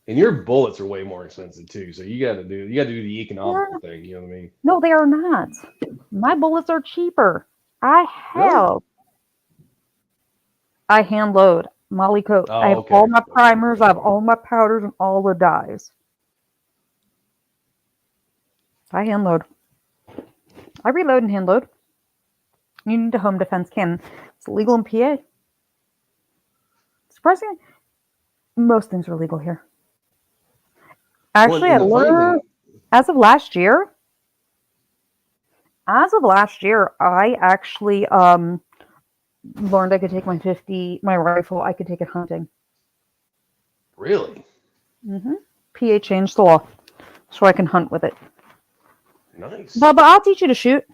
and your bullets are way more expensive too, so you got to do the economical thing. You know what I mean? No, they are not. My bullets are cheaper. I hand load Molly coat. Oh, I have all my primers. I have all my powders and all the dyes. I hand load. I reload and hand load. You need a home defense cannon. It's legal in PA. Surprisingly, most things are legal here. Actually, as of last year, I actually learned I could take my rifle. I could take it hunting. Really? PA changed the law, so I can hunt with it. Nice. But I'll teach you to shoot.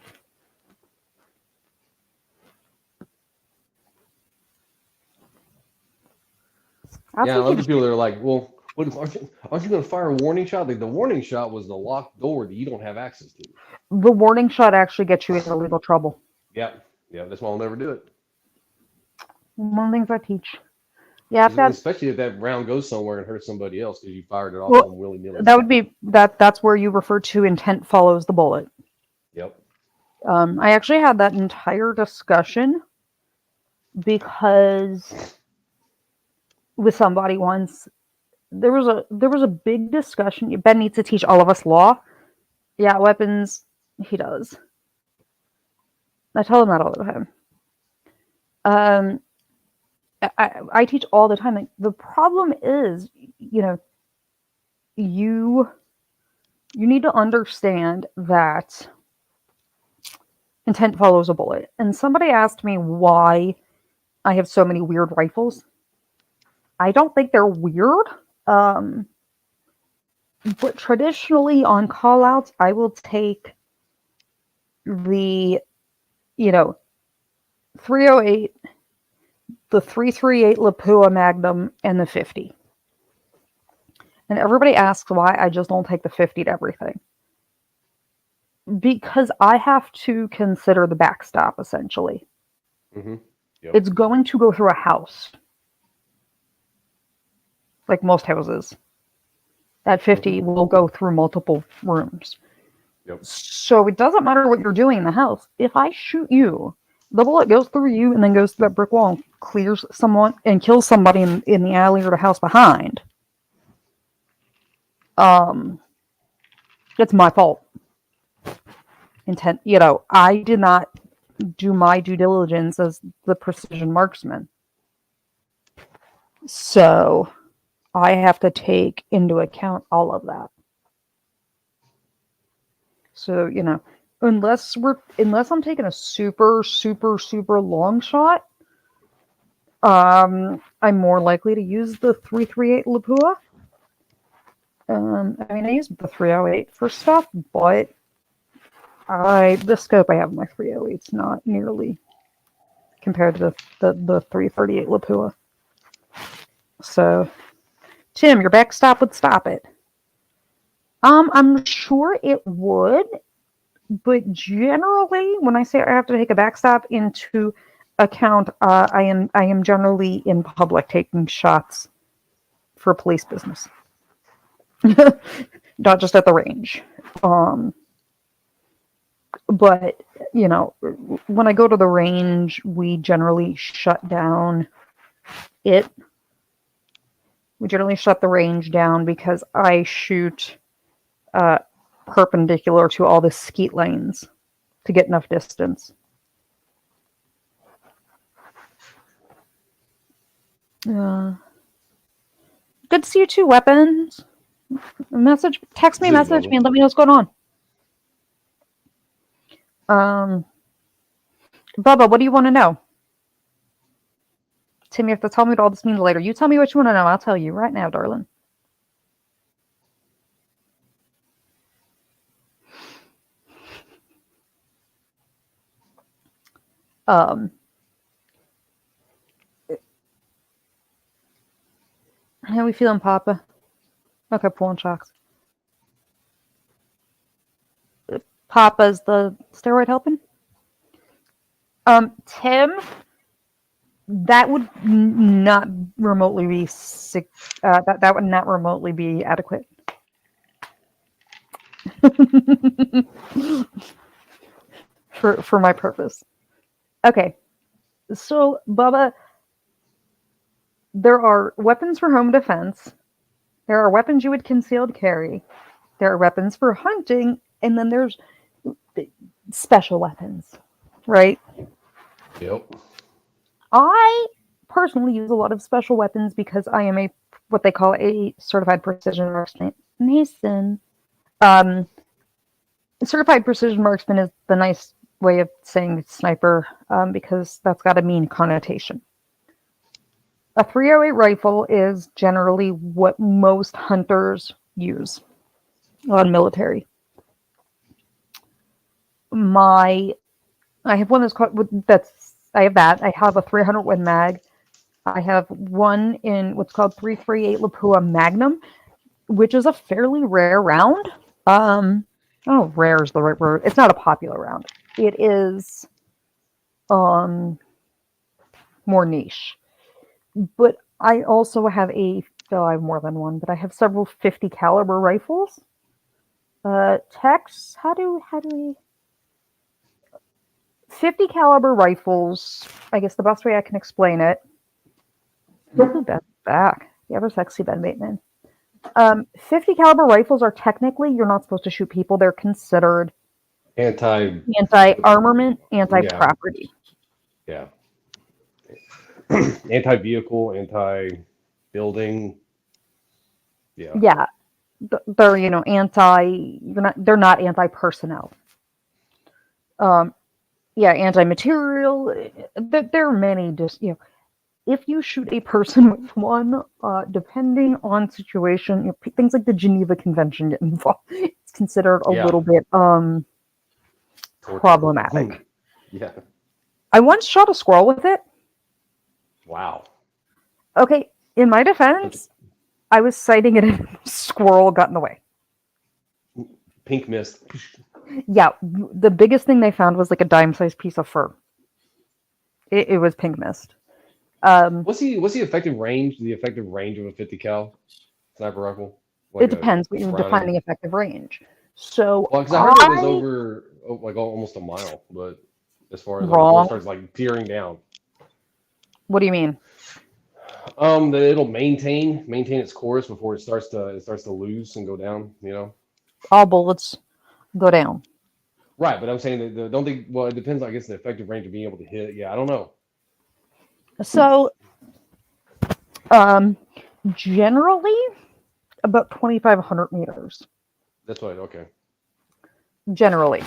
I love the people that are like, well, aren't you going to fire a warning shot? Like the warning shot was the locked door that you don't have access to. The warning shot actually gets you into legal trouble. Yeah, that's why I'll never do it. One of the things I teach. Yeah, especially if that round goes somewhere and hurts somebody else because you fired it off on willy-nilly. That would be that's where you refer to intent follows the bullet. Yep. I actually had that entire discussion because with somebody once there was a big discussion. Ben needs to teach all of us law. Yeah, weapons, he does. I tell him that all the time. I teach all the time. Like, the problem is, you need to understand that intent follows a bullet. And somebody asked me why I have so many weird rifles. I don't think they're weird. But traditionally on callouts, I will take the, 308, the 338 Lapua Magnum, and the 50. And everybody asks why I just don't take the 50 to everything. Because I have to consider the backstop, essentially. Yep. It's going to go through a house. Like most houses. That 50 will go through multiple rooms. Yep. So it doesn't matter what you're doing in the house. If I shoot you, the bullet goes through you and then goes through that brick wall and clears someone and kills somebody in the alley or the house behind. It's my fault. Intent, I did not do my due diligence as the precision marksman. So I have to take into account all of that. So, unless I'm taking a super, super, super long shot, I'm more likely to use the 338 Lapua. I mean, I use the 308 for stuff, but the scope I have in my 308 is not nearly compared to the 338 Lapua. So, Tim, your backstop would stop it. I'm sure it would, but generally, when I say I have to take a backstop into account, I am generally in public taking shots for police business, not just at the range. But you know, when I go to the range, we generally shut down it. We generally shut the range down because I shoot perpendicular to all the skeet lanes to get enough distance. Good to see you too, Weapons. Text me, message me, and let me know what's going on. Bubba, what do you want to know? Tim, you have to tell me what all this means later. You tell me what you want to know. I'll tell you right now, darling. How we feeling, Papa? Okay, pulling shocks. Papa's the steroid helping? Tim, that would not remotely be that would not remotely be adequate. for my purpose. Okay. So, Bubba, there are weapons for home defense. There are weapons you would concealed carry. There are weapons for hunting, and then there's special weapons, right? Yep. I personally use a lot of special weapons because I am what they call a certified precision marksman. Mason. Certified precision marksman is the nice way of saying sniper because that's got a mean connotation. A 308 rifle is generally what most hunters use. A lot of military. I have one I have that. I have a 300 Win Mag. I have one in what's called 338 Lapua Magnum, which is a fairly rare round. Rare is the right word. It's not a popular round. It is more niche. But I also have I have more than one, but I have several 50 caliber rifles. Tex, how do we 50 caliber rifles, I guess the best way I can explain it. Ben's back. The ever sexy Ben Bateman. 50 caliber rifles are technically, you're not supposed to shoot people. They're considered anti-armament, anti-property. Yeah. Anti-vehicle, anti-building. Yeah. Yeah. They're, they're not anti-personnel. Anti-material. There are many if you shoot a person with one, depending on situation, things like the Geneva Convention get involved. It's considered a little bit problematic. Yeah. I once shot a squirrel with it. Wow. Okay, in my defense, I was sighting it and a squirrel got in the way. Pink mist. Yeah, the biggest thing they found was like a dime-sized piece of fur. It was pink mist. What's the effective range? The effective range of a 50 cal sniper rifle? It depends what you're defining effective range. So, because I heard it was over almost a mile, but as far as it starts tearing down. What do you mean? That it'll maintain its course before it starts to lose and go down. All bullets go down. Right, but I'm saying that don't think. Well, it depends. I guess the effective range of being able to hit. Yeah, I don't know. So, generally, about 2,500 meters. That's right. Okay. Generally.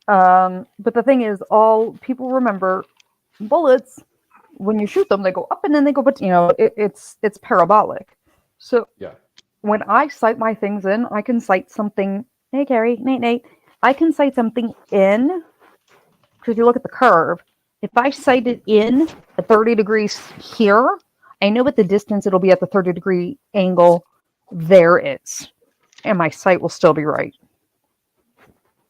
But the thing is, all people remember bullets, when you shoot them, they go up and then they go, but it's parabolic. So Yeah. when I sight my things in, I can sight something. Hey, Carrie, Nate. I can sight something in. Because if you look at the curve, if I sight it in at 30 degrees here, I know what the distance it'll be at the 30-degree angle there is. And my sight will still be right.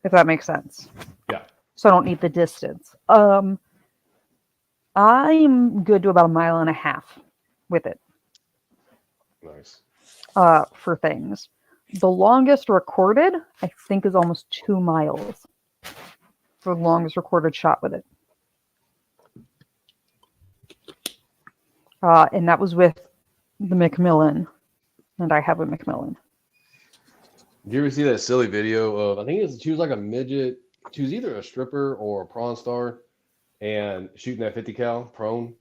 If that makes sense. Yeah. So I don't need the distance. I'm good to about 1.5 miles with it. Nice. For things. The longest recorded, I think, is almost 2 miles. For the longest recorded shot with it. And that was with the Macmillan. And I have a Macmillan. Did you ever see that silly video of, I think she was like a midget. She was either a stripper or a prawn star and shooting that 50 cal prone.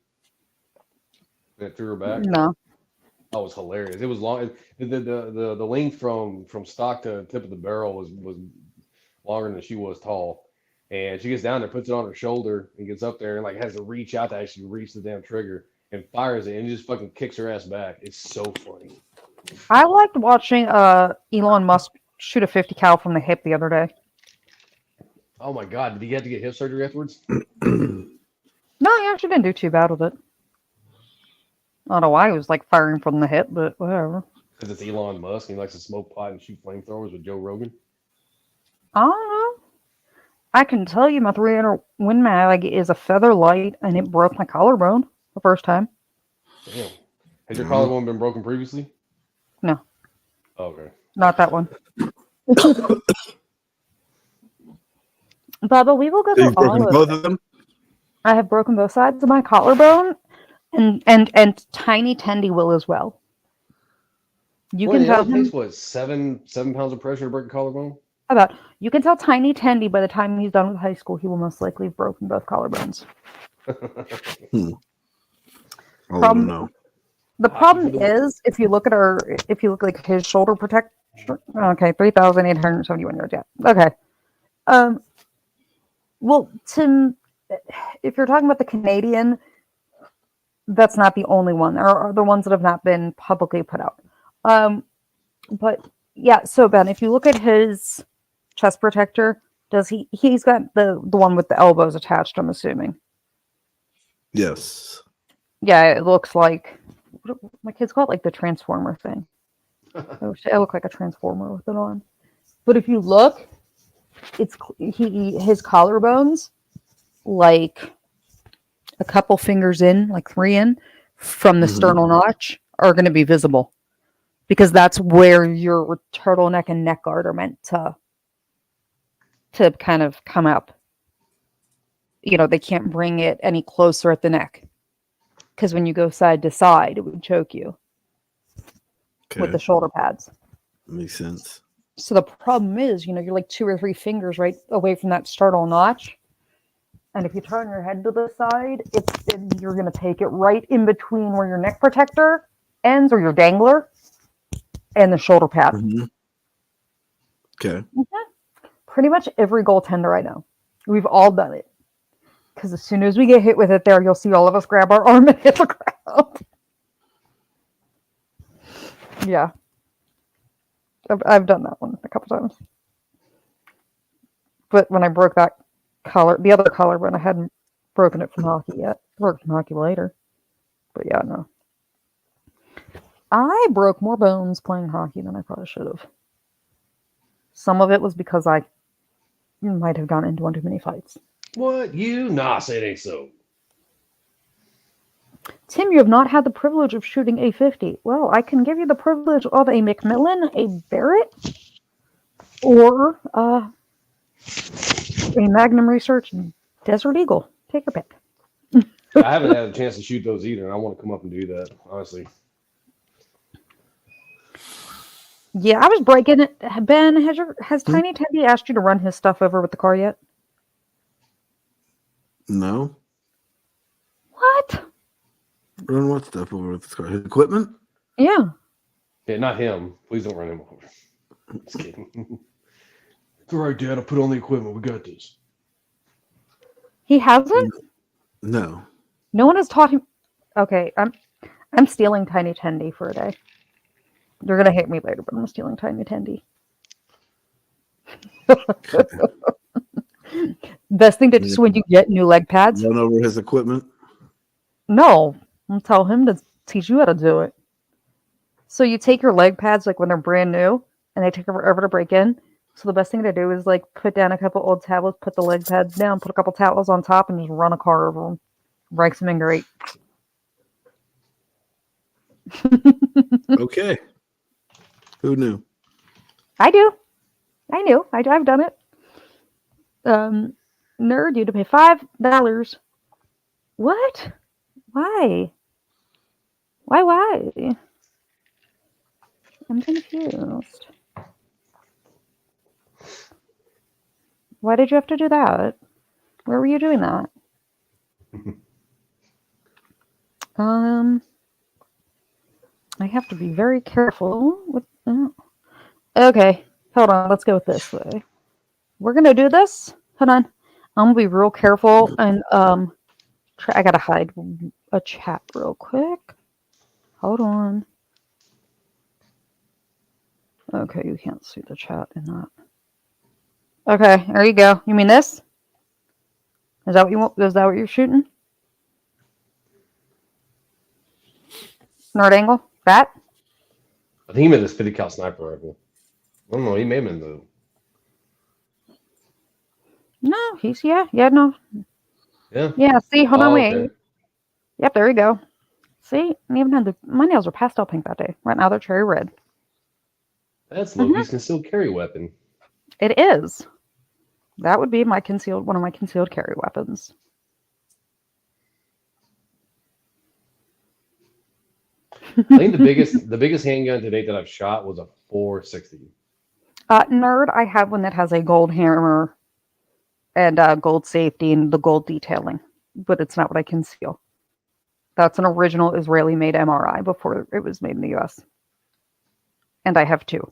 And it threw her back. No. That was hilarious. It was long. The length from stock to tip of the barrel was longer than she was tall. And she gets down there, puts it on her shoulder, and gets up there and like has to reach out to actually reach the damn trigger and fires it and just fucking kicks her ass back. It's so funny. I liked watching Elon Musk shoot a 50 cal from the hip the other day. Oh my god, did he have to get hip surgery afterwards? No, he actually didn't do too bad with it. I don't know why he was like firing from the hip, but whatever. Because it's Elon Musk and he likes to smoke pot and shoot flamethrowers with Joe Rogan. I don't know. I can tell you my 300 Win Mag is a feather light and it broke my collarbone the first time. Damn. Has your collarbone been broken previously? No. Okay. Not that one. Bubba, we will go through You've broken all both of of them? I have broken both sides of my collarbone, and Tiny Tendy will as well. You Well, can it tell only him takes what, seven pounds of pressure to break a collarbone? about. You can tell Tiny Tendy by the time he's done with high school, he will most likely have broken both collarbones. I'll let him know. The problem is, if you look like his shoulder protection. Okay, 3,871 yards. Yeah. Okay. Well, Tim, if you're talking about the Canadian, that's not the only one. There are the ones that have not been publicly put out. But yeah, so Ben, if you look at his chest protector, he's got the one with the elbows attached, I'm assuming. Yes. Yeah, it looks like my kids call it like the transformer thing. I look like a transformer with it on. But if you look, it's his collarbones, like a couple fingers in, like 3 in, from the sternal notch, are going to be visible, because that's where your turtleneck and neck guard are meant to kind of come up. You know, they can't bring it any closer at the neck, because when you go side to side, it would choke you with the shoulder pads. Makes sense. So the problem is, you're like 2 or 3 fingers right away from that sternal notch. And if you turn your head to the side, you're going to take it right in between where your neck protector ends, or your dangler, and the shoulder pad. Okay. Pretty much every goaltender I know. We've all done it. Because as soon as we get hit with it there, you'll see all of us grab our arm and hit the ground. Yeah. I've done that one a couple times. But when I broke that the other collarbone, I hadn't broken it from hockey yet. I broke from hockey later. But yeah, no. I broke more bones playing hockey than I probably should have. Some of it was because I might have gone into one too many fights. What? Nah, say it ain't so. Tim, you have not had the privilege of shooting a 50. Well, I can give you the privilege of a Macmillan, a Barrett, or a Magnum Research Desert Eagle. Take your pick. I haven't had a chance to shoot those either, and I want to come up and do that, honestly. Yeah, I was breaking it. Ben, has Tiny Teddy asked you to run his stuff over with the car yet? No. What? Run what stuff over with this car? His equipment? Yeah. Yeah, not him. Please don't run him over. Just kidding. It's all right, Dad. I'll put on the equipment. We got this. He hasn't? No. No one has taught him. Okay, I'm stealing Tiny Tendy for a day. You're gonna hate me later, but I'm stealing Tiny Tendy. Best thing to do is when you get new leg pads. Run over his equipment. No, I'll tell him to teach you how to do it. So you take your leg pads like when they're brand new, and they take forever to break in. So the best thing to do is like put down a couple old towels, put the leg pads down, put a couple towels on top, and just run a car over them. Breaks them in great. Okay. Who knew? I do. I knew. I've done it. Nerd, you had to pay $5. What? Why? Why? I'm confused. Why did you have to do that? Where were you doing that? I have to be very careful with. Okay, hold on. Let's go with this way. We're gonna do this. Hold on. I'm gonna be real careful and I gotta hide a chat real quick. Hold on. Okay, you can't see the chat in that. Okay, there you go. You mean this? Is that what you want? Is that what you're shooting? Nerd angle? That? I think he meant this 50 cal sniper rifle. I don't know. He may have been the. No, he's no. Yeah. Yeah, see, hold on, wait. Okay. Yep, there you go. See, I even had my nails were pastel pink that day. Right now they're cherry red. That's Loki's concealed carry weapon. It is. That would be one of my concealed carry weapons. I think the biggest handgun to date that I've shot was a 460. Nerd, I have one that has a gold hammer and gold safety and the gold detailing, but it's not what I conceal. That's an original Israeli-made MRI before it was made in the US. And I have two.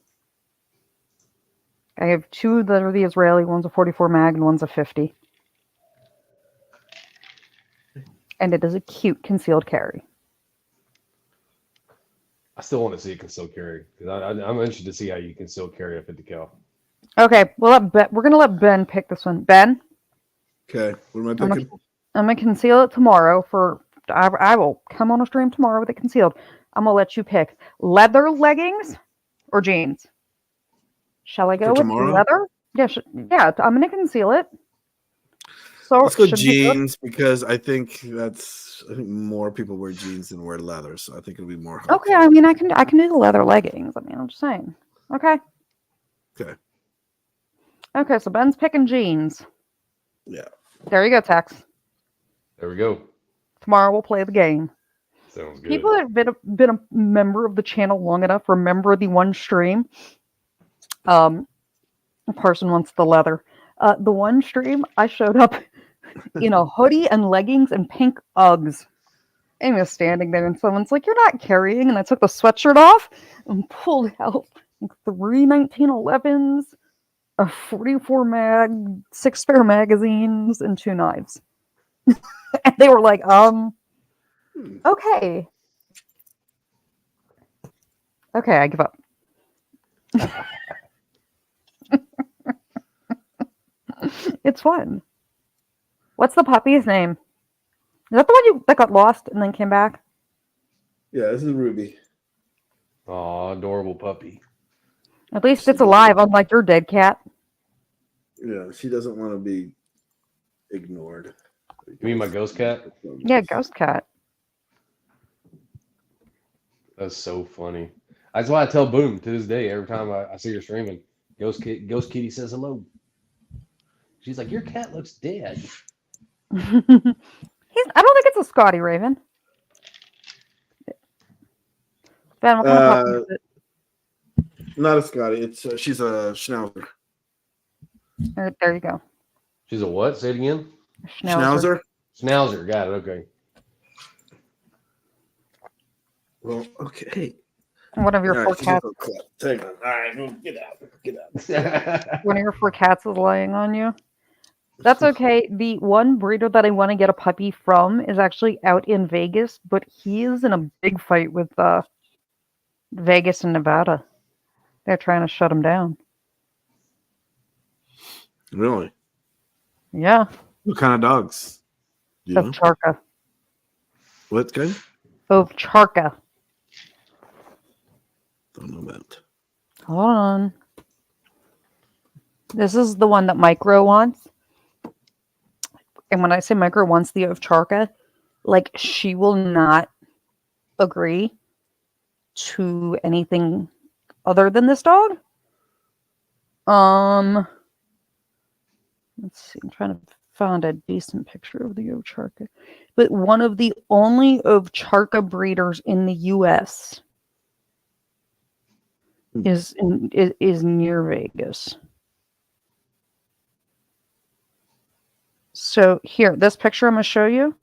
I have two that are the Israeli. One's a 44 mag and one's a 50. And it is a cute concealed carry. I still want to see a concealed carry because I'm interested to see how you concealed carry a 50 cal. Okay, we're gonna let Ben pick this one. Ben, Okay. What am I picking? I'm gonna conceal it tomorrow. I will come on a stream tomorrow with it concealed. I'm gonna let you pick leather leggings or jeans. Shall I go For with tomorrow? leather? Yeah, I'm gonna conceal it. So Let's go should be good. jeans because I think more people wear jeans than wear leather, so I think it'll be more helpful. Okay, I mean I can do the leather leggings. I mean, I'm just saying. Okay. Okay, so Ben's picking jeans. Yeah. There you go, Tex. There we go. Tomorrow we'll play the game. Sounds good. People that have been a member of the channel long enough remember the one stream. A person wants the leather. The one stream I showed up in a hoodie and leggings and pink Uggs. And I was standing there and someone's like, "You're not carrying," and I took the sweatshirt off and pulled out like 3 1911s, a 44 mag, 6 spare magazines, and 2 knives. And they were like, okay. Okay, I give up. It's fun. What's the puppy's name? Is that the one that got lost and then came back? Yeah, this is Ruby. Aw, adorable puppy. At least it's alive, unlike your dead cat. Yeah, she doesn't want to be ignored. You mean my ghost cat? Yeah, ghost cat. That's so funny. That's why I tell Boom to this day every time I see her streaming. Ghost Kitty says hello. She's like, "Your cat looks dead." I don't think it's a Scotty Raven. Ben, what kind of puppy is it? Not a Scotty. She's a Schnauzer. There you go. She's a what? Say it again. Schnauzer? Schnauzer. Got it. Okay. Well, okay. One of your All 4 right, cats. Hang on. All right, well, get out. One of your 4 cats is laying on you. That's okay. The one breeder that I want to get a puppy from is actually out in Vegas, but he is in a big fight with Vegas and Nevada. They're trying to shut them down. Really? Yeah, What kind of dogs? Do you know? Ovcharka. What kind? Ovcharka. Don't know that. Hold on. This is the one that Micro wants. And when I say Micro wants the Ovcharka, like she will not agree to anything other than this dog. Let's see. I'm trying to find a decent picture of the Ovcharka. But one of the only Ovcharka breeders in the U.S. is near Vegas. So here, this picture I'm going to show you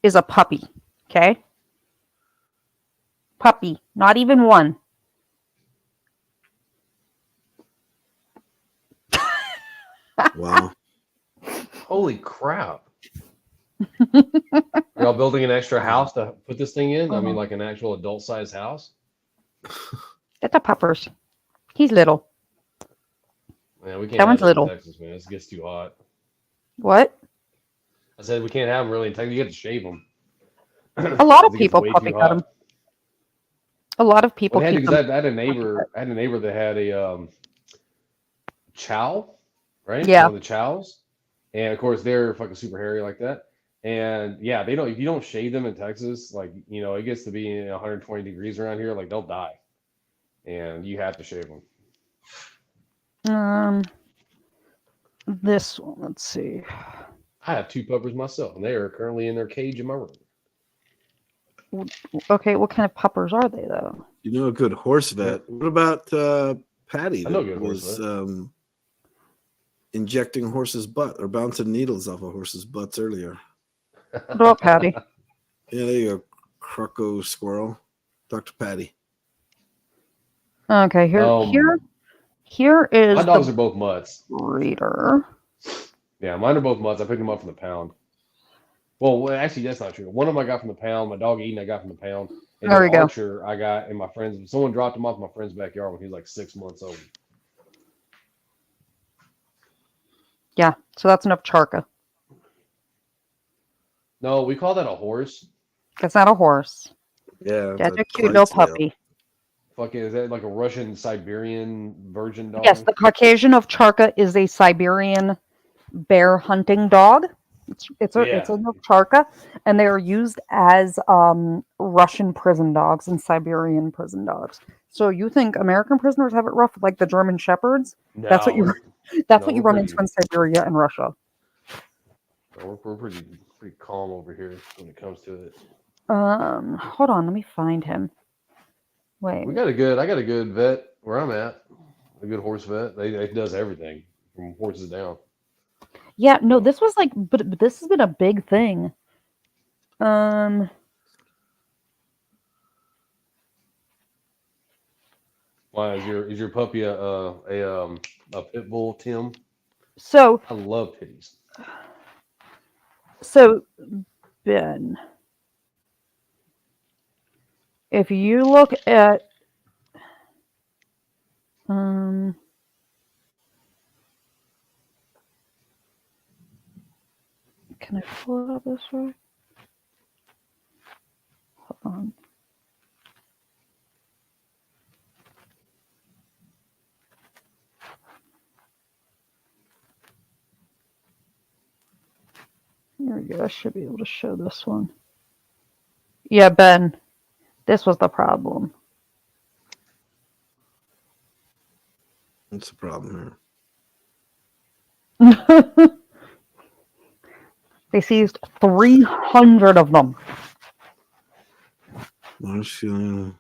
is a puppy. Okay? Puppy. Not even one. Wow. Holy crap. Y'all building an extra house to put this thing in? I mean, like an actual adult-sized house? Get the puppers. He's little. Man, we can't That have one's this little. in Texas, man. This gets too hot. What? I said we can't have them really in Texas. You have to shave them. A lot of It gets people way puppy too cut hot. them. A lot of people Well, keep them. I had a neighbor that had a chow, right? Yeah. One of the chows. And of course they're fucking super hairy like that. And yeah, they don't, if you don't shave them in Texas, like, you know, it gets to be 120 degrees around here, like they'll die. And you have to shave them. This one, let's see. I have 2 puppers myself, and they are currently in their cage in my room. Okay, what kind of puppers are they though? You know a good horse vet. What about Patty I know a that good horse was injecting horses' butt or bouncing needles off of horses' butts earlier? What about Patty? Yeah, there you go. Croco squirrel. Dr. Patty. Okay, here is My dogs the are both mutts. breeder. Yeah, mine are both mutts. I picked them up from the pound. Well, actually, that's not true. One of them I got from the pound. My dog Eden I got from the pound. And There then we go. Archer I got in my friend's. Someone dropped him off in my friend's backyard when he was like 6 months old. Yeah, so that's an Ovcharka. No, we call that a horse. That's not a horse. Yeah. That's the a cute little Clydesdale. puppy. Fucking, is that like a Russian Siberian virgin dog? Yes, the Caucasian Ovcharka is a Siberian bear hunting dog. It's an Ovcharka, and they are used as Russian prison dogs and Siberian prison dogs. So you think American prisoners have it rough, like the German shepherds? That's what you. That's what you run into in Siberia and Russia. We're pretty calm over here when it comes to it. Hold on, let me find him. Wait. I got a good vet where I'm at. A good horse vet. They does everything from horses down. Yeah, no, this was like, but this has been a big thing. Why is your puppy a pit bull, Tim? So I love pitties. So Ben, if you look at can I pull it up this way? Hold on. Here we go. I should be able to show this one. Yeah, Ben, this was the problem. What's the problem here? They seized 300 of them. Marshall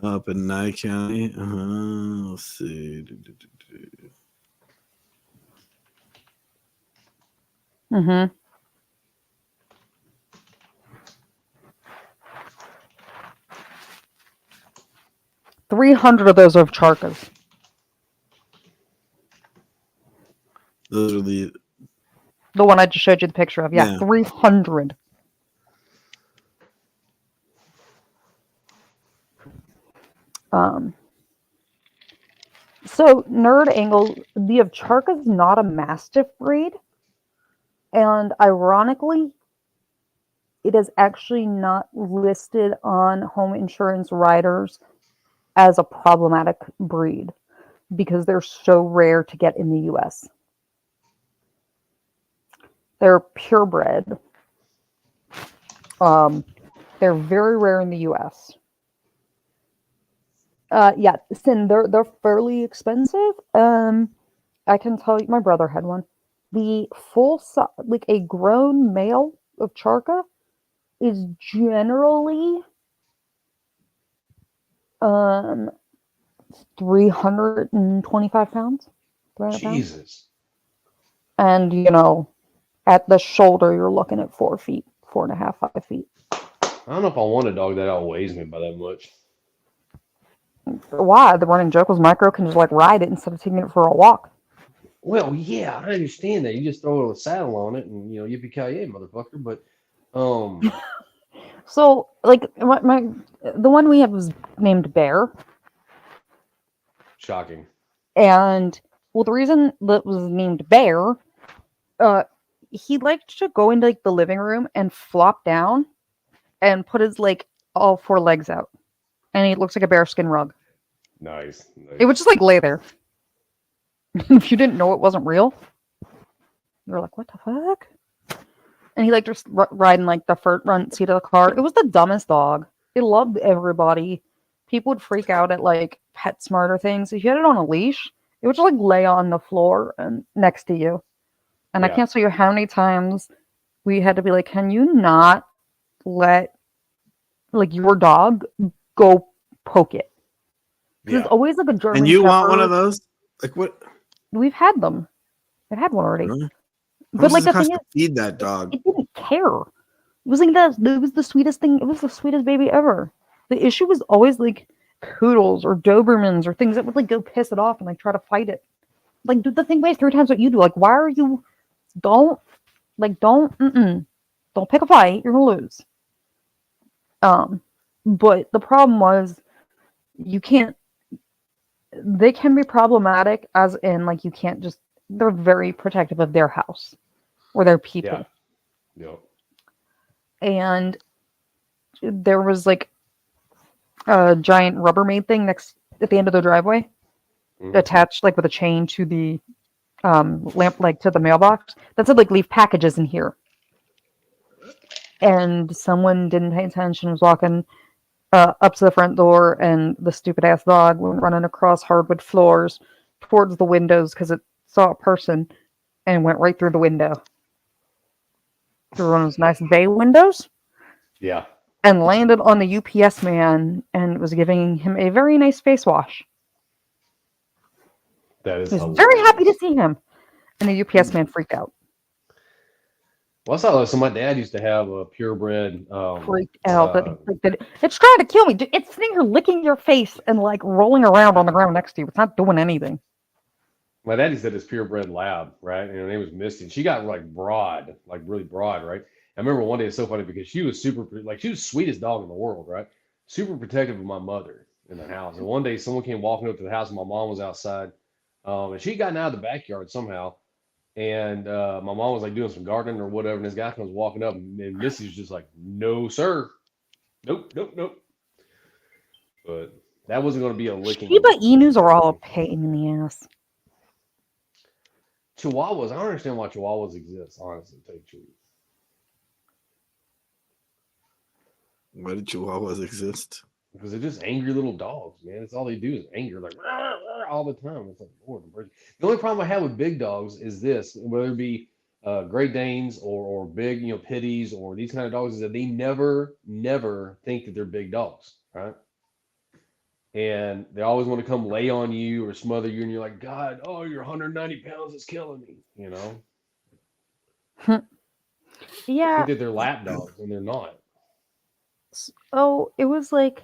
up in Nye County. Let's see. Mm-hmm. $300 of those are Charkas. Those are the one I just showed you the picture of. Yeah. 300. So Nerd Angle, the Ovcharka is not a Mastiff breed, and ironically, it is actually not listed on home insurance riders as a problematic breed because they're so rare to get in the U.S. They're purebred. They're very rare in the U.S. Yeah, Sin, they're fairly expensive. I can tell you, my brother had one. The full size, like a grown male of Charka, is generally 325 pounds. 300 pounds. Jesus. And at the shoulder, you're looking at 4 feet, 4.5, 5 feet. I don't know if I want a dog that outweighs me by that much. Why? The running joke was Micro can just ride it instead of taking it for a walk. Well, yeah, I understand that. You just throw a saddle on it and yippee-ki-yay, motherfucker. But So the one we had was named Bear. shocking. And the reason that was named Bear, he liked to go into the living room and flop down and put his all 4 legs out. And he looks like a bearskin rug. Nice. It would just lay there. If you didn't know it wasn't real, you were like, what the fuck? And he just riding the front seat of the car. It was the dumbest dog. It loved everybody. People would freak out at PetSmart or things. If you had it on a leash, it would just lay on the floor and next to you. And I can't tell you how many times we had to be like, can you not let your dog go poke it? Because it's always a German And you want one Shepherd. of those? What? We've had them. I've had one already. Really? But How much the does it thing cost to feed that dog? it didn't care. It was it was the sweetest thing. It was the sweetest baby ever. The issue was always poodles or Dobermans or things that would go piss it off and try to fight it. Do the thing weighs 3 times what you do. Why are you? Don't pick a fight. You're gonna lose. But the problem was you can't. They can be problematic, as in you can't just. They're very protective of their house or their people. Yeah. And there was a giant Rubbermaid thing at the end of the driveway, attached with a chain to the lamp, to the mailbox that said leave packages in here. And someone didn't pay attention, was walking up to the front door, and the stupid ass dog went running across hardwood floors towards the windows because it saw a person and went right through the window. Through one of those nice bay windows. Yeah. And landed on the UPS man and was giving him a very nice face wash. That is He was very happy to see him. And the UPS man freaked out. Well, I saw so my dad used to have a purebred. Freaked out. It's trying to kill me. It's sitting here licking your face and rolling around on the ground next to you. It's not doing anything. My daddy said it's purebred lab, right? And her name was Misty. And she got broad, really broad, right? I remember one day, it's so funny because she was super, she was the sweetest dog in the world, right? Super protective of my mother in the house. And one day someone came walking up to the house and my mom was outside. And she'd gotten out of the backyard somehow. And my mom was doing some gardening or whatever. And this guy comes walking up and Missy's just no, sir. Nope. But that wasn't going to be a licking. Shiba Inus are all a pain in the ass. Chihuahuas, I don't understand why Chihuahuas exist, honestly, to tell you the truth. Why did Chihuahuas exist? Because they're just angry little dogs, man. That's all they do is anger, rah, rah, all the time. It's Lord, the only problem I have with big dogs is this, whether it be Great Danes or big, pitties or these kind of dogs, is that they never think that they're big dogs, right? And they always want to come lay on you or smother you, and you're like, God, oh, you're 190 pounds, it's killing me, Yeah. I think that they're lap dogs, and they're not. Oh, it was we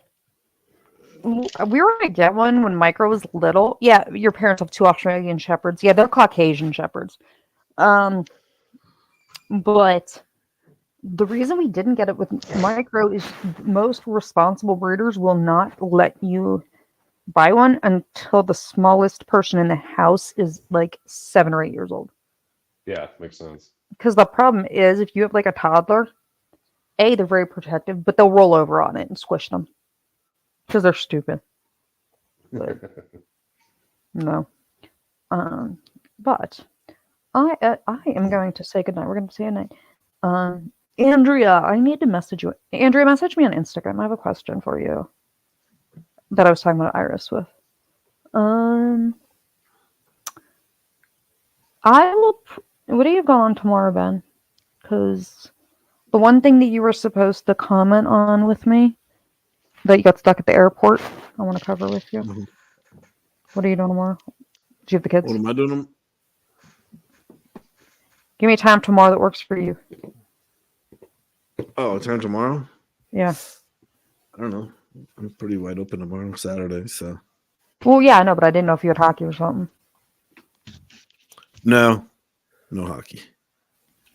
were gonna get one when Micro was little. Yeah, your parents have 2 Australian Shepherds. Yeah, they're Caucasian Shepherds. But the reason we didn't get it with Micro is most responsible breeders will not let you buy one until the smallest person in the house is like 7 or 8 years old. Yeah, makes sense. Because the problem is, if you have like a toddler, A, they're very protective, but they'll roll over on it and squish them because they're stupid. But, no. But I am going to say goodnight. We're going to say goodnight. Andrea, I need to message you. Andrea, message me on Instagram. I have a question for you that I was talking about Iris with. I will. What do you got on tomorrow, Ben? Because the one thing that you were supposed to comment on with me that you got stuck at the airport, I want to cover with you. Mhm. What are you doing tomorrow? Do you have the kids? What am I doing? Give me a time tomorrow that works for you. Oh, time tomorrow? Yeah. I don't know. I'm pretty wide open tomorrow, Saturday, so. Well, yeah, I know, but I didn't know if you had hockey or something. No hockey.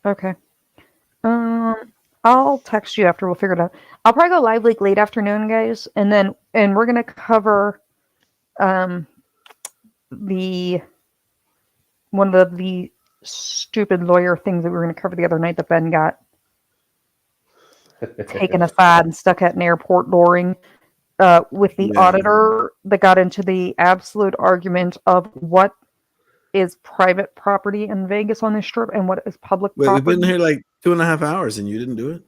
Okay. I'll text you after. We'll figure it out. I'll probably go live like late afternoon, guys, and we're gonna cover the one of the stupid lawyer things that we were gonna cover the other night that Ben got taken aside and stuck at an airport during with the auditor that got into the absolute argument of what is private property in Vegas on the Strip and what is public Wait, property. we've been here like 2.5 hours and you didn't do it?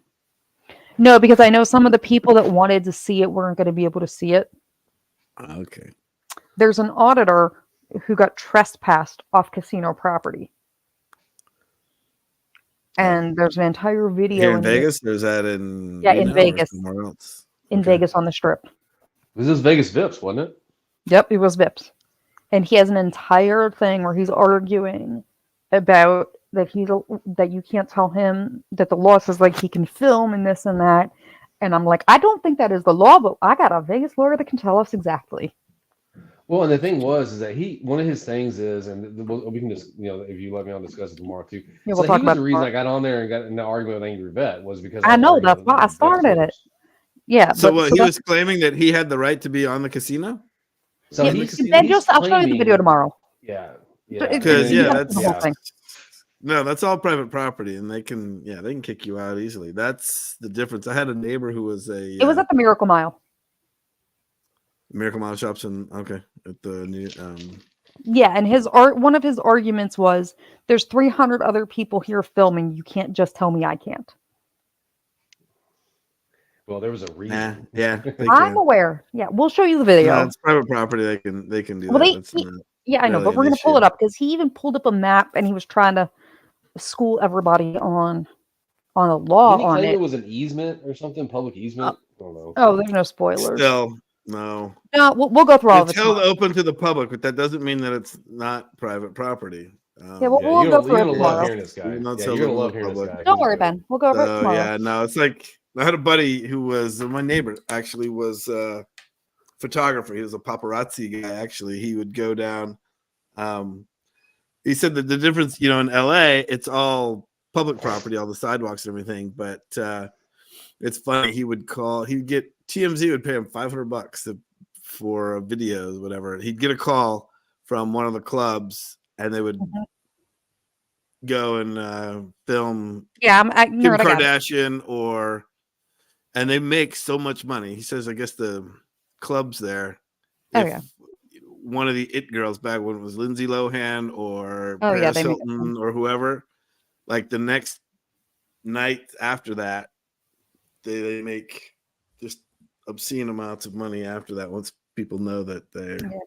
No, because I know some of the people that wanted to see it weren't going to be able to see it. Okay. There's an auditor who got trespassed off casino property. And there's an entire video Here in Vegas? Or is that in Reno or Vegas. somewhere else? In Vegas on the Strip. This is Vegas Vips, wasn't it? Yep, it was Vips. And he has an entire thing where he's arguing about that you can't tell him that the law says like he can film and this and that. And I'm like, I don't think that is the law, but I got a Vegas lawyer that can tell us exactly. Well, and the thing was is that one of his things is, and we can just, if you let me, I'll discuss it tomorrow too. Yeah, so we'll talk he was about the reason I got on there and got in the argument with Angry Vet was because I know, that's why I started it. Yeah. So what, he was claiming that he had the right to be on the casino? So yeah, I'll show you the video tomorrow. Yeah. Because thing. No, that's all private property, and they can kick you out easily. That's the difference. I had a neighbor who was It was at the Miracle Mile. Miracle Mile shops at the new. Yeah, and one of his arguments was, "There's 300 other people here filming. You can't just tell me I can't." Well, there was a reason. I'm aware. Yeah, we'll show you the video. No, it's private property. They can do that. Yeah, I know, but we're gonna pull it up because he even pulled up a map and he was trying to school everybody on a law Didn't he on claim it. It was an easement or something, public easement. I don't know. Oh, there's no spoilers. Still, no. No, we'll go through all of it. It's held open to the public, but that doesn't mean that it's not private property. We'll go through it tomorrow. Love hearing this guy. You're gonna love hearing this guy. Don't worry, Ben. We'll go over it tomorrow. Yeah, no, it's like I had a buddy who was my neighbor. Actually, was a photographer. He was a paparazzi guy. Actually, he would go down. He said that the difference, in LA, it's all public property, all the sidewalks and everything. But it's funny. He'd get TMZ would pay him $500 for videos, whatever. He'd get a call from one of the clubs, and they would go and film. Yeah, Kim Kardashian and they make so much money. He says, I guess the clubs there. One of the it girls back when it was Lindsay Lohan or Paris Hilton or whoever, like the next night after that, they make just obscene amounts of money after that once people know that they're. Yeah.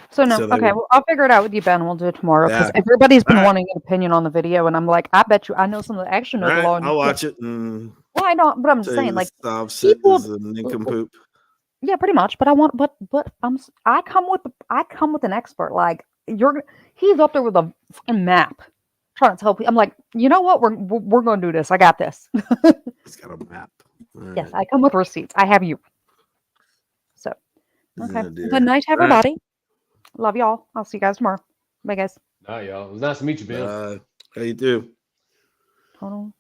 So well, I'll figure it out with you, Ben. We'll do it tomorrow because everybody's been wanting an opinion on the video, and I'm like, I bet you I know some of the action know the law. I'll watch it. And well, I don't, but I'm just saying, like, people is a nincompoop. Yeah, pretty much. But I come with an expert. Like he's up there with a fucking map, trying to tell people. I'm like, you know what? We're going to do this. I got this. He's got a map. Yes, I come with receipts. I have you. So, okay. Good night, everybody. Love y'all. I'll see you guys tomorrow. Bye, guys. Night, y'all. It was nice to meet you, Ben. How you do? Hold on.